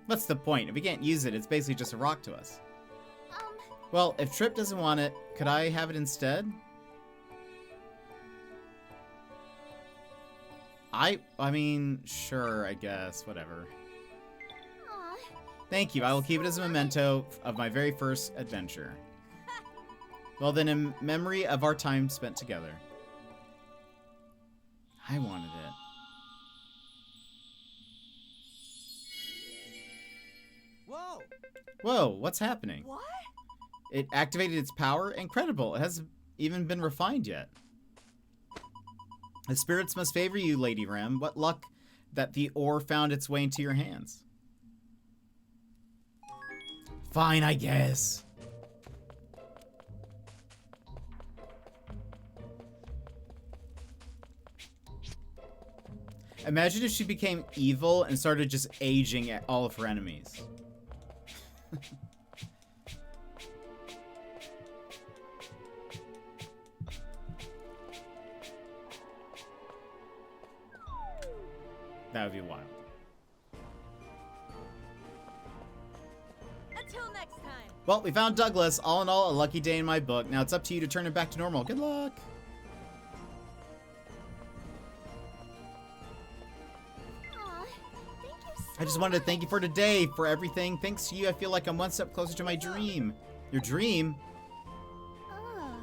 What's the point? If we can't use it, it's basically just a rock to us. Well, if Trip doesn't want it, could I have it instead? I mean, sure, I guess, whatever. Aw, Thank you. I will keep it as a memento of my very first adventure. Well then, in memory of our time spent together. I wanted it. Whoa. Whoa, what's happening? What? It activated its power? Incredible. It hasn't even been refined yet. The spirits must favor you, Lady Rem. What luck that the ore found its way into your hands. Fine, I guess. Imagine if she became evil and started just aging at all of her enemies. That would be wild. Until next time. Well, we found Douglas. All in all, a lucky day in my book. Now it's up to you to turn it back to normal. Good luck. aw, thank you so I just wanted to thank you for today, for everything. Thanks to you, I feel like I'm one step closer to my dream. Your dream? Oh.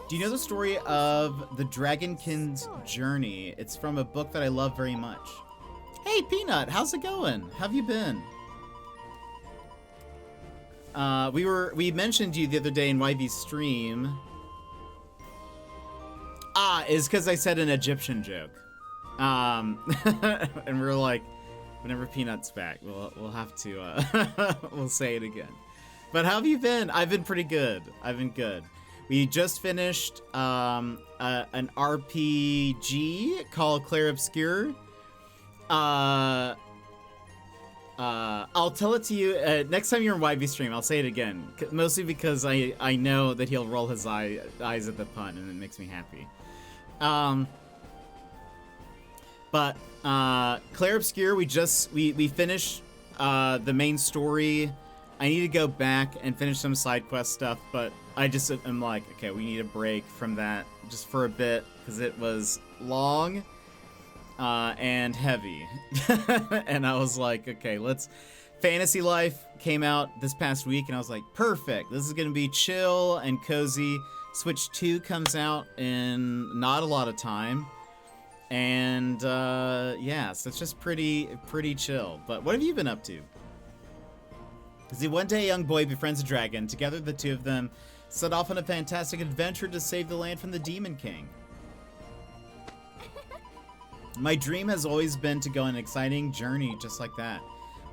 Do you know the story of the Dragonkind's journey? It's from a book that I love very much. Hey, Peanut, how's it going? How have you been? We mentioned you the other day in YV's stream. Is because I said an Egyptian joke. And we were like, whenever Peanut's back, we'll have to we'll say it again. But how have you been? I've been pretty good. I've been good. We just finished an RPG called Clair Obscur. I'll tell it to you next time you're in YV stream. I'll say it again, mostly because I know that he'll roll his eyes at the pun, and it makes me happy. But Claire Obscure, we finished the main story. I need to go back and finish some side quest stuff, but I just am like, okay, we need a break from that just for a bit because it was long and heavy. And I was like, okay, Fantasy Life came out this past week, and I was like, perfect. This is gonna be chill and cozy. Switch 2 comes out in not a lot of time. And yeah, so it's just pretty chill. But what have you been up to? See, one day a young boy befriends a dragon. Together the two of them set off on a fantastic adventure to save the land from the Demon King. My dream has always been to go on an exciting journey just like that.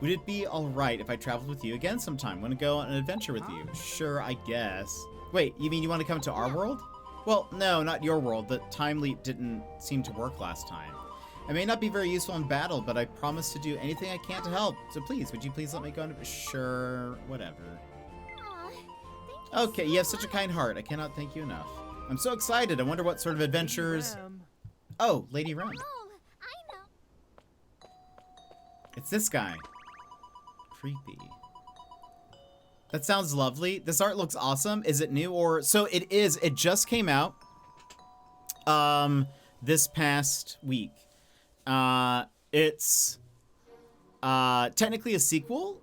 Would it be alright if I traveled with you again sometime? Want to go on an adventure with you? Sure, I guess. Wait, you mean you want to come to our world? Well, no, not your world. The time leap didn't seem to work last time. I may not be very useful in battle, but I promise to do anything I can to help. So please, would you please let me go on? Sure, whatever. Aw, thank you Okay, you have such a kind heart. I cannot thank you enough. I'm so excited. I wonder what sort of adventures... Oh, Lady Rem. Oh, I know. It's this guy. Creepy. That sounds lovely. This art looks awesome. Is it new or... So it is. It just came out this past week. It's technically a sequel,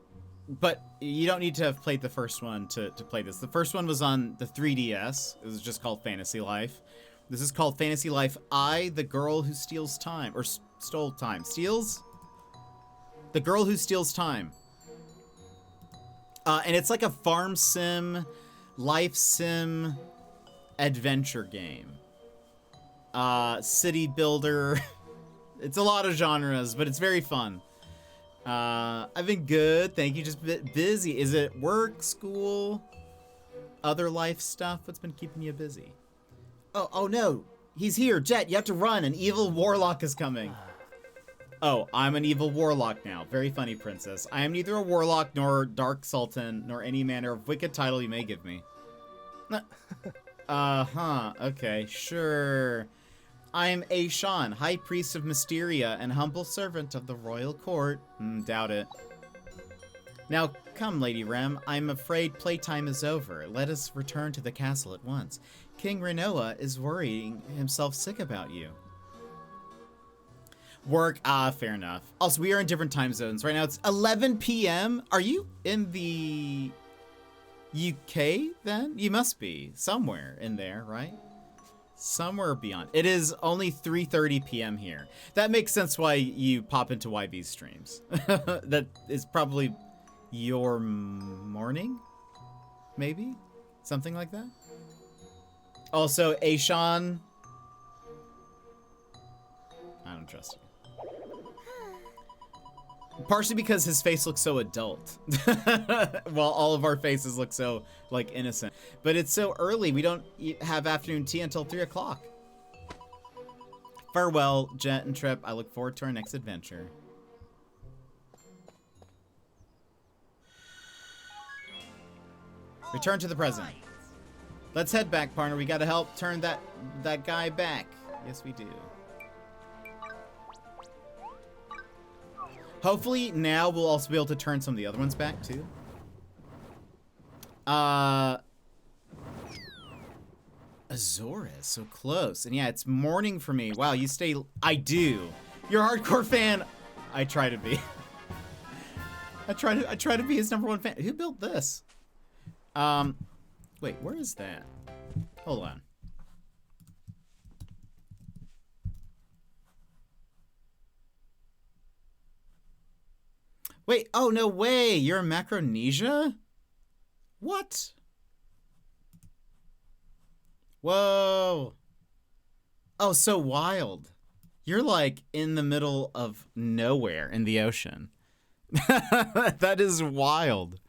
but you don't need to have played the first one to play this. The first one was on the 3DS. It was just called Fantasy Life. This is called Fantasy Life I, the Girl Who Steals Time. Or stole time. Steals? The Girl Who Steals Time. And it's like a farm sim, life sim, adventure game. City builder. It's a lot of genres, but it's very fun. I've been good, thank you. Just a bit busy. Is it work, school, other life stuff? What's been keeping you busy? Oh no, he's here. Jet, you have to run. An evil warlock is coming. Oh, I'm an evil warlock now. Very funny, princess. I am neither a warlock nor dark sultan nor any manner of wicked title you may give me. Okay, sure. I am Aishan, High Priest of Mysteria and humble servant of the royal court. Doubt it. Now, come, Lady Rem. I'm afraid playtime is over. Let us return to the castle at once. King Renoa is worrying himself sick about you. Work, fair enough. Also, we are in different time zones. Right now it's 11 p.m. Are you in the UK then? You must be. Somewhere in there, right? Somewhere beyond. It is only 3:30 p.m. here. That makes sense why you pop into YV streams. That is probably your morning? Maybe? Something like that? Also, Aishan. I don't trust you. Partially because his face looks so adult. While all of our faces look so, like, innocent. But it's so early, we don't have afternoon tea until 3 o'clock. Farewell, Jet and Trip. I look forward to our next adventure. Return to the present. Let's head back, partner. We gotta help turn that guy back. Yes, we do. Hopefully now we'll also be able to turn some of the other ones back too. Azores, so close. And yeah, it's morning for me. Wow, you stay... I do. You're a hardcore fan. I try to be. I try to be his #1 fan. Who built this? Wait, where is that? Hold on. Wait, oh, no way. You're in Macronesia? What? Whoa. Oh, so wild. You're like in the middle of nowhere in the ocean. That is wild.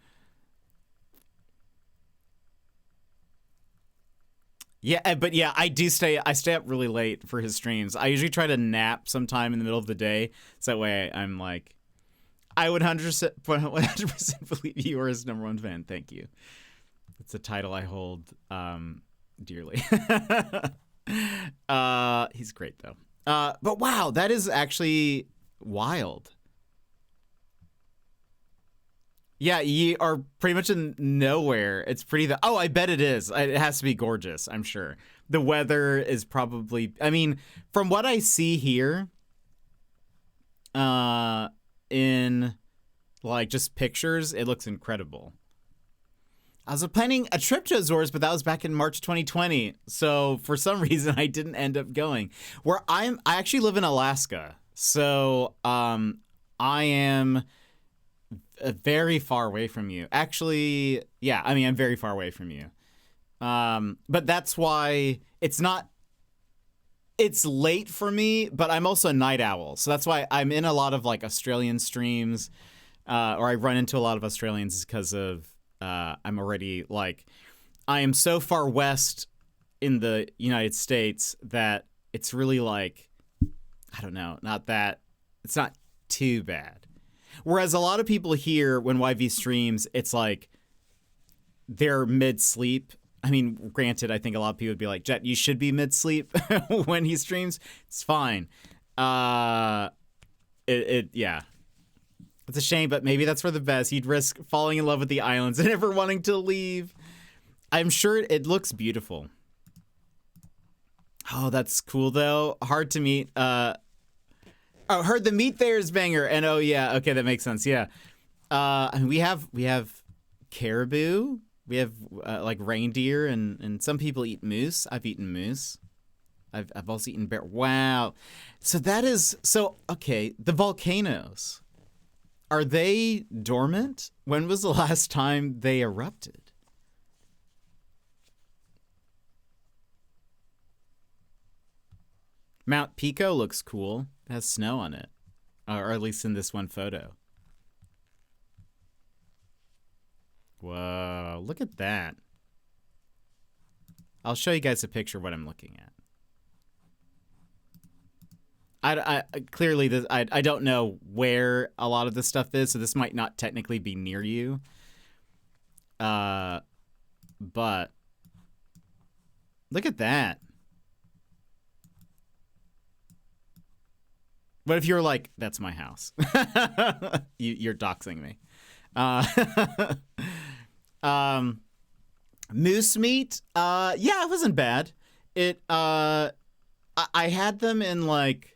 Yeah, but yeah, I stay up really late for his streams. I usually try to nap sometime in the middle of the day, so that way I'm like, I would 100% believe you are his #1 fan. Thank you. It's a title I hold dearly. He's great though. But wow, that is actually wild. Yeah, you are pretty much in nowhere. It's pretty. Oh, I bet it is. It has to be gorgeous, I'm sure. The weather is probably. I mean, from what I see here, in like just pictures, it looks incredible. I was planning a trip to Azores, but that was back in March 2020. So for some reason, I didn't end up going. I actually live in Alaska, so I am very far away from you. Actually, yeah, I mean, I'm very far away from you. But that's why it's late for me, but I'm also a night owl. So that's why I'm in a lot of like Australian streams, or I run into a lot of Australians because of, I'm already like, I am so far west in the United States that it's really like, I don't know, it's not too bad. Whereas a lot of people here, when YV streams, it's like they're mid-sleep. I mean, granted, I think a lot of people would be like, Jet, you should be mid-sleep when he streams. It's fine. Yeah. It's a shame, but maybe that's for the best. He'd risk falling in love with the islands and never wanting to leave. I'm sure it looks beautiful. Oh, that's cool, though. Hard to meet. Oh, heard the meat there is banger. And oh, yeah. Okay, that makes sense. Yeah. I mean, we have caribou. We have like reindeer, and some people eat moose. I've eaten moose. I've also eaten bear. Wow. So okay, the volcanoes. Are they dormant? When was the last time they erupted? Mount Pico looks cool. It has snow on it. Or at least in this one photo. Whoa, look at that. I'll show you guys a picture of what I'm looking at. I clearly I don't know where a lot of this stuff is, so this might not technically be near you. But look at that. What if you're like, that's my house? You're doxing me. Moose meat. Yeah, it wasn't bad. I had them in like,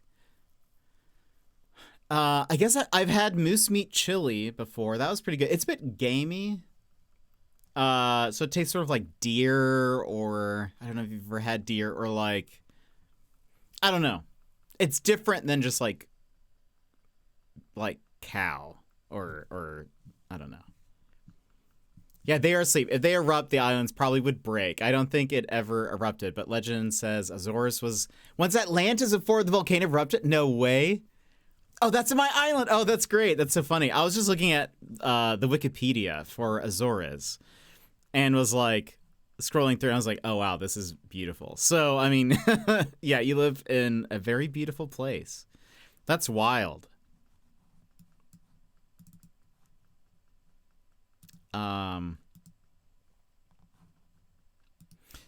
I guess I've had moose meat chili before. That was pretty good. It's a bit gamey. So it tastes sort of like deer, or I don't know if you've ever had deer, or like, I don't know. It's different than just like cow or I don't know. Yeah, they are asleep. If they erupt, the islands probably would break. I don't think it ever erupted, but legend says Azores was once Atlantis before the volcano erupted. No way. Oh, that's my island. Oh, that's great. That's so funny. I was just looking at the Wikipedia for Azores and was like scrolling through, and I was like, oh, wow, this is beautiful. So, I mean, yeah, you live in a very beautiful place. That's wild.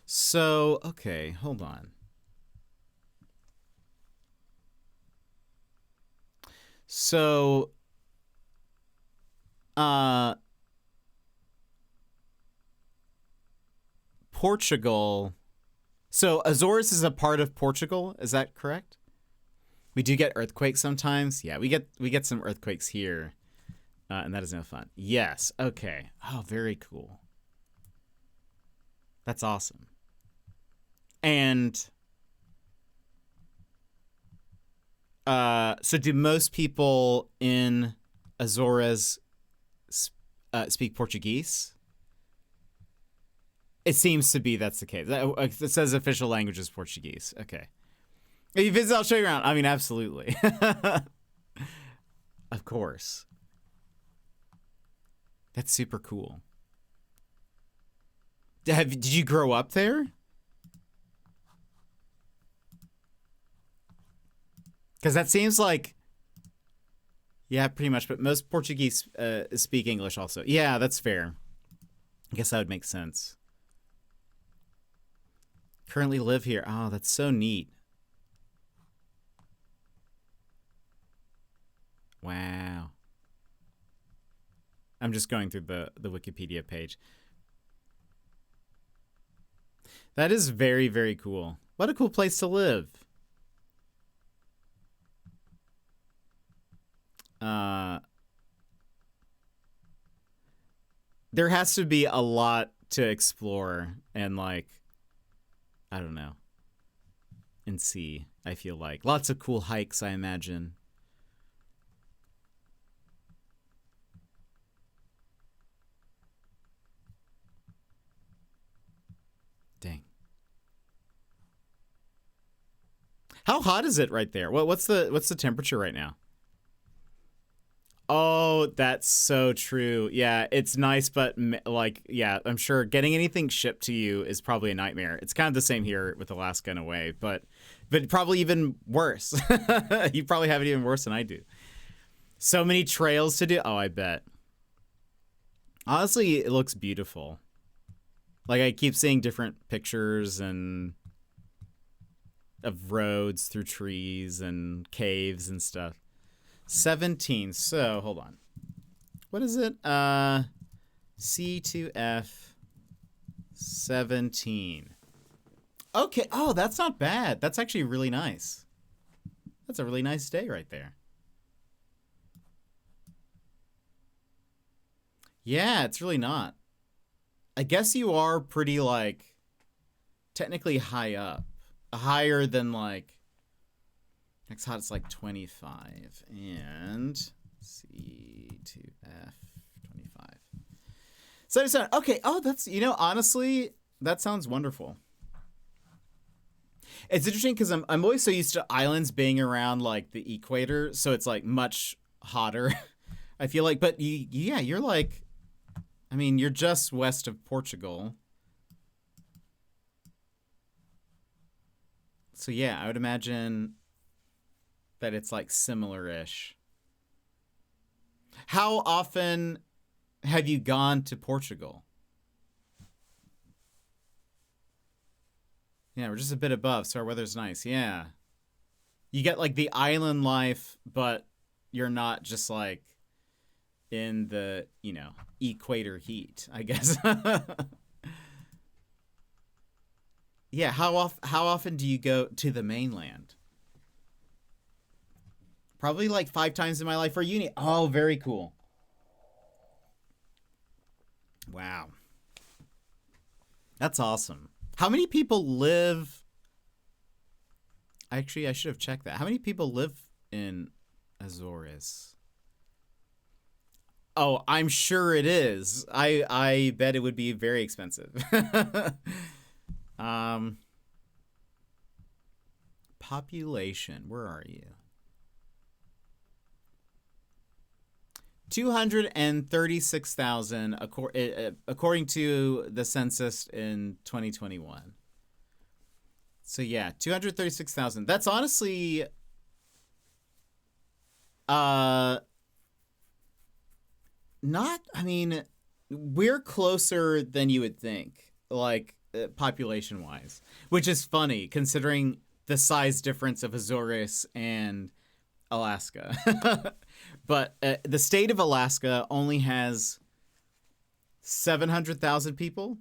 So, okay, hold on. So, Portugal. So Azores is a part of Portugal. Is that correct? We do get earthquakes sometimes. Yeah, we get some earthquakes here, and that is no fun. Yes. Okay. Oh, very cool. That's awesome. And so do most people in Azores speak Portuguese? It seems to be that's the case. It says official language is Portuguese. Okay. If you visit, I'll show you around. I mean, absolutely. Of course. That's super cool. Did you grow up there? Because that seems like Yeah, pretty much. But most Portuguese speak English also. Yeah, that's fair. I guess that would make sense. Currently live here. Oh, that's so neat. Wow. I'm just going through the Wikipedia page. That is very, very cool. What a cool place to live. There has to be a lot to explore and, like, I don't know, and see, I feel like. Lots of cool hikes, I imagine. Dang. How hot is it right there? What's the temperature right now? Oh, that's so true. Yeah, it's nice, but like, yeah, I'm sure getting anything shipped to you is probably a nightmare. It's kind of the same here with Alaska in a way, but probably even worse. You probably have it even worse than I do. So many trails to do. Oh, I bet. Honestly, it looks beautiful. Like, I keep seeing different pictures and of roads through trees and caves and stuff. 17. So, hold on. What is it? C2F 17. Okay. Oh, that's not bad. That's actually really nice. That's a really nice day right there. Yeah, it's really not. I guess you are pretty, like, technically high up. Higher than, like, next hot is like 25 and C2F 25. 77. Okay. Oh, that's, you know, honestly, that sounds wonderful. It's interesting because I'm always so used to islands being around like the equator, so it's like much hotter. I feel like, but yeah, you're like, I mean, you're just west of Portugal. So yeah, I would imagine that it's like similar-ish. How often have you gone to Portugal? Yeah, we're just a bit above, so our weather's nice. Yeah. You get like the island life, but you're not just like in the, you know, equator heat, I guess. Yeah, how often do you go to the mainland? Probably like 5 times in my life for uni. Oh, very cool. Wow. That's awesome. How many people live... Actually, I should have checked that. How many people live in Azores? Oh, I'm sure it is. I bet it would be very expensive. Population. Where are you? 236,000 according to the census in 2021. So yeah, 236,000. That's honestly not, I mean, we're closer than you would think, like population wise, which is funny considering the size difference of Azores and Alaska. But the state of Alaska only has 700,000 people.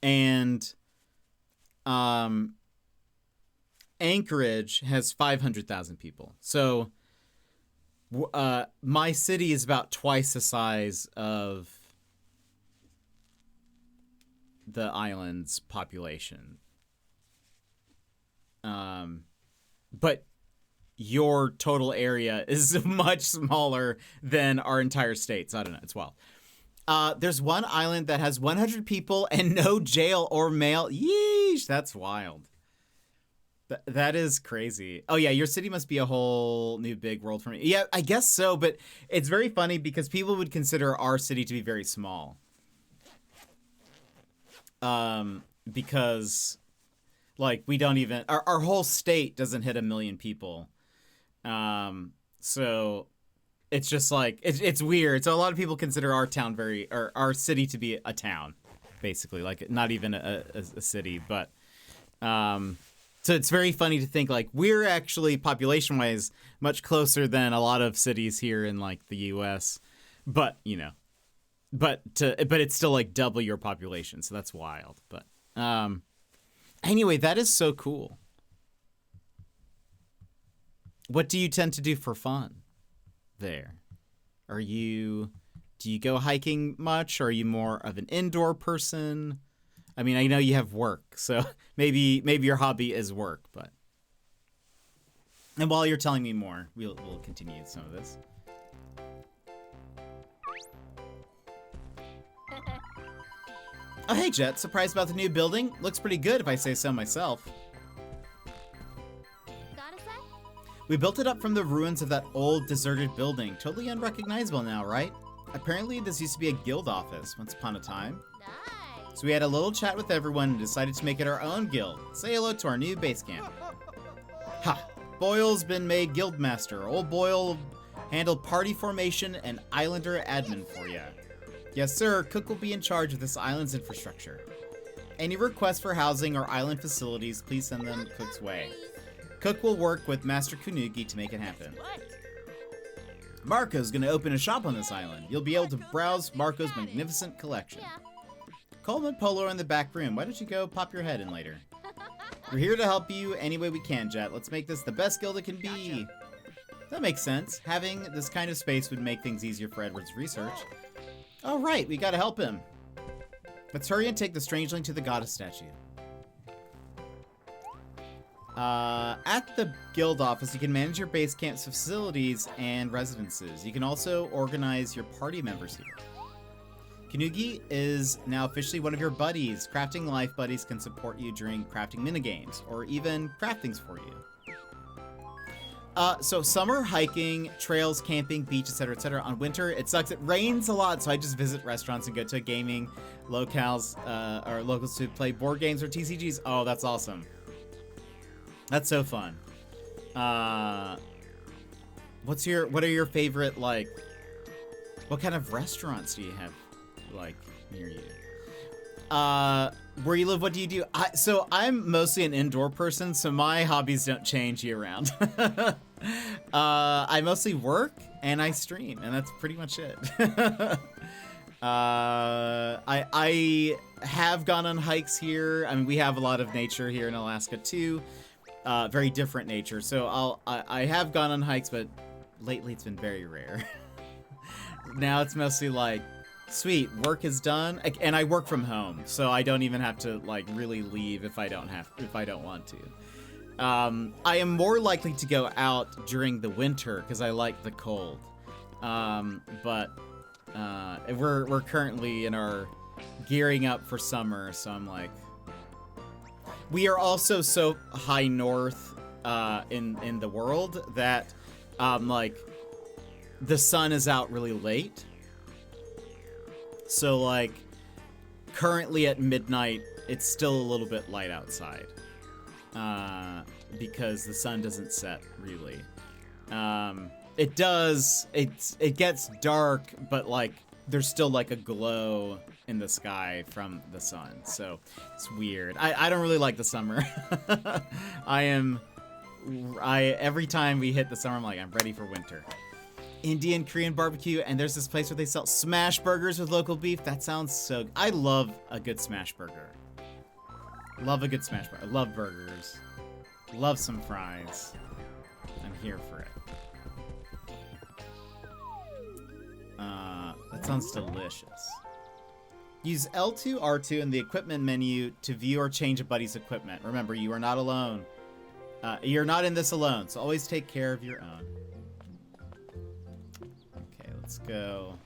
And Anchorage has 500,000 people. So my city is about twice the size of the island's population. But your total area is much smaller than our entire state. So I don't know. It's wild. There's one island that has 100 people and no jail or mail. Yeesh, that's wild. That is crazy. Oh, yeah, your city must be a whole new big world for me. Yeah, I guess so, but it's very funny because people would consider our city to be very small. Because, like, we don't even... Our whole state doesn't hit 1 million people. So it's just like it's weird. So a lot of people consider our town or our city to be a town, basically, like not even a city. But so it's very funny to think like we're actually population-wise much closer than a lot of cities here in like the U.S. But but it's still like double your population, so that's wild. But anyway, that is so cool. What do you tend to do for fun there? Do you go hiking much? Or are you more of an indoor person? I mean, I know you have work, so maybe your hobby is work, but. And while you're telling me more, we'll continue some of this. Oh, hey, Jet. Surprised about the new building? Looks pretty good if I say so myself. Got a sec? We built it up from the ruins of that old, deserted building. Totally unrecognizable now, right? Apparently, this used to be a guild office once upon a time. Nice. So we had a little chat with everyone and decided to make it our own guild. Say hello to our new base camp. Ha! Boyle's been made guildmaster. Old Boyle handled party formation and islander admin for ya. Yes, sir. Cook will be in charge of this island's infrastructure. Any requests for housing or island facilities, please send them Cook's way. Cook will work with Master Kunugi to make it happen. Marco's gonna open a shop on this island. You'll be able to browse Marco's magnificent collection. Yeah. Coleman Polo are in the back room. Why don't you go pop your head in later? We're here to help you any way we can, Jet. Let's make this the best guild it can be. That makes sense. Having this kind of space would make things easier for Edward's research. Oh, right. We gotta help him. Let's hurry and take the strangeling to the goddess statue. At the guild office, you can manage your base camp's facilities and residences. You can also organize your party members here. Kanugi is now officially one of your buddies. Crafting life buddies can support you during crafting minigames, or even craft things for you. So summer, hiking, trails, camping, beach, etc. On winter, it sucks. It rains a lot, so I just visit restaurants and go to gaming locales, or locals to play board games or TCGs. Oh, that's awesome. That's so fun. What are your favorite, like, what kind of restaurants do you have, like, near you? Where you live, what do you do? So I'm mostly an indoor person, so my hobbies don't change year round. I mostly work and I stream, and that's pretty much it. I have gone on hikes here. I mean, we have a lot of nature here in Alaska too. Very different nature. So I have gone on hikes, but lately it's been very rare. Now it's mostly like, sweet, work is done, and I work from home, so I don't even have to like really leave if I don't want to. I am more likely to go out during the winter because I like the cold. But we're currently in our gearing up for summer, so I'm like, we are also so high north in the world that like the sun is out really late. So like currently at midnight, it's still a little bit light outside because the sun doesn't set really. It does. It gets dark, but like there's still like a glow in the sky from the sun. So it's weird. I don't really like the summer. Every time we hit the summer, I'm like, I'm ready for winter. Indian Korean barbecue, and there's this place where they sell smash burgers with local beef. That sounds so good. I love a good smash burger. Love a good smash burger. I love burgers. Love some fries. I'm here for it. That sounds delicious. Use L2, R2 in the equipment menu to view or change a buddy's equipment. Remember, you are not alone. You're not in this alone, so always take care of your own. Okay, let's go.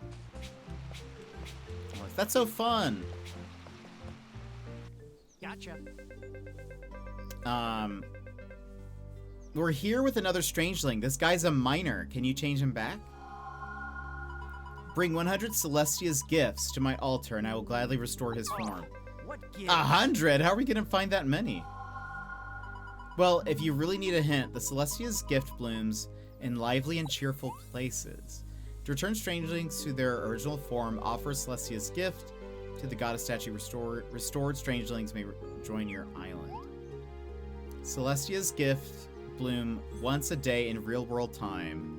That's so fun. Gotcha. We're here with another strangeling. This guy's a miner. Can you change him back? Bring 100 Celestia's gifts to my altar, and I will gladly restore his form. What gift? 100? How are we gonna find that many? Well, if you really need a hint, the Celestia's gift blooms in lively and cheerful places. To return strangelings to their original form, offer Celestia's gift to the goddess statue. Restored strangelings may join your island. Celestia's gift bloom once a day in real-world time.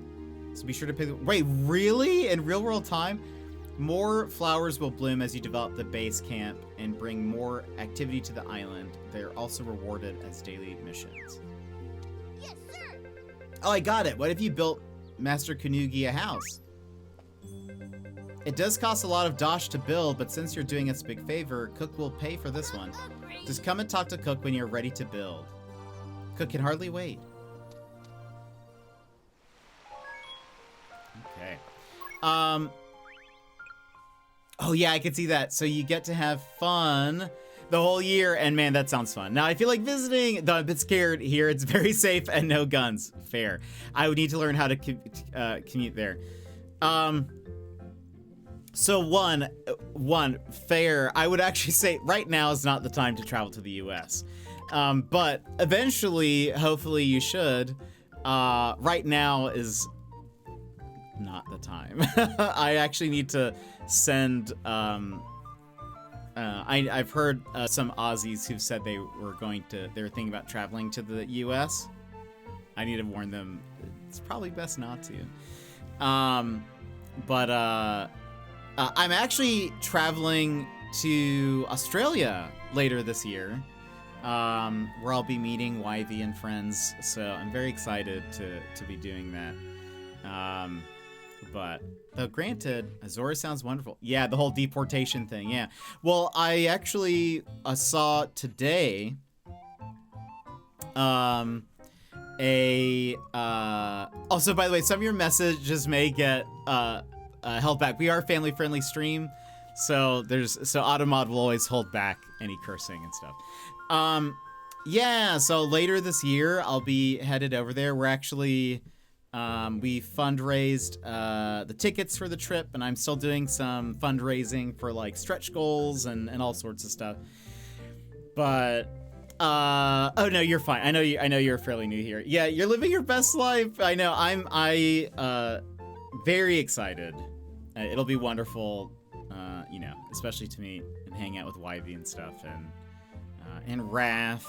So be sure to pay the... Wait, really? In real-world time? More flowers will bloom as you develop the base camp and bring more activity to the island. They're also rewarded as daily missions. Yes, sir. Oh, I got it. What if you built Master Kanugi a house? It does cost a lot of dosh to build, but since you're doing us a big favor, Cook will pay for this one. Just come and talk to Cook when you're ready to build. Cook can hardly wait. Okay. Oh yeah, I can see that. So you get to have fun the whole year, and man, that sounds fun. Now I feel like visiting, though I'm a bit scared here. It's very safe and no guns. Fair. I would need to learn how to commute there. So one, fair. I would actually say right now is not the time to travel to the U.S. But eventually, hopefully you should. Right now is not the time. I actually need to send, I've heard some Aussies who've said they were thinking about traveling to the U.S. I need to warn them, it's probably best not to. I'm actually traveling to Australia later this year, where I'll be meeting YV and friends, so I'm very excited to be doing that. But though granted, Azora sounds wonderful. Yeah, the whole deportation thing, yeah. Well, I actually saw today also, by the way, some of your messages may get held back. We are a family-friendly stream, so Automod will always hold back any cursing and stuff. Yeah, so later this year, I'll be headed over there. We're actually, we fundraised the tickets for the trip, and I'm still doing some fundraising for like stretch goals and all sorts of stuff. But oh no, you're fine. I know you're fairly new here. Yeah, you're living your best life. I know. I very excited. It'll be wonderful, you know, especially to meet and hang out with YV and stuff, and Wrath,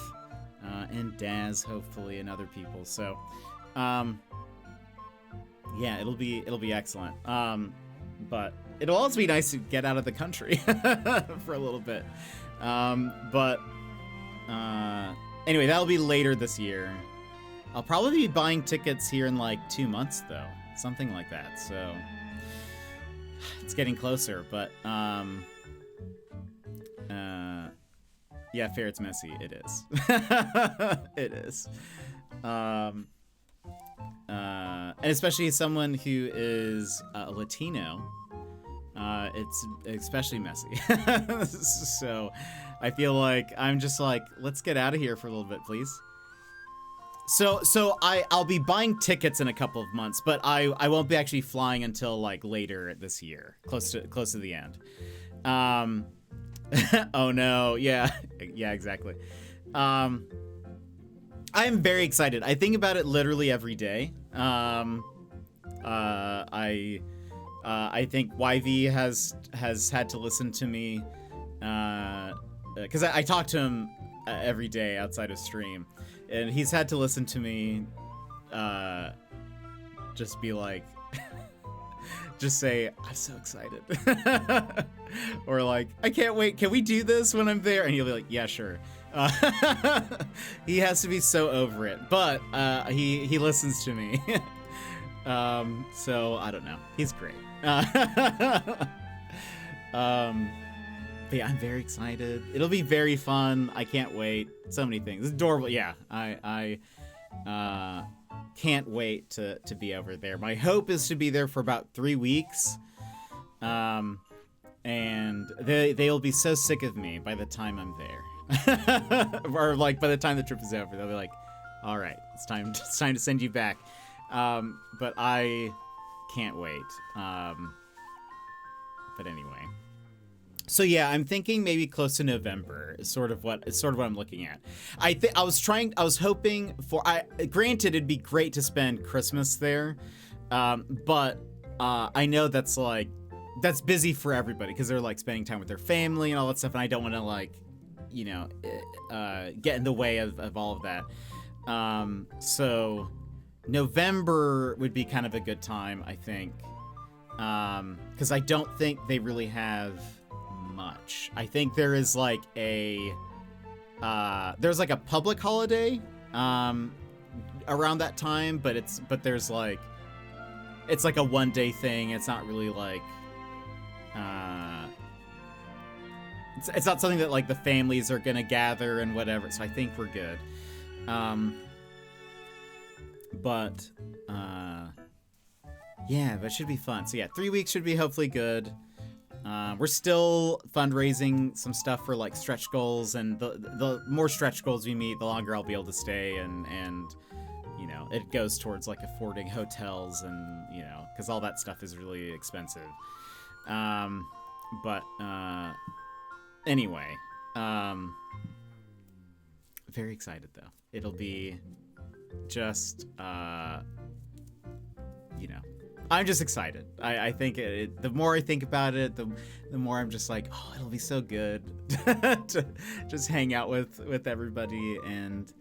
and Daz, hopefully, and other people. So, yeah, it'll be excellent. But it'll also be nice to get out of the country for a little bit. Anyway, that'll be later this year. I'll probably be buying tickets here in like 2 months, though, something like that. So it's getting closer, but yeah, fair, it's messy. It is. It is. And especially as someone who is Latino, it's especially messy. So I feel like I'm just like, let's get out of here for a little bit, please. So I'll be buying tickets in a couple of months, but I won't be actually flying until like later this year, close to the end. Oh no, yeah, exactly. I am very excited. I think about it literally every day. I think YV has had to listen to me, because I talk to him every day outside of stream, and he's had to listen to me just be like, just say, I'm so excited. Or like, I can't wait, can we do this when I'm there? And he'll be like, yeah, sure. He has to be so over it, but he listens to me. So I don't know, he's great. But yeah, I'm very excited. It'll be very fun. I can't wait. So many things. It's adorable. Yeah, I can't wait to be over there. My hope is to be there for about 3 weeks. And they'll be so sick of me by the time I'm there. Or like by the time the trip is over, they'll be like, all right, it's time to send you back. But I can't wait. But anyway. So yeah, I'm thinking maybe close to November is sort of what I'm looking at. I was hoping for, granted it'd be great to spend Christmas there, but I know that's busy for everybody because they're like spending time with their family and all that stuff, and I don't want to like, you know, get in the way of all of that. So November would be kind of a good time, I think, because I don't think they really have much. I think there is like there's like a public holiday around that time, but it's like a one-day thing. It's not really like it's not something that like the families are gonna gather and whatever, so I think we're good. But yeah, that should be fun. So yeah, 3 weeks should be hopefully good. We're still fundraising some stuff for like stretch goals, and the more stretch goals we meet, the longer I'll be able to stay, and you know, it goes towards like affording hotels, and you know, because all that stuff is really expensive. But anyway, very excited though. It'll be just you know, I'm just excited. I think the more I think about it, the more I'm just like, oh, it'll be so good to just hang out with everybody. And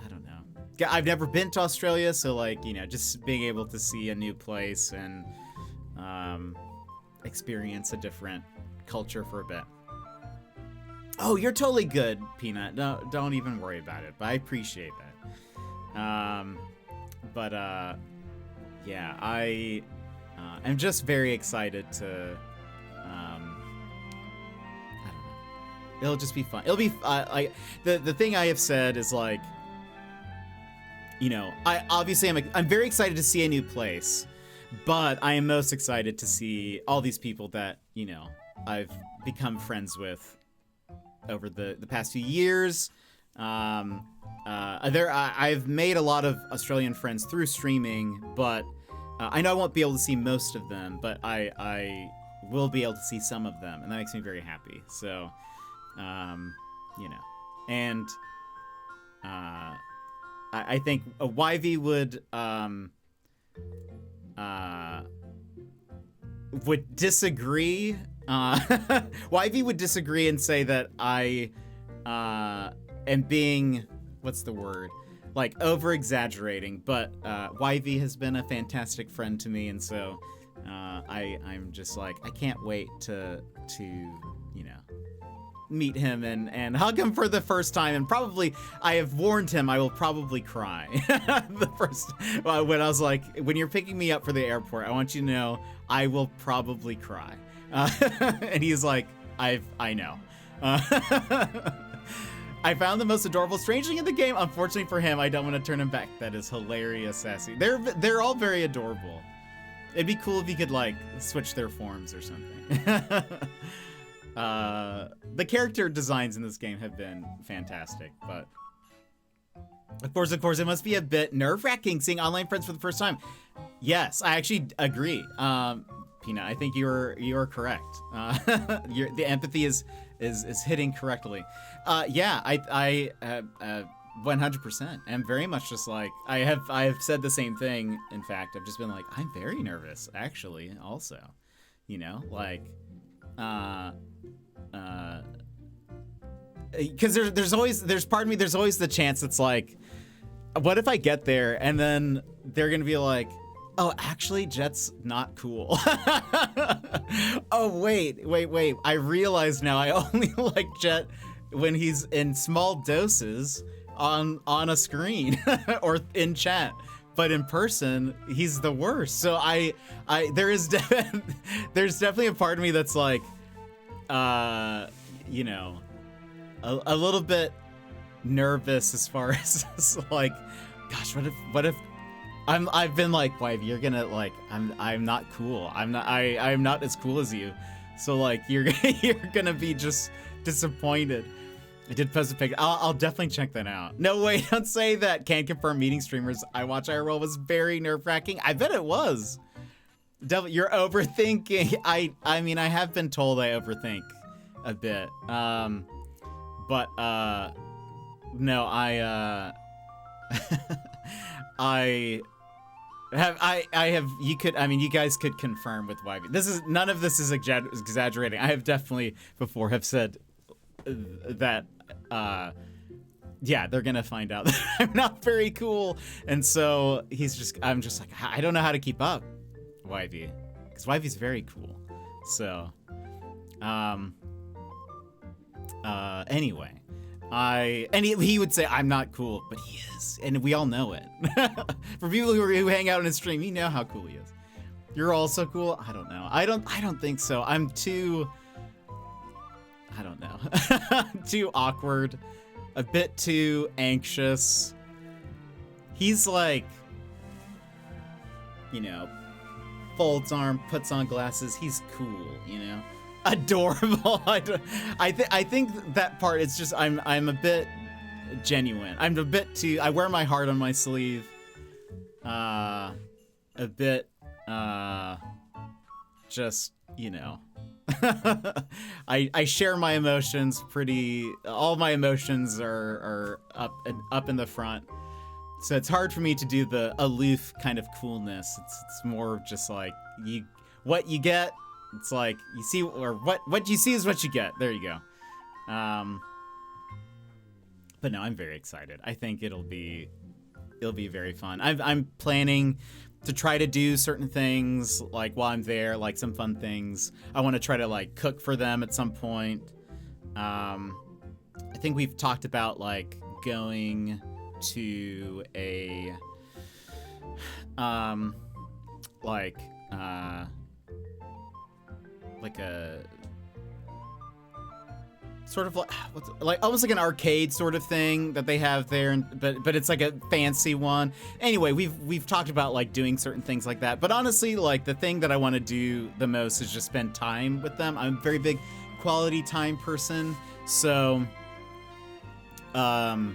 I don't know, I've never been to Australia, so like, you know, just being able to see a new place and experience a different culture for a bit. Oh, you're totally good, Peanut. No, don't even worry about it. But I appreciate that. Yeah, I'm just very excited to. I don't know. It'll just be fun. It'll be like the thing I have said is like, you know, I'm very excited to see a new place, but I am most excited to see all these people that, you know, I've become friends with over the past few years. I've made a lot of Australian friends through streaming, but I know I won't be able to see most of them, but I will be able to see some of them, and that makes me very happy. So, you know, and I think YV would disagree. YV would disagree and say that I am being, what's the word? Like over-exaggerating, but YV has been a fantastic friend to me, and so I'm just like, I can't wait to you know, meet him and hug him for the first time. And probably, I have warned him, I will probably cry. When I was like, when you're picking me up for the airport, I want you to know I will probably cry. And he's like, I know. I found the most adorable strangeling in the game. Unfortunately for him, I don't want to turn him back. That is hilarious, Sassy. They're all very adorable. It'd be cool if you could like switch their forms or something. The character designs in this game have been fantastic, but of course, it must be a bit nerve-wracking seeing online friends for the first time. Yes, I actually agree. Peanut, I think you're correct. The empathy is hitting correctly. Yeah, I 100%. I'm very much just like, I have said the same thing. In fact, I've just been like, I'm very nervous actually also, you know, like because there's always the chance it's like, what if I get there and then they're gonna be like, oh, actually, Jet's not cool. Oh, wait. I realize now I only like Jet when he's in small doses on a screen or in chat. But in person, he's the worst. So there's definitely a part of me that's like, you know, a little bit nervous as far as like, gosh, what if I've been like, why, you're gonna like, I'm not cool. I'm not as cool as you. So like, you're gonna be just disappointed. I did post a picture. I'll definitely check that out. No, wait, don't say that. Can't confirm meeting streamers. I watch IRL was very nerve-wracking. I bet it was. You're overthinking. I mean, I have been told I overthink a bit. But no, I have, you guys could confirm with YV. None of this is exaggerating. I have definitely before have said that, yeah, they're gonna find out that I'm not very cool. And so I'm just like, I don't know how to keep up, YV. Because YV's very cool. So, anyway. He would say I'm not cool, but he is, and we all know it. For people who hang out on his stream, you know how cool he is. You're also cool. I don't know. I don't think so. I'm too. I don't know. Too awkward, a bit too anxious. He's like, you know, folds arm, puts on glasses. He's cool, you know. Adorable. I think that part is just I'm a bit genuine. I'm a bit too. I wear my heart on my sleeve. A bit. Just, you know. I share my emotions pretty. All my emotions are up in the front. So it's hard for me to do the aloof kind of coolness. It's more just like what you get. It's like you see, or what you see is what you get. There you go. But no, I'm very excited. I think it'll be very fun. I'm planning to try to do certain things like while I'm there, like some fun things. I want to try to like cook for them at some point. I think we've talked about like going to a like a sort of like almost like an arcade sort of thing that they have there, but it's like a fancy one. Anyway, we've talked about like doing certain things like that. But honestly, like the thing that I want to do the most is just spend time with them. I'm a very big quality time person, so the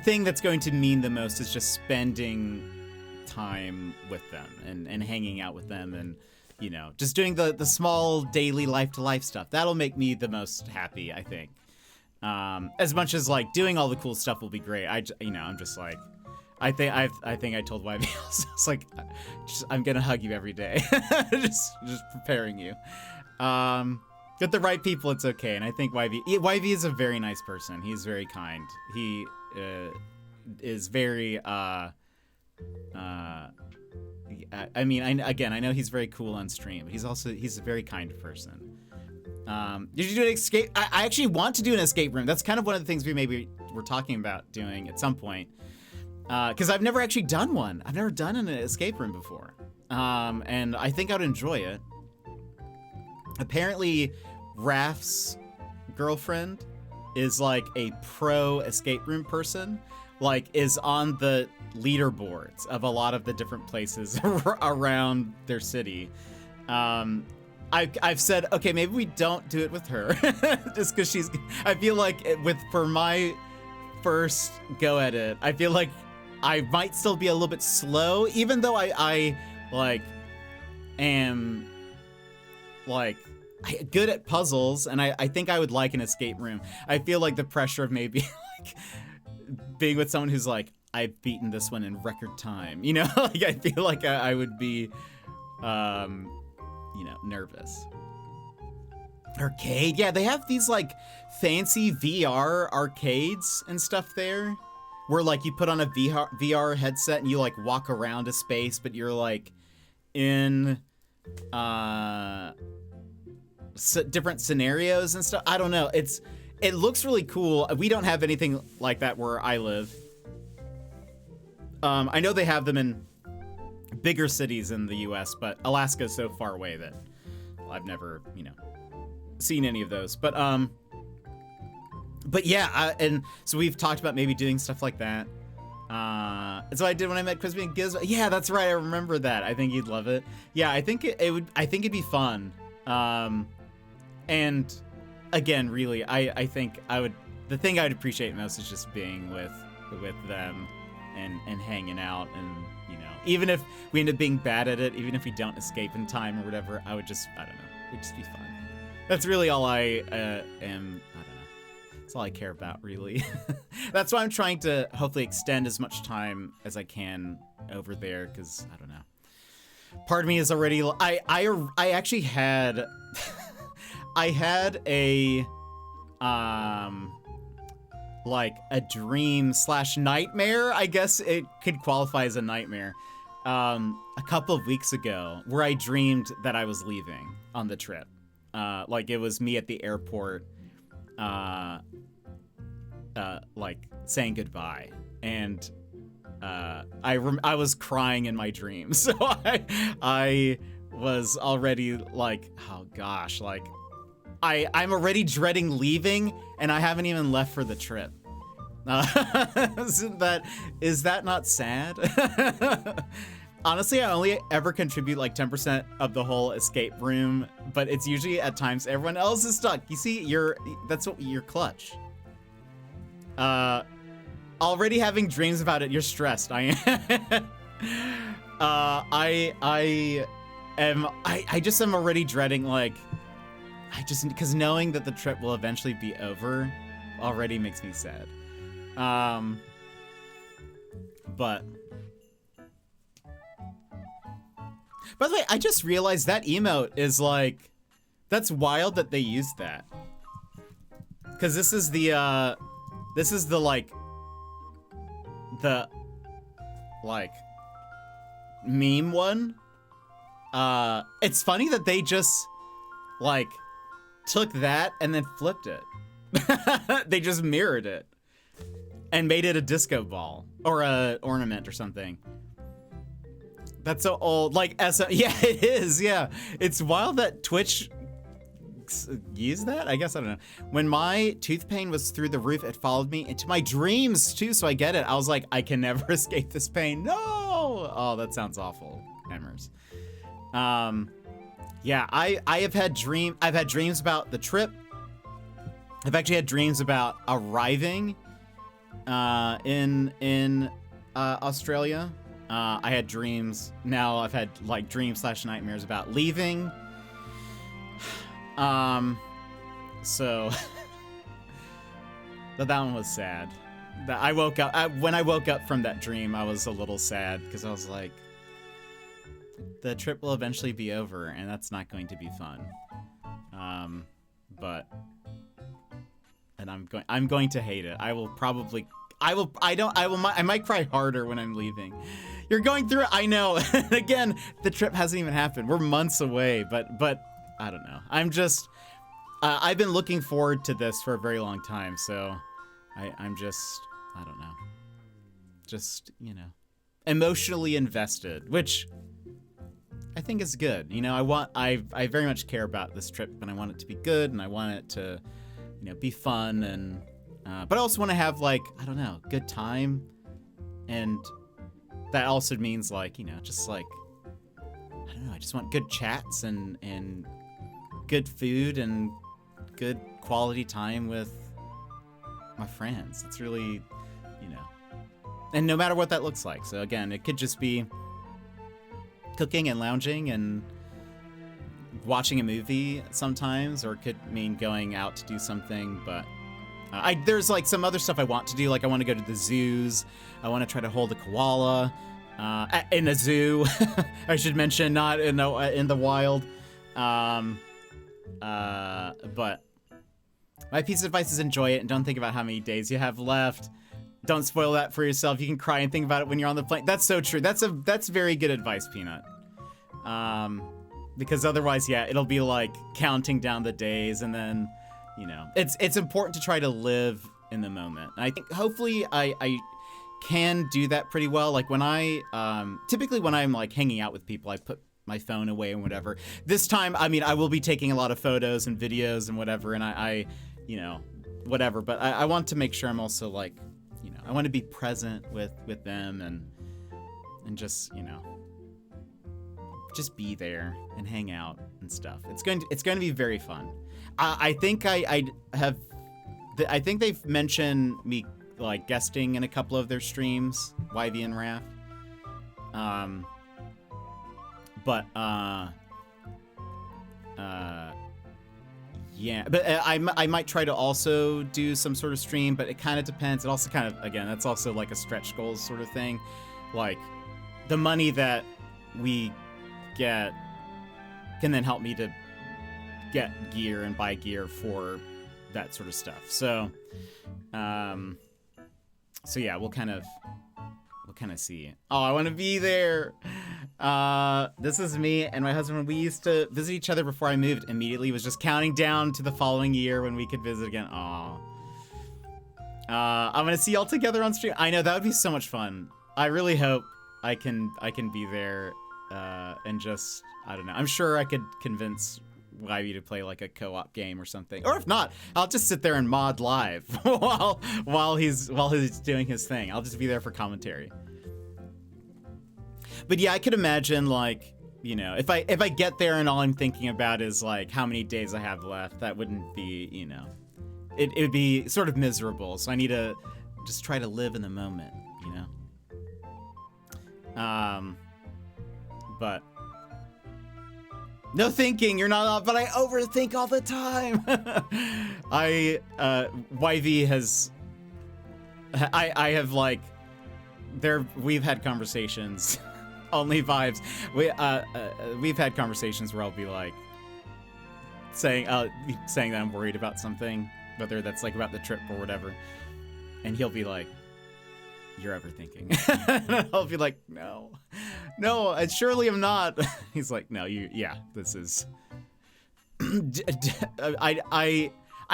thing that's going to mean the most is just spending time with them and hanging out with them and, you know, just doing the small daily life-to-life stuff. That'll make me the most happy, I think. As much as like doing all the cool stuff will be great. I'm just like, I think I told YB, it's like, I'm gonna hug you every day, just preparing you. With the right people, it's okay. And I think YV is a very nice person. He's very kind. He is very I know he's very cool on stream, but he's a very kind person. Did you do an escape? I actually want to do an escape room. That's kind of one of the things we're talking about doing at some point. Because I've never actually done one. I've never done an escape room before. And I think I'd enjoy it. Apparently, Raph's girlfriend is like a pro escape room person. Like, is on the leaderboards of a lot of the different places around their city. I've said, okay, maybe we don't do it with her, just because I feel like for my first go at it, I feel like I might still be a little bit slow, even though I am like good at puzzles, and I think I would like an escape room. I feel like the pressure of maybe like being with someone who's like, I've beaten this one in record time, you know? Like, I feel like I would be, nervous. Arcade? Yeah, they have these, like, fancy VR arcades and stuff there, where, like, you put on a VR headset and you, like, walk around a space, but you're, like, in, different scenarios and stuff. I don't know. It looks really cool. We don't have anything like that where I live. I know they have them in bigger cities in the US, but Alaska is so far away that I've never, seen any of those. But yeah, and so we've talked about maybe doing stuff like that. And so I did when I met Crispy and Gizmo. Yeah, that's right. I remember that. I think you'd love it. Yeah, I think it'd be fun. And again, really, I think the thing I would appreciate most is just being with them and hanging out, and even if we end up being bad at it, even if we don't escape in time or whatever, I don't know, it'd just be fun. That's really all I am. I don't know. That's all I care about, really. That's why I'm trying to hopefully extend as much time as I can over there, because I don't know. Part of me is already. I actually had. I had a like a dream / nightmare. I guess it could qualify as a nightmare. A couple of weeks ago, where I dreamed that I was leaving on the trip. Like it was me at the airport, like saying goodbye, and I was crying in my dream. So I was already like, oh gosh, like I'm already dreading leaving, and I haven't even left for the trip. Is that not sad? Honestly, I only ever contribute like 10% of the whole escape room, but it's usually at times everyone else is stuck. You see, that's what you're clutch. Already having dreams about it, you're stressed. I am. I just am already dreading, like, because knowing that the trip will eventually be over already makes me sad. But by the way, I just realized that emote is like, that's wild that they used that. Because this is the like meme one. It's funny that they just like took that and then flipped it. They just mirrored it and made it a disco ball or a ornament or something. That's so old. Like, yeah, it is. Yeah, it's wild that Twitch used that. I guess I don't know. When my tooth pain was through the roof, it followed me into my dreams too. So I get it. I was like, I can never escape this pain. No. Oh, that sounds awful. Hammers. Yeah, I've had dreams about the trip. I've actually had dreams about arriving in Australia. I had dreams. Now I've had like dreams / nightmares about leaving. So but that one was sad. I woke up when I woke up from that dream, I was a little sad because I was like, the trip will eventually be over, and that's not going to be fun. But I'm going to hate it. I might cry harder when I'm leaving. You're going through it. I know. Again, the trip hasn't even happened. We're months away, but I don't know. I'm just, I've been looking forward to this for a very long time. So I'm just, I don't know. Just, you know, emotionally invested, which I think is good. You know, I very much care about this trip, and I want it to be good, and I want it to, you know, be fun, and but I also want to have, like, I don't know, good time, and that also means, like, you know, just like, I don't know, I just want good chats and good food and good quality time with my friends. It's really, you know, and no matter what that looks like. So again, it could just be cooking and lounging and watching a movie sometimes, or it could mean going out to do something, but there's like some other stuff I want to do. Like I want to go to the zoos. I want to try to hold a koala in a zoo. I should mention, not in the wild. But my piece of advice is enjoy it and don't think about how many days you have left. Don't spoil that for yourself. You can cry and think about it when you're on the plane. That's so true. That's very good advice, Peanut. Because otherwise, yeah, it'll be like counting down the days, and then, you know, it's important to try to live in the moment. And I think hopefully I can do that pretty well. Like when typically when I'm like hanging out with people, I put my phone away and whatever. This time, I mean, I will be taking a lot of photos and videos and whatever, and I you know, whatever. But I want to make sure I'm also like, you know, I want to be present with them and just, you know, just be there and hang out and stuff. It's going to be very fun. I think I think they've mentioned me like guesting in a couple of their streams, YV and Raph. But Yeah, but I might try to also do some sort of stream, but it kind of depends. It also kind of, again, that's also like a stretch goals sort of thing. Like, the money that we get can then help me to get gear and buy gear for that sort of stuff. So, so yeah, we'll kind of see. Oh, I want to be there. This is me and my husband. When we used to visit each other before I moved, immediately was just counting down to the following year when we could visit again. Aw. I'm gonna see y'all together on stream. I know, that would be so much fun. I really hope I can be there, and just, I don't know. I'm sure I could convince Ivy to play like a co-op game or something. Or if not, I'll just sit there and mod live while he's doing his thing. I'll just be there for commentary. But yeah, I could imagine, like, you know, if I get there and all I'm thinking about is like how many days I have left, that wouldn't be, you know, it would be sort of miserable. So I need to just try to live in the moment, you know. But no thinking, you're not, but I overthink all the time. YV has, I have like, we've had conversations, only vibes. We've had conversations where I'll be like, saying that I'm worried about something, whether that's like about the trip or whatever. And he'll be like, you're overthinking. I'll be like, no, surely I'm not. He's like, no, this is, I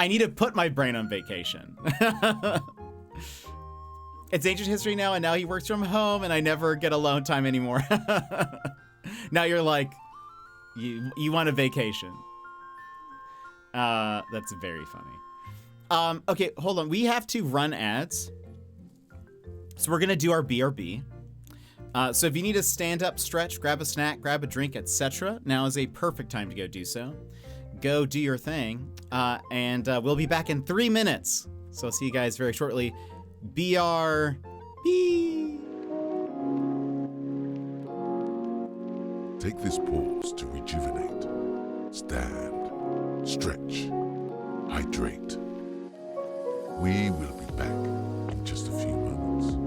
need to put my brain on vacation. It's ancient history now, and now he works from home, and I never get alone time anymore. Now you're like, you want a vacation. That's very funny. Okay, hold on. We have to run ads. So we're gonna do our BRB. So if you need a stand-up stretch, grab a snack, grab a drink, etc., now is a perfect time to go do so. Go do your thing, and we'll be back in 3 minutes. So I'll see you guys very shortly. BRB. Take this pause to rejuvenate. Stand, stretch, hydrate. We will be back in just a few moments.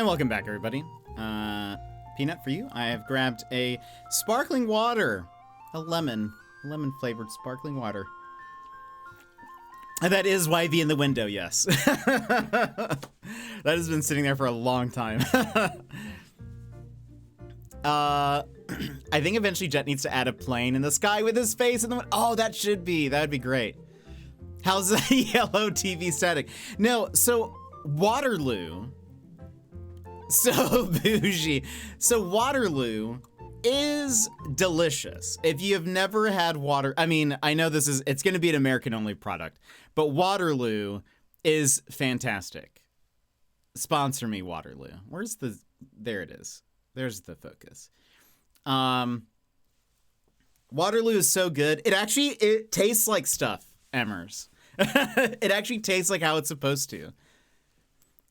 And welcome back, everybody. Peanut, for you, I have grabbed a sparkling water. A lemon flavored sparkling water. And that is YV in the window, yes. That has been sitting there for a long time. I think eventually Jet needs to add a plane in the sky with his face in the oh, that would be great. How's the yellow TV static? No, so Waterloo. So bougie. So Waterloo is delicious. If you have never had I mean, I know it's going to be an American only product, but Waterloo is fantastic. Sponsor me, Waterloo. There it is. There's the focus. Waterloo is so good. It tastes like stuff, Emmers. It actually tastes like how it's supposed to.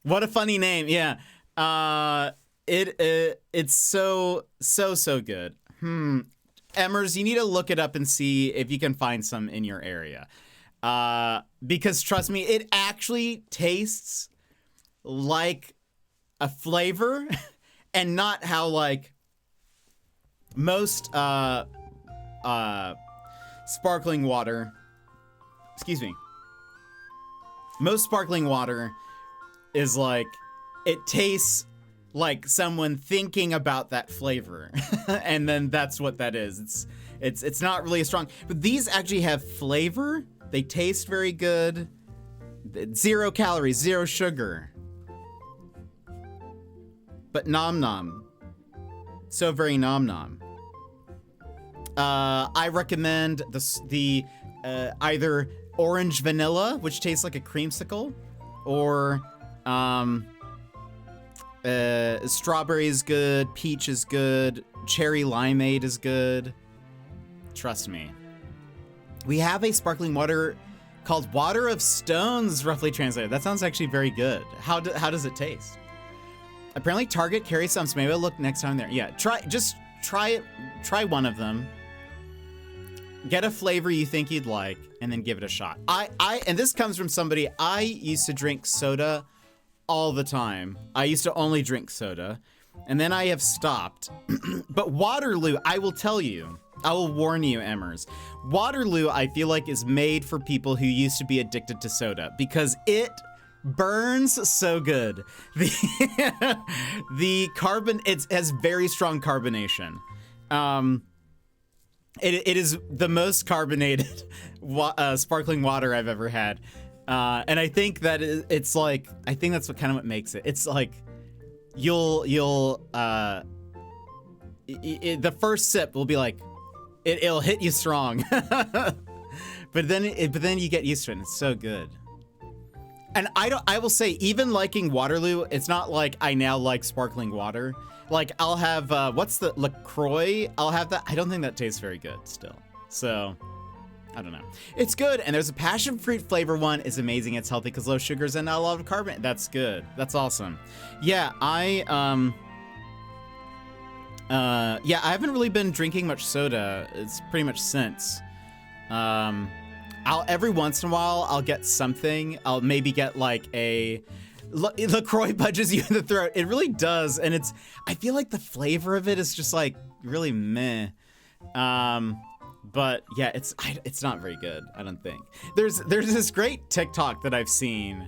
What a funny name. Yeah. It's so good. Emmers, you need to look it up and see if you can find some in your area. Because trust me, it actually tastes like a flavor and not how like most sparkling water, most sparkling water is like, it tastes like someone thinking about that flavor. And then that's what that is. It's not really strong, but these actually have flavor. They taste very good. 0 calories, 0 sugar. But nom nom. So very nom nom. I recommend the either orange vanilla, which tastes like a creamsicle, or strawberry is good, peach is good, cherry limeade is good. Trust me. We have a sparkling water called Water of Stones, roughly translated. That sounds actually very good. How does it taste? Apparently Target carries some, so maybe I'll look next time there. Yeah, try it. Try one of them. Get a flavor you think you'd like, and then give it a shot. And this comes from somebody, I used to drink soda all the time. I used to only drink soda, and then I have stopped. But Waterloo, I will tell you, I will warn you, Emmers. Waterloo, I feel like, is made for people who used to be addicted to soda because it burns so good. The carbon, it has very strong carbonation. It is the most carbonated sparkling water I've ever had. And I think that it's like, I think that's what makes it. It's like, the first sip will be like, it'll hit you strong. but then you get used to it and it's so good. And I will say, even liking Waterloo, it's not like I now like sparkling water. Like I'll have, what's the LaCroix? I'll have that. I don't think that tastes very good still. So I don't know. It's good. And there's a passion fruit flavor one. It's amazing. It's healthy because low sugars and not a lot of carbon. That's good. That's awesome. Yeah, I haven't really been drinking much soda. It's pretty much since. Every once in a while, I'll get something. I'll maybe get like a LaCroix budges you in the throat. It really does. And I feel like the flavor of it is just like really meh. But yeah, it's not very good, I don't think. There's this great TikTok that I've seen.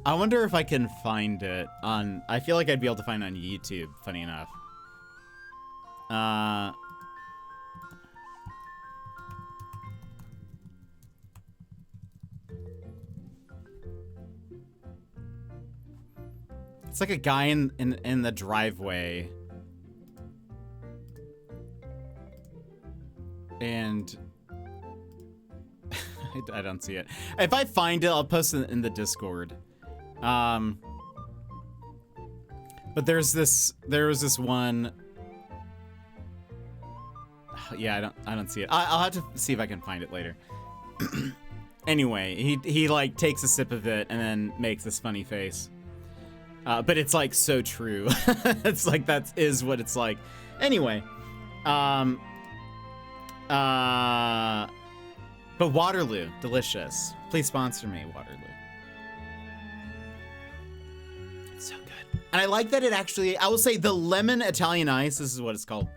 I wonder if I can find it on, I feel like I'd be able to find it on YouTube, funny enough. It's like a guy in the driveway. And I don't see it. If I find it, I'll post it in the Discord. But there was this one. Yeah, I don't see it. I'll have to see if I can find it later. Anyway, he like takes a sip of it and then makes this funny face. But it's like so true. It's like that is what it's like. Anyway, but Waterloo, delicious. Please sponsor me, Waterloo. It's so good. And I like that it actually, I will say the lemon Italian ice, this is what it's called.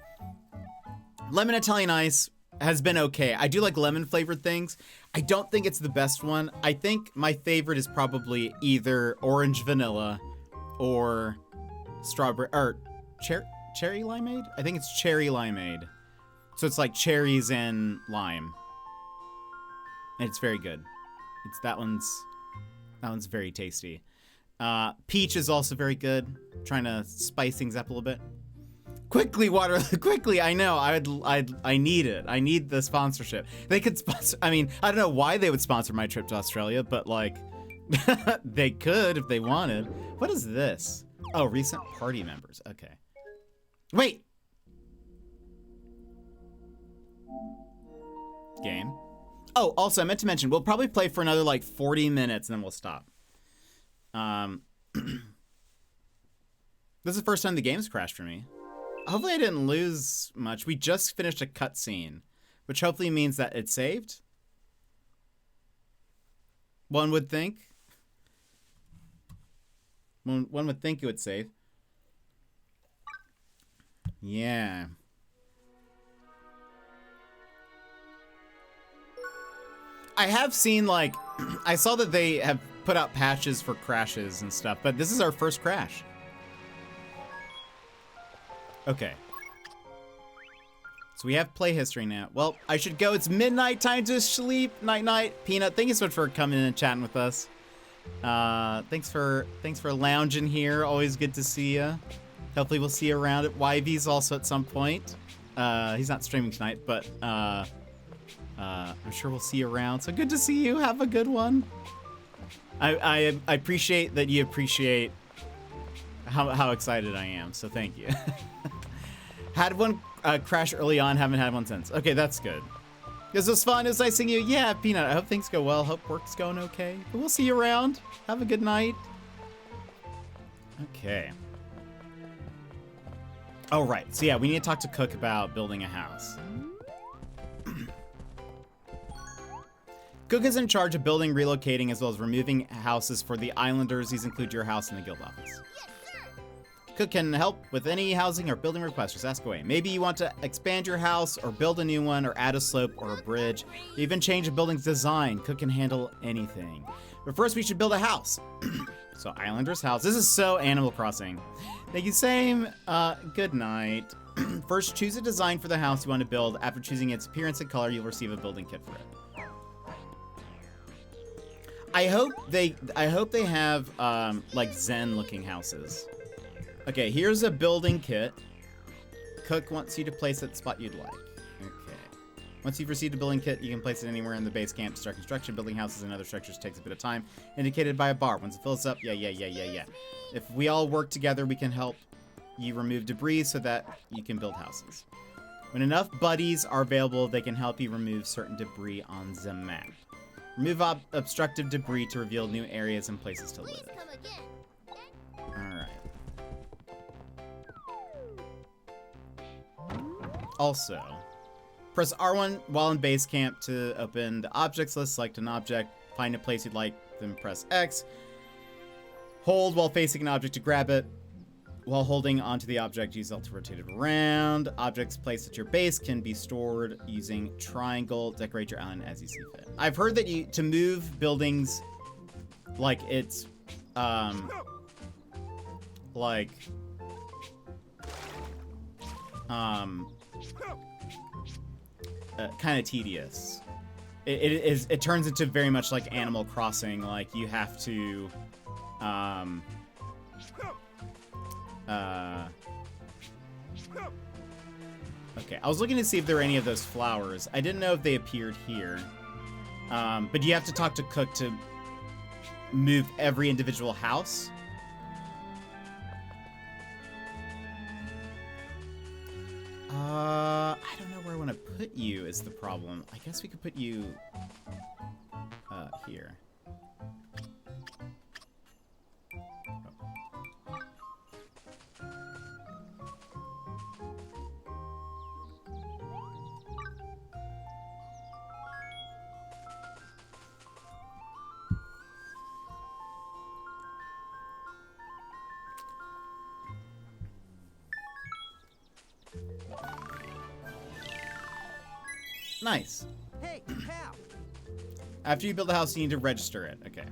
Lemon Italian ice has been okay. I do like lemon flavored things. I don't think it's the best one. I think my favorite is probably either orange vanilla or strawberry, or cherry limeade? I think it's cherry limeade. So it's like cherries and lime. And it's very good. That one's very tasty. Peach is also very good. Trying to spice things up a little bit. Quickly, water, quickly. I know. I need it. I need the sponsorship. They could sponsor. I mean, I don't know why they would sponsor my trip to Australia, but like, they could if they wanted. What is this? Oh, recent party members. Okay. Wait. Game. Oh, also, I meant to mention, we'll probably play for another like 40 minutes and then we'll stop. This is the first time the game's crashed for me. Hopefully I didn't lose much. We just finished a cutscene, which hopefully means that it's saved. One would think. One would think it would save. Yeah. I have seen, like, I saw that they have put out patches for crashes and stuff, but this is our first crash. Okay. So we have play history now. Well, I should go. It's midnight, time to sleep. Night night. Peanut, thank you so much for coming in and chatting with us. Thanks for lounging here. Always good to see you. Hopefully we'll see you around at YV's also at some point. He's not streaming tonight, but I'm sure we'll see you around. So good to see you. Have a good one. I appreciate that you appreciate how excited I am. So thank you. Had one crash early on. Haven't had one since. Okay, that's good. This was fun. It was nice seeing you. Yeah, Peanut. I hope things go well. Hope work's going okay. But we'll see you around. Have a good night. Okay. Oh, right. So yeah, we need to talk to Cook about building a house. Cook is in charge of building, relocating, as well as removing houses for the islanders. These include your house and the guild office. Cook can help with any housing or building requests. Just ask away. Maybe you want to expand your house or build a new one or add a slope or a bridge. Even change a building's design. Cook can handle anything. But first we should build a house. So Islander's house. This is so Animal Crossing. Thank you, same. Good night. First, choose a design for the house you want to build. After choosing its appearance and color, you'll receive a building kit for it. I hope they have like Zen looking houses. Okay, here's a building kit. Cook wants you to place it at the spot you'd like. Okay. Once you've received a building kit, you can place it anywhere in the base camp to start construction. Building houses and other structures takes a bit of time, indicated by a bar. Once it fills up, yeah. If we all work together, we can help you remove debris so that you can build houses. When enough buddies are available, they can help you remove certain debris on the map. Remove obstructive debris to reveal new areas and places to live. Alright. Also, press R1 while in base camp to open the objects list. Select an object, find a place you'd like, then press X. Hold while facing an object to grab it. While holding onto the object, use L to rotate it around. Objects placed at your base can be stored using triangle. Decorate your island as you see fit. I've heard that to move buildings, like it's, kind of tedious. It turns into very much like Animal Crossing. Like you have to, okay, I was looking to see if there were any of those flowers. I didn't know if they appeared here. But you have to talk to Cook to move every individual house. I don't know where I want to put you is the problem. I guess we could put you here. Nice. Hey, pal. After you build a house, you need to register it. Okay.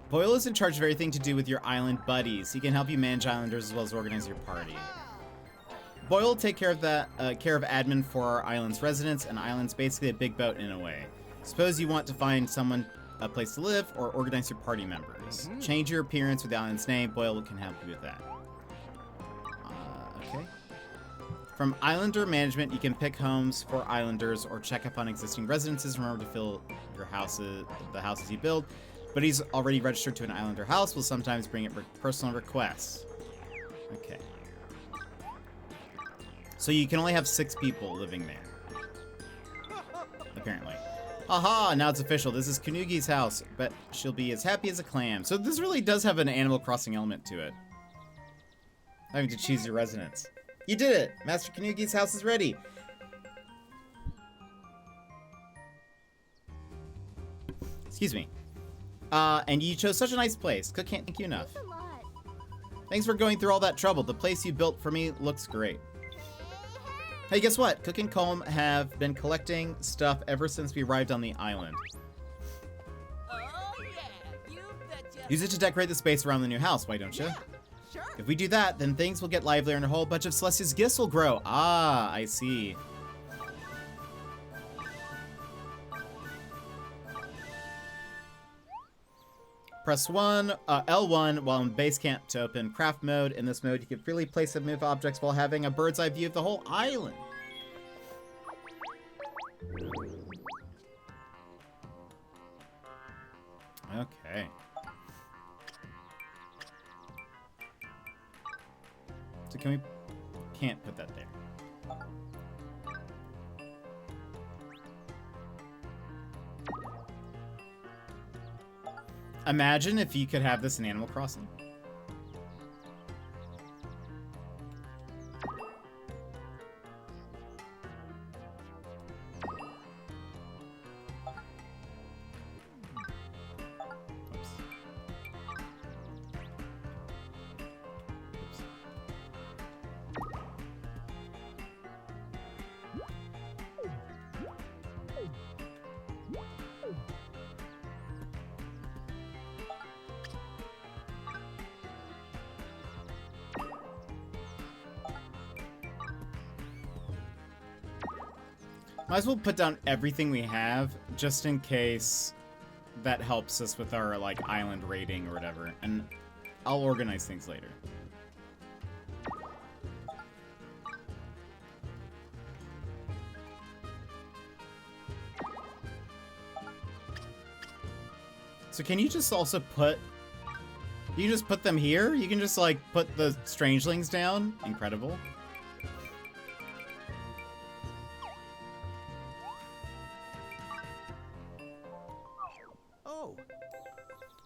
Boyle is in charge of everything to do with your island buddies. He can help you manage islanders as well as organize your party. Boyle will take care of admin for our island's residents, and island's basically a big boat in a way. Suppose you want to find someone a place to live or organize your party members. Change your appearance with the island's name. Boyle can help you with that. Okay. From Islander Management, you can pick homes for islanders or check up on existing residences. Remember to fill your houses, the houses you build. But he's already registered to an islander house. Will sometimes bring it personal requests. Okay. So you can only have 6 people living there. Apparently. Aha! Now it's official. This is Kanugi's house. But she'll be as happy as a clam. So this really does have an Animal Crossing element to it. Having to choose your residence. You did it! Master Kanugi's house is ready. Excuse me. And you chose such a nice place. Cook can't thank you enough. Thanks a lot. Thanks for going through all that trouble. The place you built for me looks great. Hey, guess what? Cook and Colm have been collecting stuff ever since we arrived on the island. Oh, yeah, you betcha. Use it to decorate the space around the new house, why don't you? Yeah, sure. If we do that, then things will get livelier and a whole bunch of Celestia's gifts will grow. Ah, I see. Press L1 while in base camp to open craft mode. In this mode, you can freely place and move objects while having a bird's eye view of the whole island. Okay. So can we... Can't put that there. Imagine if you could have this in Animal Crossing. Might as well put down everything we have, just in case that helps us with our, like, island rating or whatever. And I'll organize things later. So can you just also put... You just put them here? You can just, like, put the strangelings down? Incredible.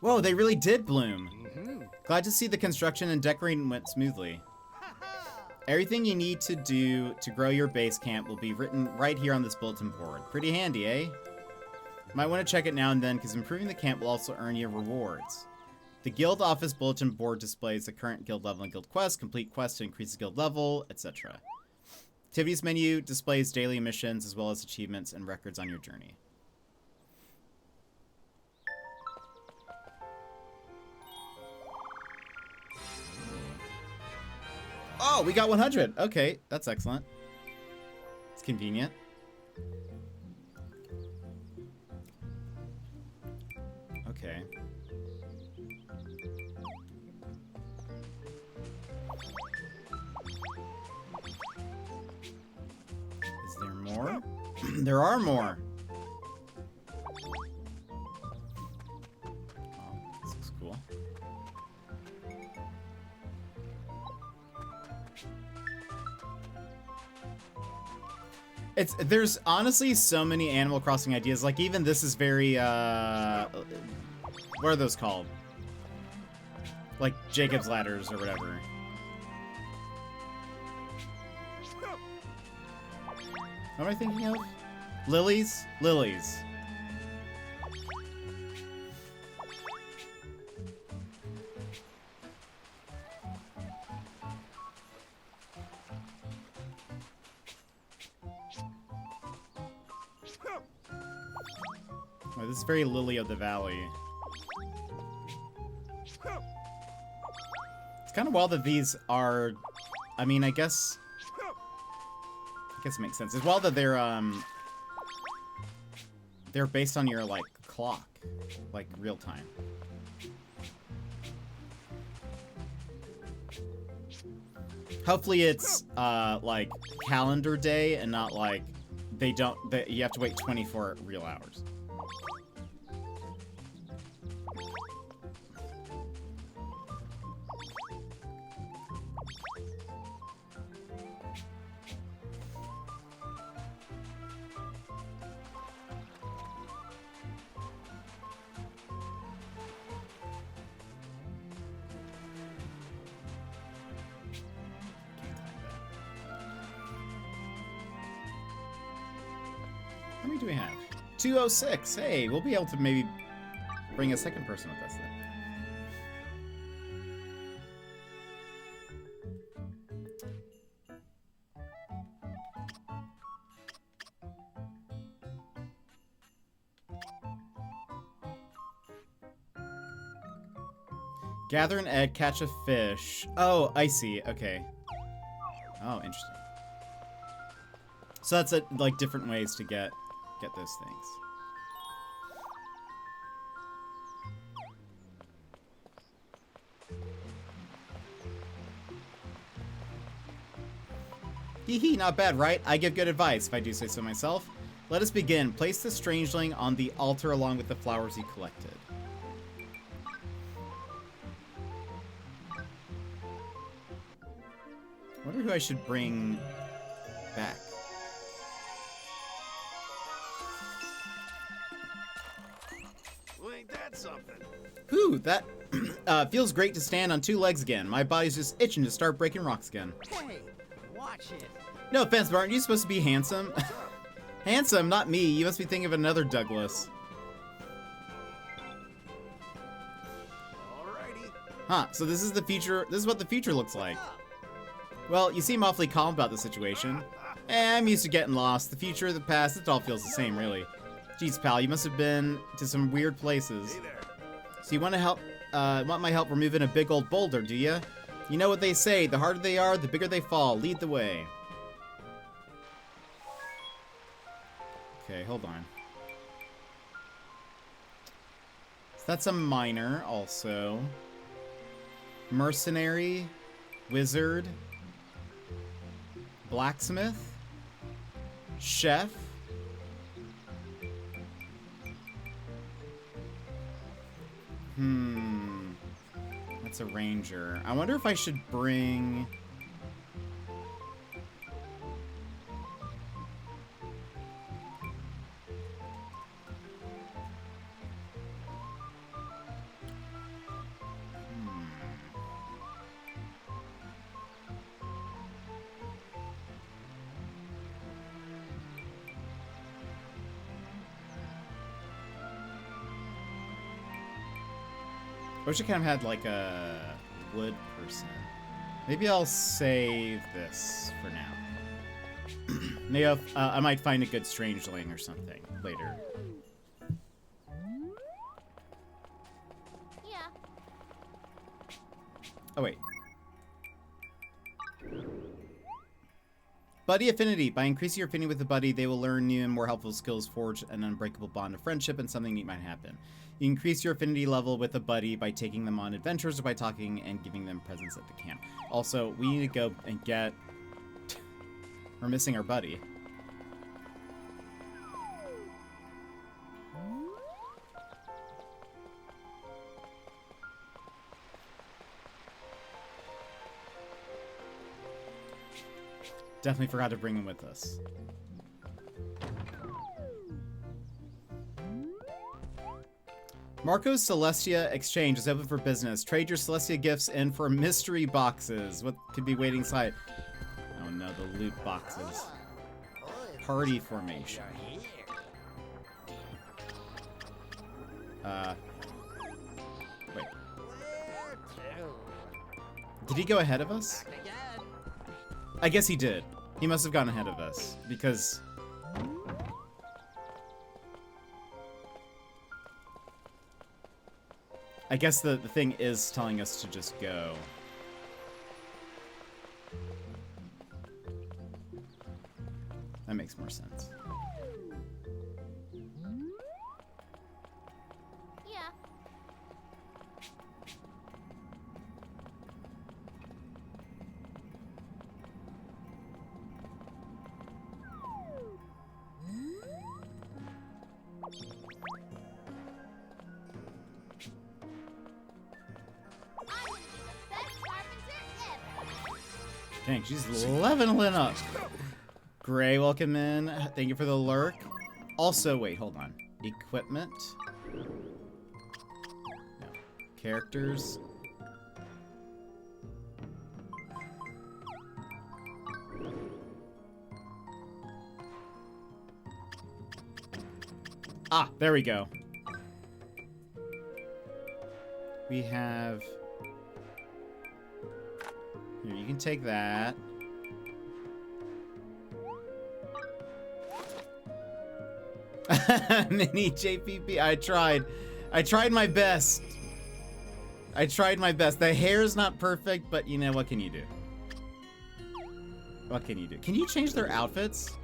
Whoa, they really did bloom. Glad to see the construction and decorating went smoothly. Everything you need to do to grow your base camp will be written right here on this bulletin board. Pretty handy, eh? Might want to check it now and then, because improving the camp will also earn you rewards. The guild office bulletin board displays the current guild level and guild quest, complete quests to increase the guild level, etc. Activities menu displays daily missions as well as achievements and records on your journey. Oh, we got 100. Okay, that's excellent. It's convenient. Okay. Is there more? There are more. Oh, this looks cool. There's honestly so many Animal Crossing ideas. Like, even this is very, what are those called? Like, Jacob's Ladders or whatever. What am I thinking of? Lilies? Lilies. This is very Lily of the Valley. It's kind of wild that these are... I mean, I guess it makes sense. It's wild that they're based on your, like, clock. Like, real time. Hopefully it's, like, calendar day and not, like, you have to wait 24 real hours. How many do we have? 206. Hey, we'll be able to maybe bring a second person with us then. Gather an egg, catch a fish. Oh, I see. Okay. Oh, interesting. So that's like different ways to get those things. Hee hee, not bad, right? I give good advice, if I do say so myself. Let us begin. Place the strangeling on the altar along with the flowers he collected. I wonder who I should bring back. Well, ain't that something? Whew, that feels great to stand on two legs again. My body's just itching to start breaking rocks again. Hey, watch it. No offense, but aren't you supposed to be handsome? Handsome, not me. You must be thinking of another Douglas. Alrighty. Huh, so this is the future. This is what the future looks like. Well, you seem awfully calm about the situation. I'm used to getting lost. The future, the past, it all feels the same, really. Jeez, pal, you must have been to some weird places. Hey there. So you want to help? Want my help removing a big old boulder, do ya? You know what they say: the harder they are, the bigger they fall. Lead the way. Okay, hold on. So that's a miner, also. Mercenary, wizard, blacksmith, chef. That's a ranger. I wonder if I should bring... I wish I kind of had like a wood person. Maybe I'll save this for now. Maybe I might find a good strangeling or something later. Yeah. Oh, wait. Buddy affinity. By increasing your affinity with the buddy, they will learn new and more helpful skills, forge an unbreakable bond of friendship, and something neat might happen. You increase your affinity level with a buddy by taking them on adventures or by talking and giving them presents at the camp. Also, we need to go and get... We're missing our buddy. Definitely forgot to bring him with us. Marco's Celestia Exchange is open for business. Trade your Celestia gifts in for mystery boxes. What could be waiting inside? Oh no, the loot boxes. Party formation. Wait. Did he go ahead of us? I guess he did. He must have gone ahead of us, because... I guess the thing is telling us to just go. That makes more sense. Yeah. I'm gonna be the best carpenter ever. Dang, she's leveling up. Gray, welcome in. Thank you for the lurk. Also, wait, hold on. Equipment. No. Characters. Ah, there we go. We have... Here, you can take that. Mini JPP. I tried my best. The hair's not perfect, but you know, what can you do? What can you do? Can you change their outfits?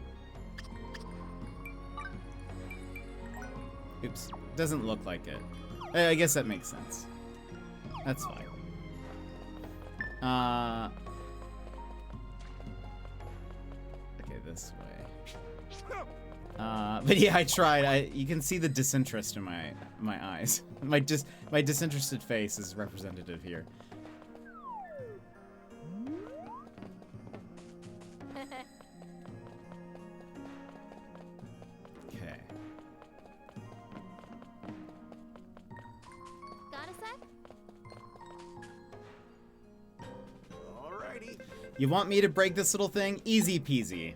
Oops. Doesn't look like it. I guess that makes sense. That's fine. Okay, this way. But yeah, I tried. You can see the disinterest in my eyes. My disinterested face is representative here. Okay. Got a sec? Alrighty. You want me to break this little thing? Easy peasy.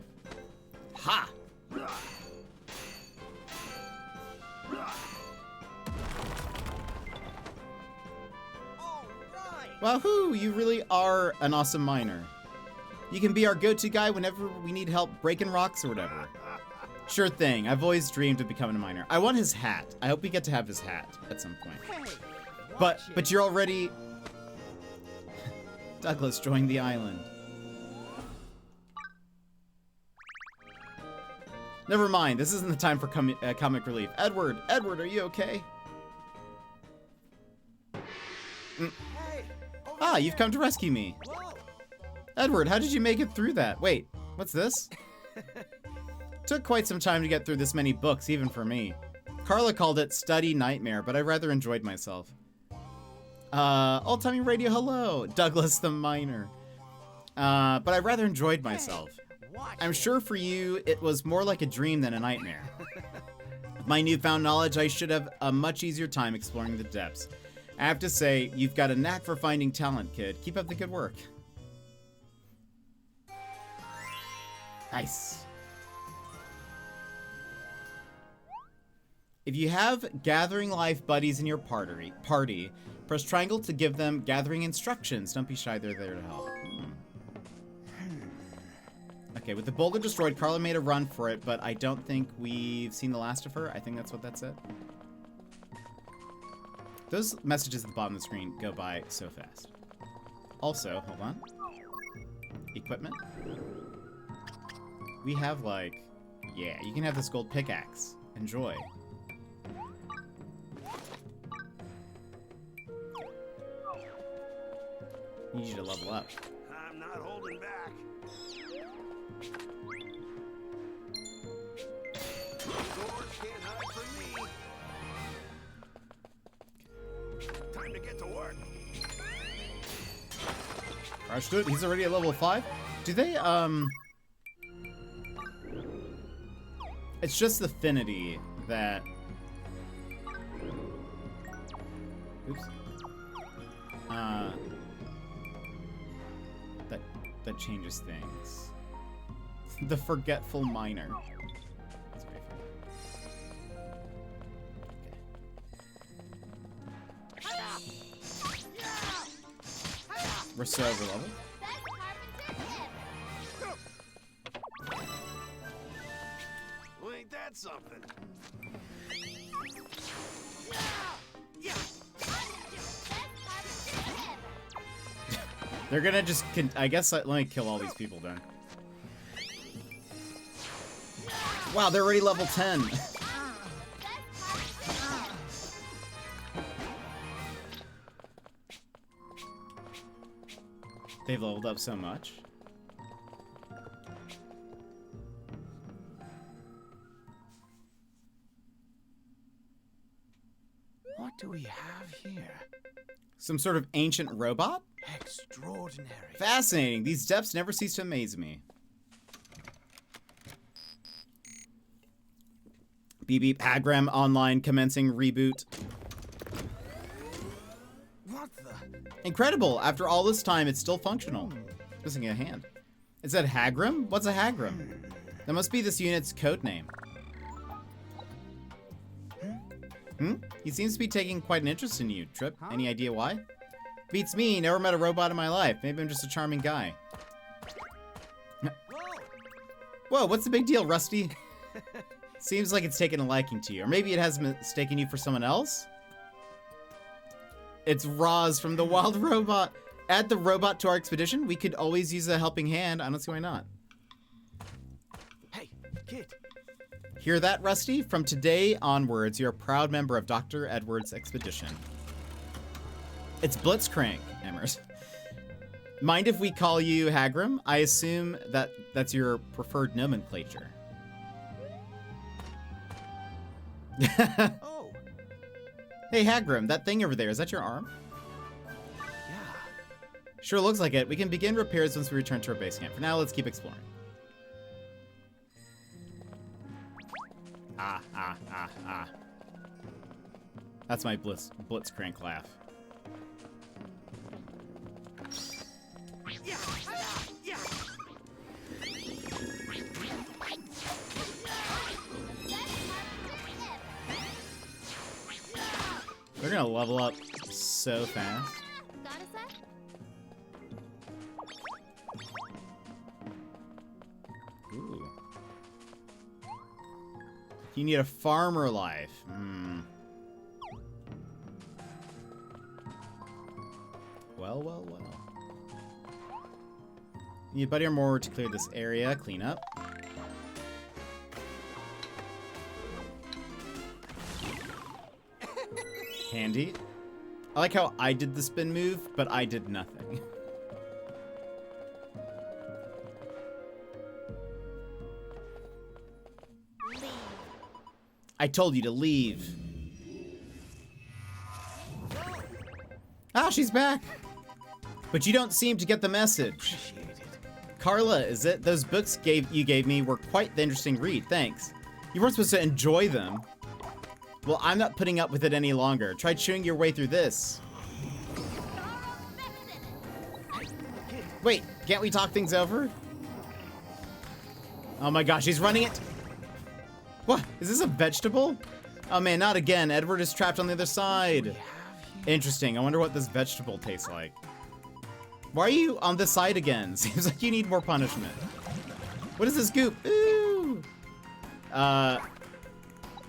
Ha! Wahoo! You really are an awesome miner. You can be our go-to guy whenever we need help breaking rocks or whatever. Sure thing. I've always dreamed of becoming a miner. I want his hat. I hope we get to have his hat at some point. Hey, But you're already... Douglas joined the island. Never mind. This isn't the time for comic relief. Edward, are you okay? Ah, you've come to rescue me. Whoa. Edward, how did you make it through that? Wait, what's this? Took quite some time to get through this many books, even for me. Carla called it study nightmare, but I rather enjoyed myself. Old Timey Radio, hello. Douglas the miner. But I rather enjoyed myself. I'm sure for you, it was more like a dream than a nightmare. With my newfound knowledge, I should have a much easier time exploring the depths. I have to say, you've got a knack for finding talent, kid. Keep up the good work. Nice. If you have Gathering Life buddies in your party, press triangle to give them gathering instructions. Don't be shy, they're there to help. Okay, with the boulder destroyed, Carla made a run for it, but I don't think we've seen the last of her. I think that's what that said. Those messages at the bottom of the screen go by so fast. Also, hold on. Equipment. We have, like... Yeah, you can have this gold pickaxe. Enjoy. Need you to level up. I'm not holding back. Doors can't hide from me. Time to get to work. Crushed it. He's already at level 5. Do they, It's just the affinity that... Oops. That changes things. The forgetful miner. That's very funny. Okay. We're so over level. Best carpenter ever. Well, ain't that something? They're gonna just, I guess, let me kill all these people then. Wow, they're already level 10. They've leveled up so much. What do we have here? Some sort of ancient robot? Extraordinary. Fascinating. These depths never cease to amaze me. Beep beep. Agram online commencing reboot. What the? Incredible. After all this time, it's still functional. Missing a hand. It said Hagram? What's a Hagram? That must be this unit's code name. He seems to be taking quite an interest in you, Trip. Any idea why? Beats me. Never met a robot in my life. Maybe I'm just a charming guy. Whoa, what's the big deal, Rusty? Seems like it's taken a liking to you. Or maybe it has mistaken you for someone else? It's Roz from the Wild Robot. Add the robot to our expedition. We could always use a helping hand. I don't see why not. Hey, kid. Hear that, Rusty? From today onwards, you're a proud member of Dr. Edwards' expedition. It's Blitzcrank, Emmers. Mind if we call you Hagram? I assume that's your preferred nomenclature. Oh. Hey, Hagram, that thing over there, is that your arm? Yeah. Sure looks like it. We can begin repairs once we return to our base camp. For now, let's keep exploring. Ah. That's my Blitzcrank laugh. Yeah. Yeah. They're gonna level up so fast. Got a sec? Ooh. You need a farmer life. Well. Need a buddy or more to clear this area, clean up. Handy. I like how I did the spin move, but I did nothing. Leave. I told you to leave. Ah, she's back. But you don't seem to get the message. Carla, is it? Those books you gave me were quite the interesting read. Thanks. You weren't supposed to enjoy them. Well, I'm not putting up with it any longer. Try chewing your way through this. Wait, can't we talk things over? Oh my gosh, he's running it. What? Is this a vegetable? Oh man, not again. Edward is trapped on the other side. Interesting. I wonder what this vegetable tastes like. Why are you on this side again? Seems like you need more punishment. What is this goop? Ooh.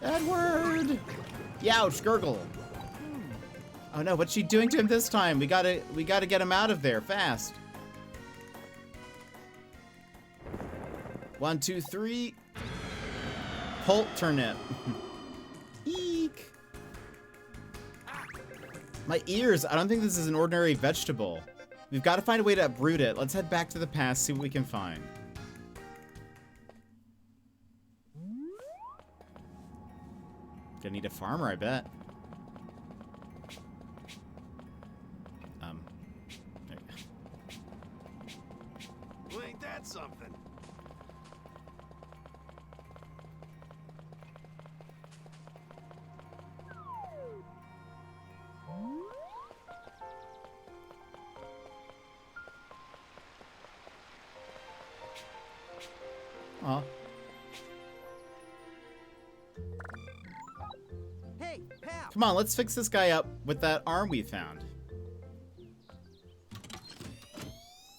Edward! Youch, gurgle. Oh no, what's she doing to him this time? We gotta get him out of there fast. 1, 2, 3. Pult turnip. Eek. My ears. I don't think this is an ordinary vegetable. We've got to find a way to uproot it. Let's head back to the past, see what we can find. Gonna need a farmer, I bet. There you go. Well, ain't that something? Aw. Hey, pal. Come on, let's fix this guy up with that arm we found.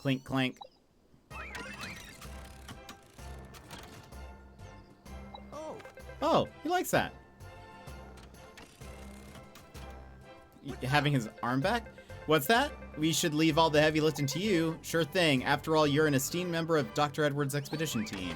Clink, clank. Oh, he likes that. Having his arm back? What's that? we should leave all the heavy lifting to you. Sure thing. After all, you're an esteemed member of Dr. Edwards' expedition team.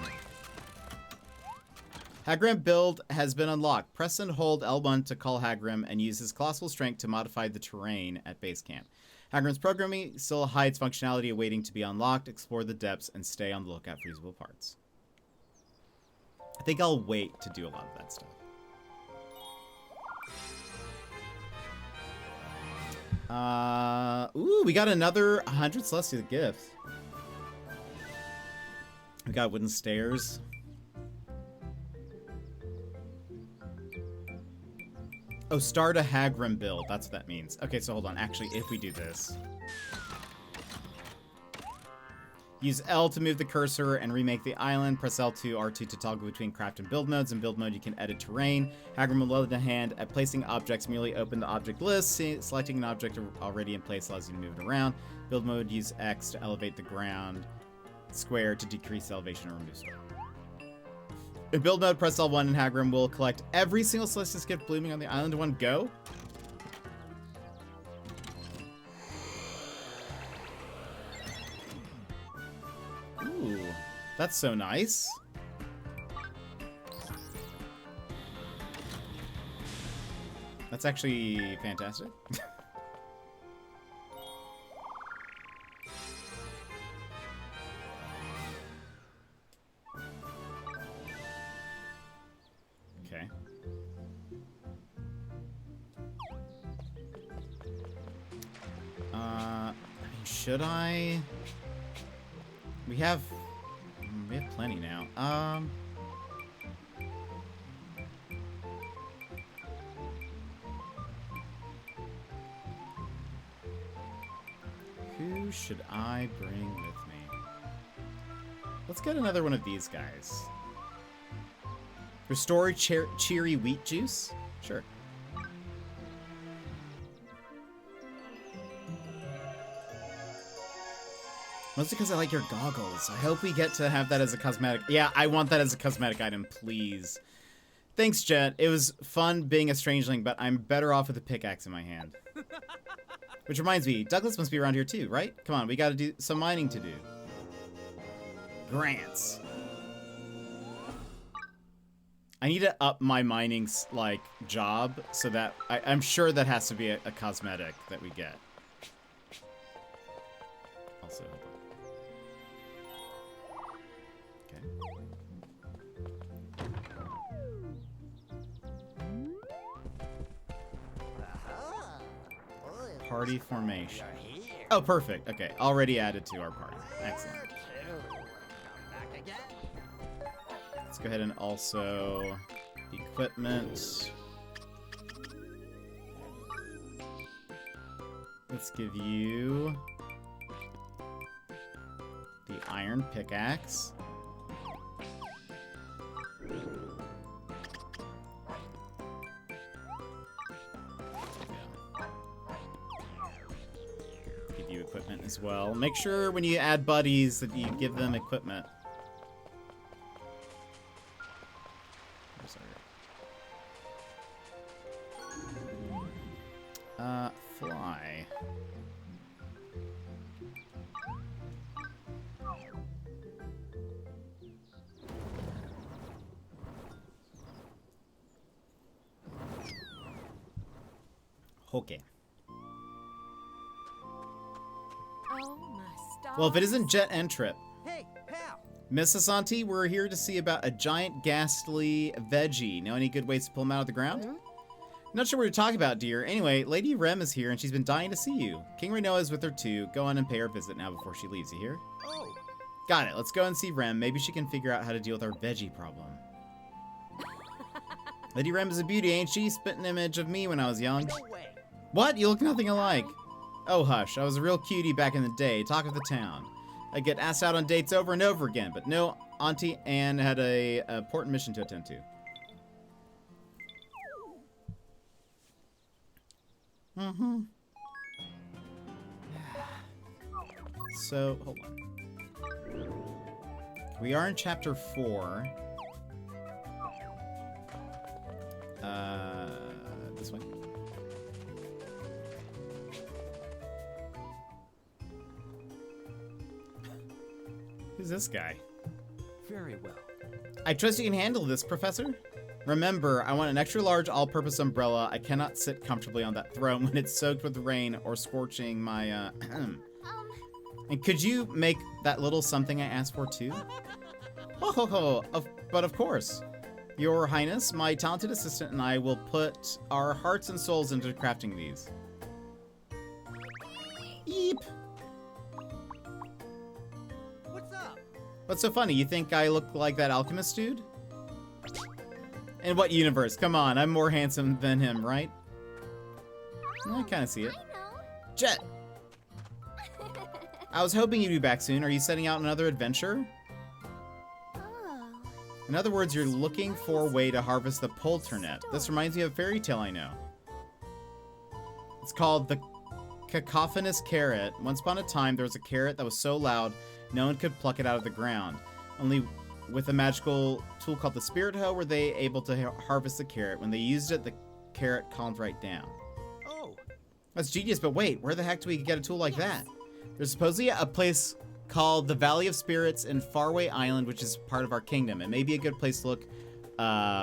Hagrim build has been unlocked. Press and hold L1 to call Hagrim and use his colossal strength to modify the terrain at base camp. Hagrim's programming still hides functionality awaiting to be unlocked. Explore the depths and stay on the lookout for usable parts. I think I'll wait to do a lot of that stuff. Ooh, we got another 100 Celestial gifts. We got wooden stairs. Oh, start a Hagrim build. That's what that means. Okay, so hold on. Actually, if we do this. Use L to move the cursor and remake the island. Press L2, R2 to toggle between craft and build modes. In build mode, you can edit terrain. Hagrim will lend a hand at placing objects. Merely open the object list. Selecting an object already in place allows you to move it around. Build mode, use X to elevate the ground. Square to decrease elevation or remove stuff. In build mode, press L1 and Hagrim will collect every single Celestial gift blooming on the island in one go. Ooh, that's so nice. That's actually fantastic. Okay. I mean, should I? We have plenty now. Who should I bring with me? Let's get another one of these guys. Restore cheery wheat juice? Sure. Mostly because I like your goggles. I hope we get to have that as a cosmetic. Yeah, I want that as a cosmetic item, please. Thanks, Jet. It was fun being a strangeling, but I'm better off with a pickaxe in my hand. Which reminds me, Douglas must be around here too, right? Come on, we gotta do some mining to do. Grants. I need to up my mining, like, job so that... I'm sure that has to be a cosmetic that we get. Also, hold on. Okay. Party formation. Oh, perfect. Okay, already added to our party. Excellent. Let's go ahead and also equipment. Let's give you the iron pickaxe. Give you equipment as well. Make sure when you add buddies that you give them equipment. Fly. Okay. Oh my stars. Well, if it isn't Jet and Trip. Hey, pal. Miss Asanti, we're here to see about a giant ghastly veggie. Know any good ways to pull him out of the ground? Not sure what you're talking about, dear. Anyway, Lady Rem is here and she's been dying to see you. King Renoa is with her too. Go on and pay her a visit now before she leaves. You hear? Oh. Got it. Let's go and see Rem. Maybe she can figure out how to deal with our veggie problem. Lady Rem is a beauty, ain't she? Spit an image of me when I was young. No way. What? You look nothing alike. Oh, hush. I was a real cutie back in the day. Talk of the town. I get asked out on dates over and over again, but no, Auntie Anne had a important mission to attend to. Mm-hmm. So, hold on. We are in chapter 4. This way. Who's this guy? Very well. I trust you can handle this, Professor. Remember, I want an extra large all-purpose umbrella. I cannot sit comfortably on that throne when it's soaked with rain or scorching my, And could you make that little something I asked for, too? But of course. Your Highness, my talented assistant and I will put our hearts and souls into crafting these. Eep. What's up? What's so funny? You think I look like that alchemist dude? In what universe? Come on, I'm more handsome than him, right? I kind of see it. I know. Jet! I was hoping you'd be back soon. Are you setting out on another adventure? Oh. In other words, you're looking for a way to harvest the pole turnip. This reminds me of a fairy tale I know. It's called the Cacophonous Carrot. Once upon a time, there was a carrot that was so loud, no one could pluck it out of the ground. Only with a magical tool called the Spirit Hoe were they able to harvest the carrot. When they used it, the carrot calmed right down. Oh. That's genius, but wait, where the heck do we get a tool like that? There's supposedly a place called the Valley of Spirits in Faraway Island, which is part of our kingdom. It may be a good place to look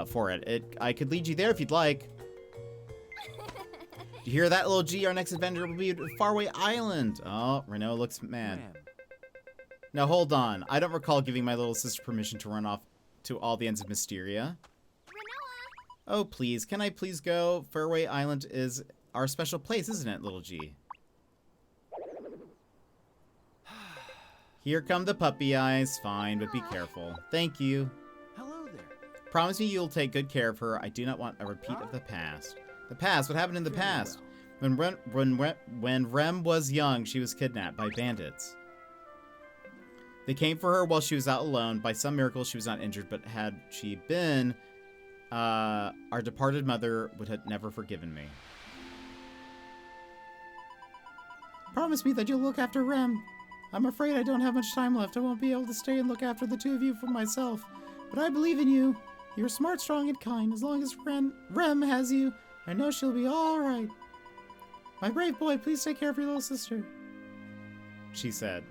for it. I could lead you there if you'd like. You hear that, little G? Our next adventure will be Faraway Island. Oh, Renault looks mad. Man. Now, hold on. I don't recall giving my little sister permission to run off to all the ends of Mysteria. Oh, please. Can I please go? Faraway Island is our special place, isn't it, little G? Here come the puppy eyes. Fine, but be careful. Thank you. Hello there. Promise me you'll take good care of her. I do not want a repeat of the past. The past? What happened in the past? When Rem was young, she was kidnapped by bandits. They came for her while she was out alone. By some miracle, she was not injured, but had she been, our departed mother would have never forgiven me. Promise me that you'll look after Rem. I'm afraid I don't have much time left. I won't be able to stay and look after the two of you for myself. But I believe in you. You're smart, strong, and kind. As long as Rem has you, I know she'll be all right. My brave boy, please take care of your little sister, she said,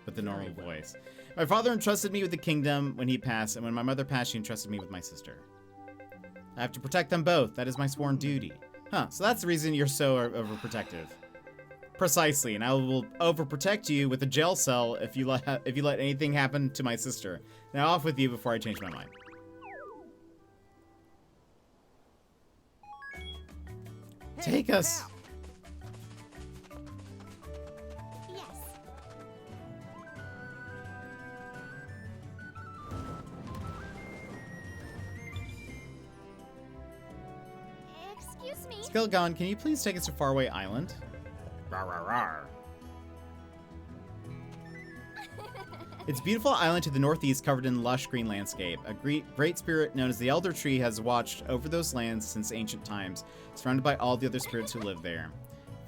with the normal voice. My father entrusted me with the kingdom when he passed, and when my mother passed, she entrusted me with my sister. I have to protect them both. That is my sworn duty. Huh, so that's the reason you're so overprotective. Precisely, and I will overprotect you with a jail cell if you let anything happen to my sister. Now off with you before I change my mind. Take us. Yes. Excuse me. Skilgon, can you please take us to Faraway Island? Rawr, rawr, rawr. It's a beautiful island to the northeast covered in lush green landscape. A great spirit known as the Elder Tree has watched over those lands since ancient times, surrounded by all the other spirits who live there.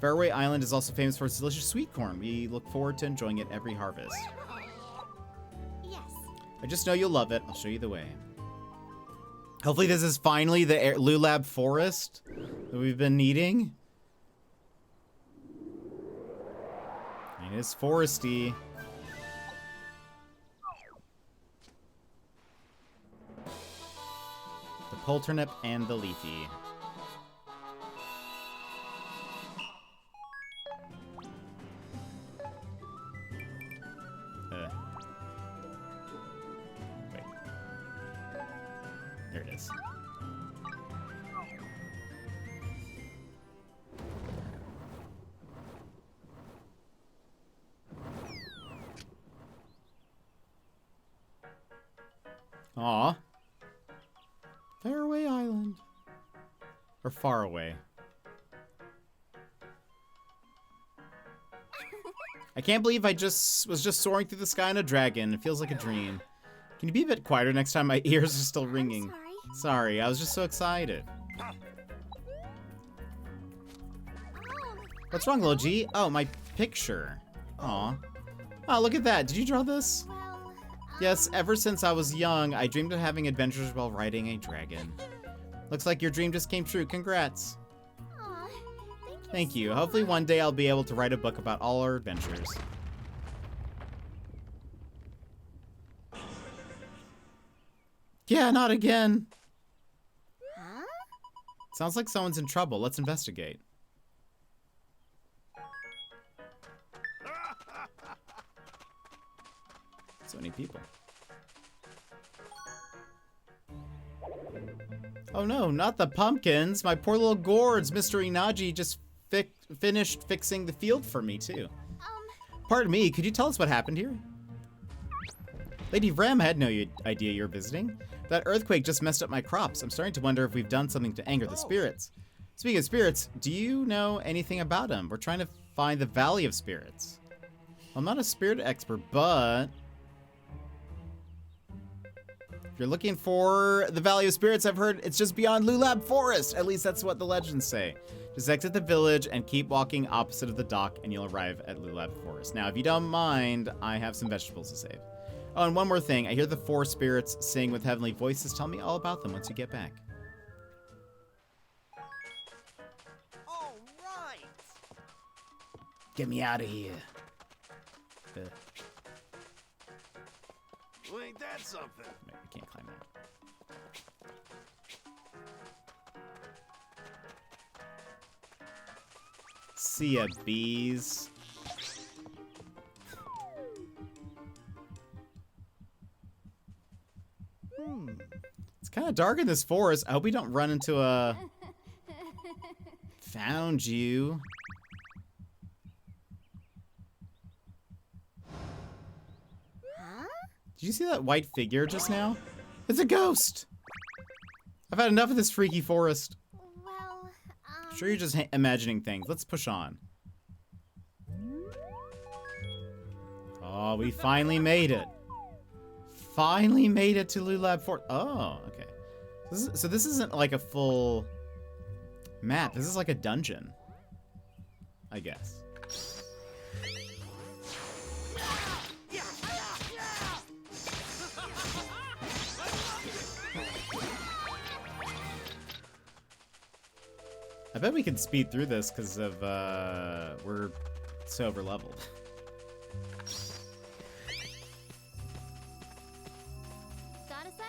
Faraway Island is also famous for its delicious sweet corn. We look forward to enjoying it every harvest. Yes. I just know you'll love it. I'll show you the way. Hopefully this is finally the Lulab forest that we've been needing. It is foresty. The pole turnip and the leafy. Wait. There it is. Aw. Faraway Island. Or far away. I can't believe I was just soaring through the sky on a dragon. It feels like a dream. Can you be a bit quieter next time? My ears are still ringing. Sorry, I was just so excited. What's wrong, little G? Oh, my picture. Aw. Oh, look at that. Did you draw this? Well, Yes, ever since I was young, I dreamed of having adventures while riding a dragon. Looks like your dream just came true. Congrats. aw, Thank you. Hopefully one day I'll be able to write a book about all our adventures. Yeah, not again. Huh? Sounds like someone's in trouble. Let's investigate. So many people. Oh no, not the pumpkins. My poor little gourds. Mr. Inaji just finished fixing the field for me, too. Pardon me, could you tell us what happened here? Lady Vrem, I had no idea you were visiting. That earthquake just messed up my crops. I'm starting to wonder if we've done something to anger the spirits. Speaking of spirits, do you know anything about them? We're trying to find the Valley of Spirits. I'm not a spirit expert, but if you're looking for the Valley of Spirits, I've heard it's just beyond Lulab Forest. At least that's what the legends say. Just exit the village and keep walking opposite of the dock and you'll arrive at Lulab Forest. Now, if you don't mind, I have some vegetables to save. Oh, and one more thing. I hear the 4 spirits sing with heavenly voices. Tell me all about them once you get back. All right. Get me out of here. Well, ain't that something? I can't climb that. See ya, bees. It's kind of dark in this forest. I hope we don't run into a... Found you. Huh? Did you see that white figure just now? It's a ghost! I've had enough of this freaky forest. Well, I'm sure you're just imagining things. Let's push on. Oh, we finally made it. Finally made it to Lulab Fort. Oh, okay. So this isn't like a full map. This is like a dungeon, I guess. I bet we can speed through this because of we're so over leveled. got a sec?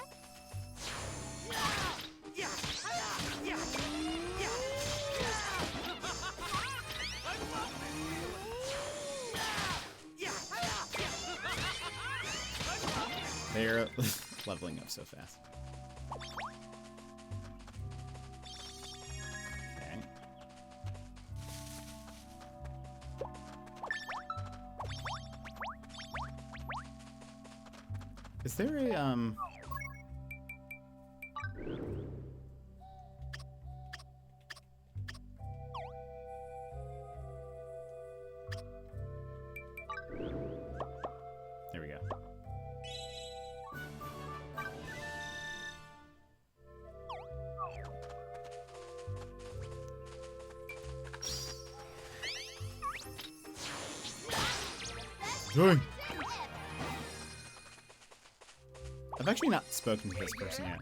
They're leveling up so fast. Okay. Is there a There we go. Dang. I've actually not spoken to this person yet.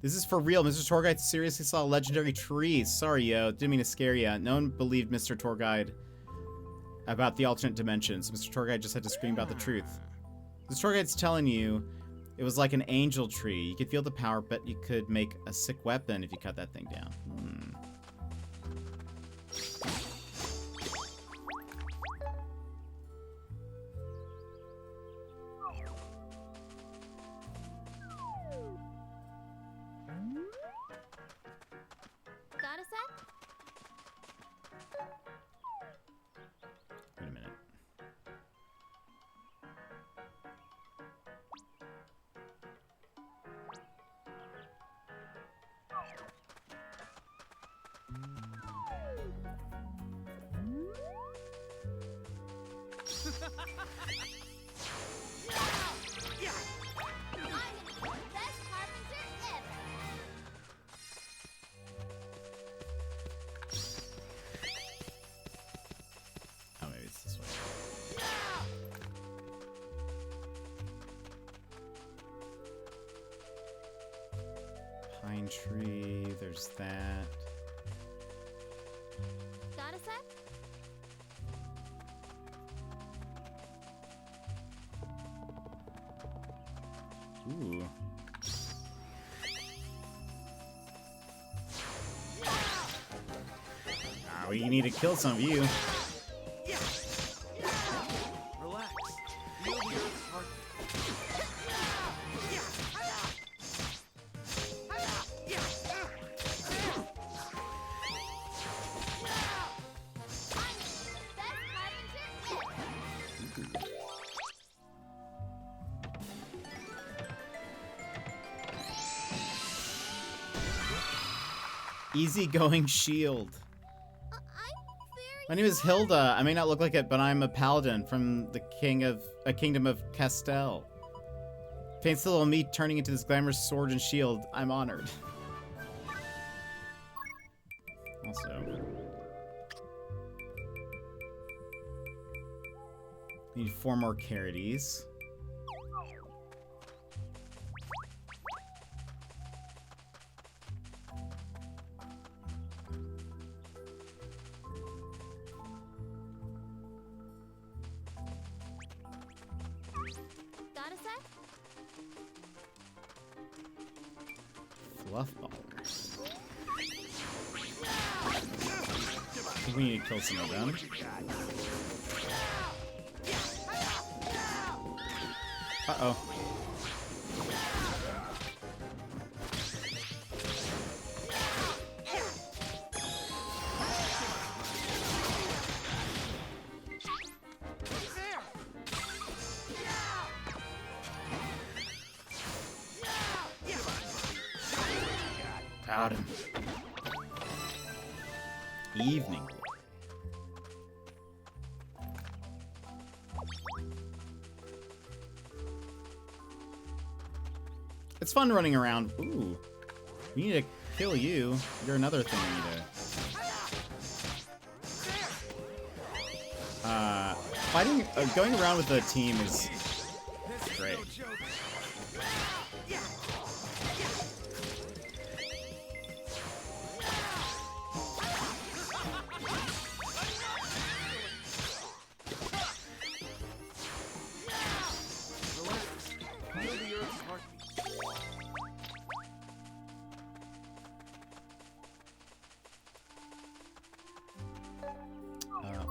This is for real. Mr. Tour Guide seriously saw a legendary tree. Sorry, yo. Didn't mean to scare ya. No one believed Mr. Tour Guide about the alternate dimensions. Mr. Tour Guide just had to scream about the truth. The tour guide's telling you it was like an angel tree. You could feel the power, but you could make a sick weapon if you cut that thing down. Got a sec? Wait a minute. I'm gonna be the best carpenter ever. Oh, maybe it's this way. Pine tree, there's that. Got a sec? Ooh. we need to kill some of you. Relax. Feel the earth's heart. Easygoing shield. My name is Hilda. I may not look like it, but I'm a paladin from the kingdom of Castell. Faint still of me turning into this glamorous sword and shield. I'm honored. Also, need 4 more carities. Got a sec? Fluff ballers. I think we need to kill some of them. Uh-oh. Got him. Evening. It's fun running around. Ooh. We need to kill you. You're another thing we need to... fighting... going around with the team is great.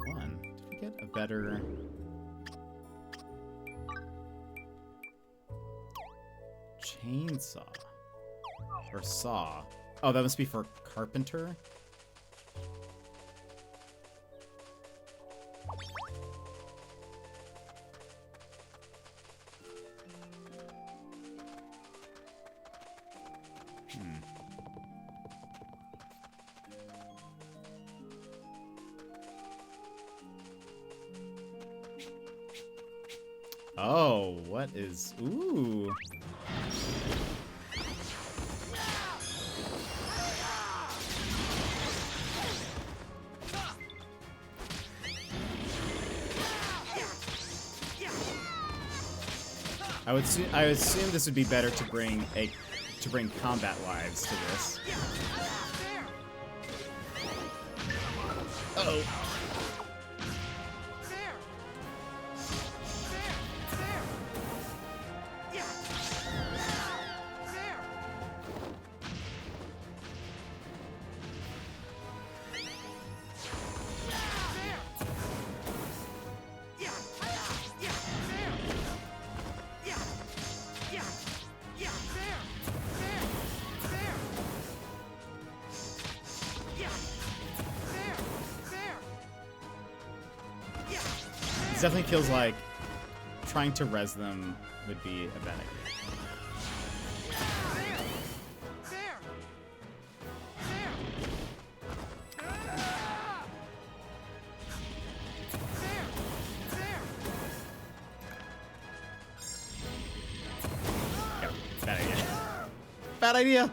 One. Did we get a better... chainsaw? Or saw? Oh, that must be for carpenter? Oh, what is... Ooh. I would assume this would be better to bring combat lives to this. Uh-oh. It definitely feels like trying to res them would be a bad idea. Yeah, bad idea. Bad idea!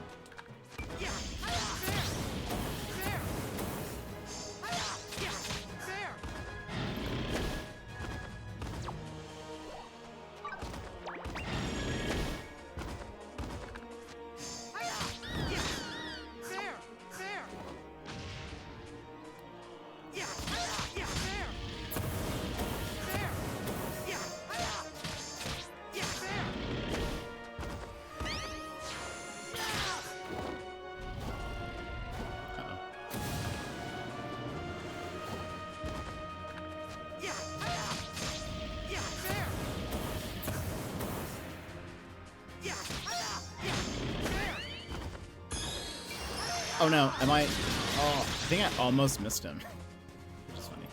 Oh no, am I? Oh, I think I almost missed him. Which is funny.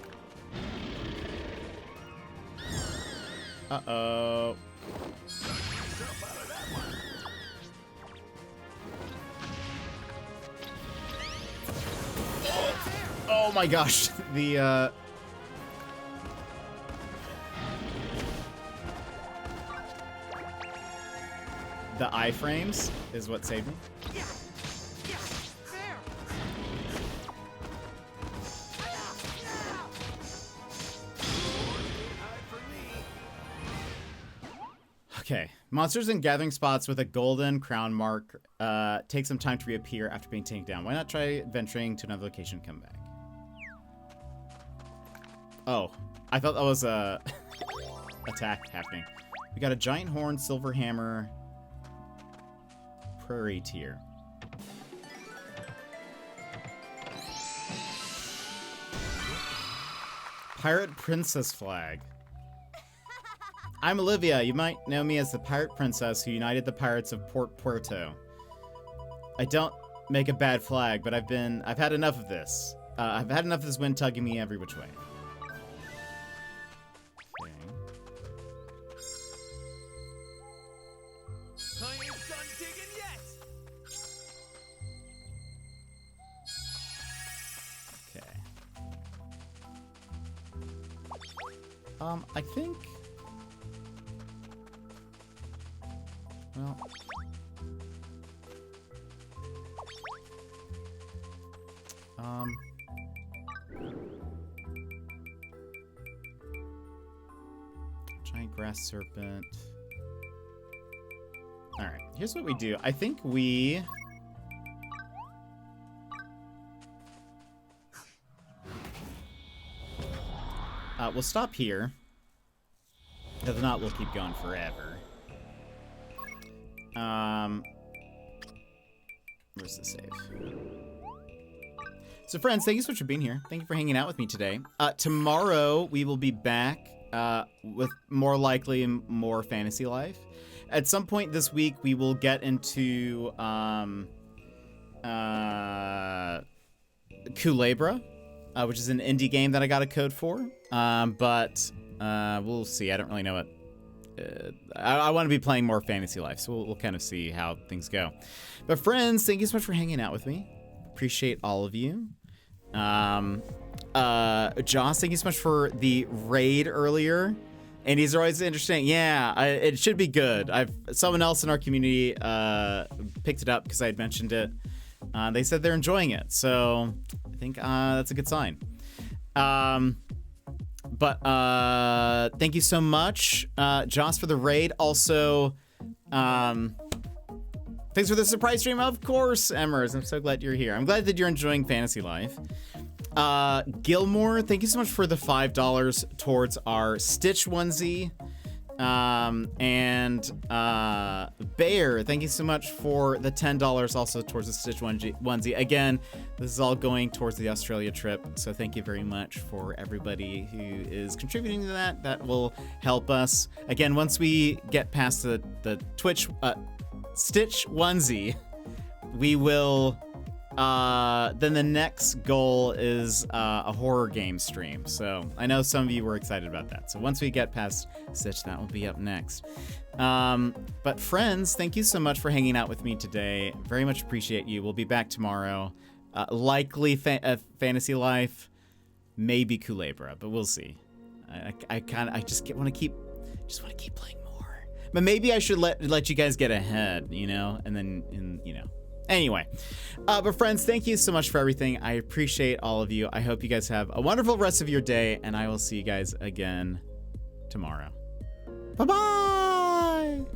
Uh-oh. Oh my gosh, the iframes is what saved me. Okay, monsters in gathering spots with a golden crown mark take some time to reappear after being taken down. Why not try venturing to another location and come back? Oh, I thought that was a attack happening. We got a giant horn, silver hammer, prairie tier. Pirate princess flag. I'm Olivia. You might know me as the pirate princess who united the pirates of Port Puerto. I don't make a bad flag, but I've had enough of this. I've had enough of this wind tugging me every which way. Okay. I ain't done digging yet. Okay. I think. Well. Giant grass serpent. All right, here's what we do. I think we we'll stop here. If not, we'll keep going forever. Where's the save? So friends, thank you so much for being here. Thank you for hanging out with me today. Tomorrow we will be back with more likely more fantasy life. At some point this week we will get into Culebra, which is an indie game that I got a code for. But we'll see. I don't really know what. I want to be playing more fantasy life, so we'll kind of see how things go. But friends, thank you so much for hanging out with me. Appreciate all of you. Joss, thank you so much for the raid earlier. And he's always interesting. Yeah, it should be good. Someone else in our community picked it up because I had mentioned it. They said they're enjoying it, so I think that's a good sign. But thank you so much, Joss, for the raid. Also, thanks for the surprise stream, of course, Emmers. I'm so glad you're here. I'm glad that you're enjoying Fantasy Life. Gilmore, thank you so much for the $5 towards our Stitch onesie. Bear, thank you so much for the $10 also towards the Stitch onesie. Again, this is all going towards the Australia trip, so thank you very much for everybody who is contributing to that. That will help us. Again, once we get past the Twitch Stitch onesie, we will then the next goal is a horror game stream. So I know some of you were excited about that. So once we get past Stitch, that will be up next. But friends, thank you so much for hanging out with me today. Very much appreciate you. We'll be back tomorrow. Likely Fantasy Life, maybe Culebra, but we'll see. I just want to keep playing more. But maybe I should let you guys get ahead, and then Anyway, but friends, thank you so much for everything. I appreciate all of you. I hope you guys have a wonderful rest of your day, and I will see you guys again tomorrow. Bye-bye!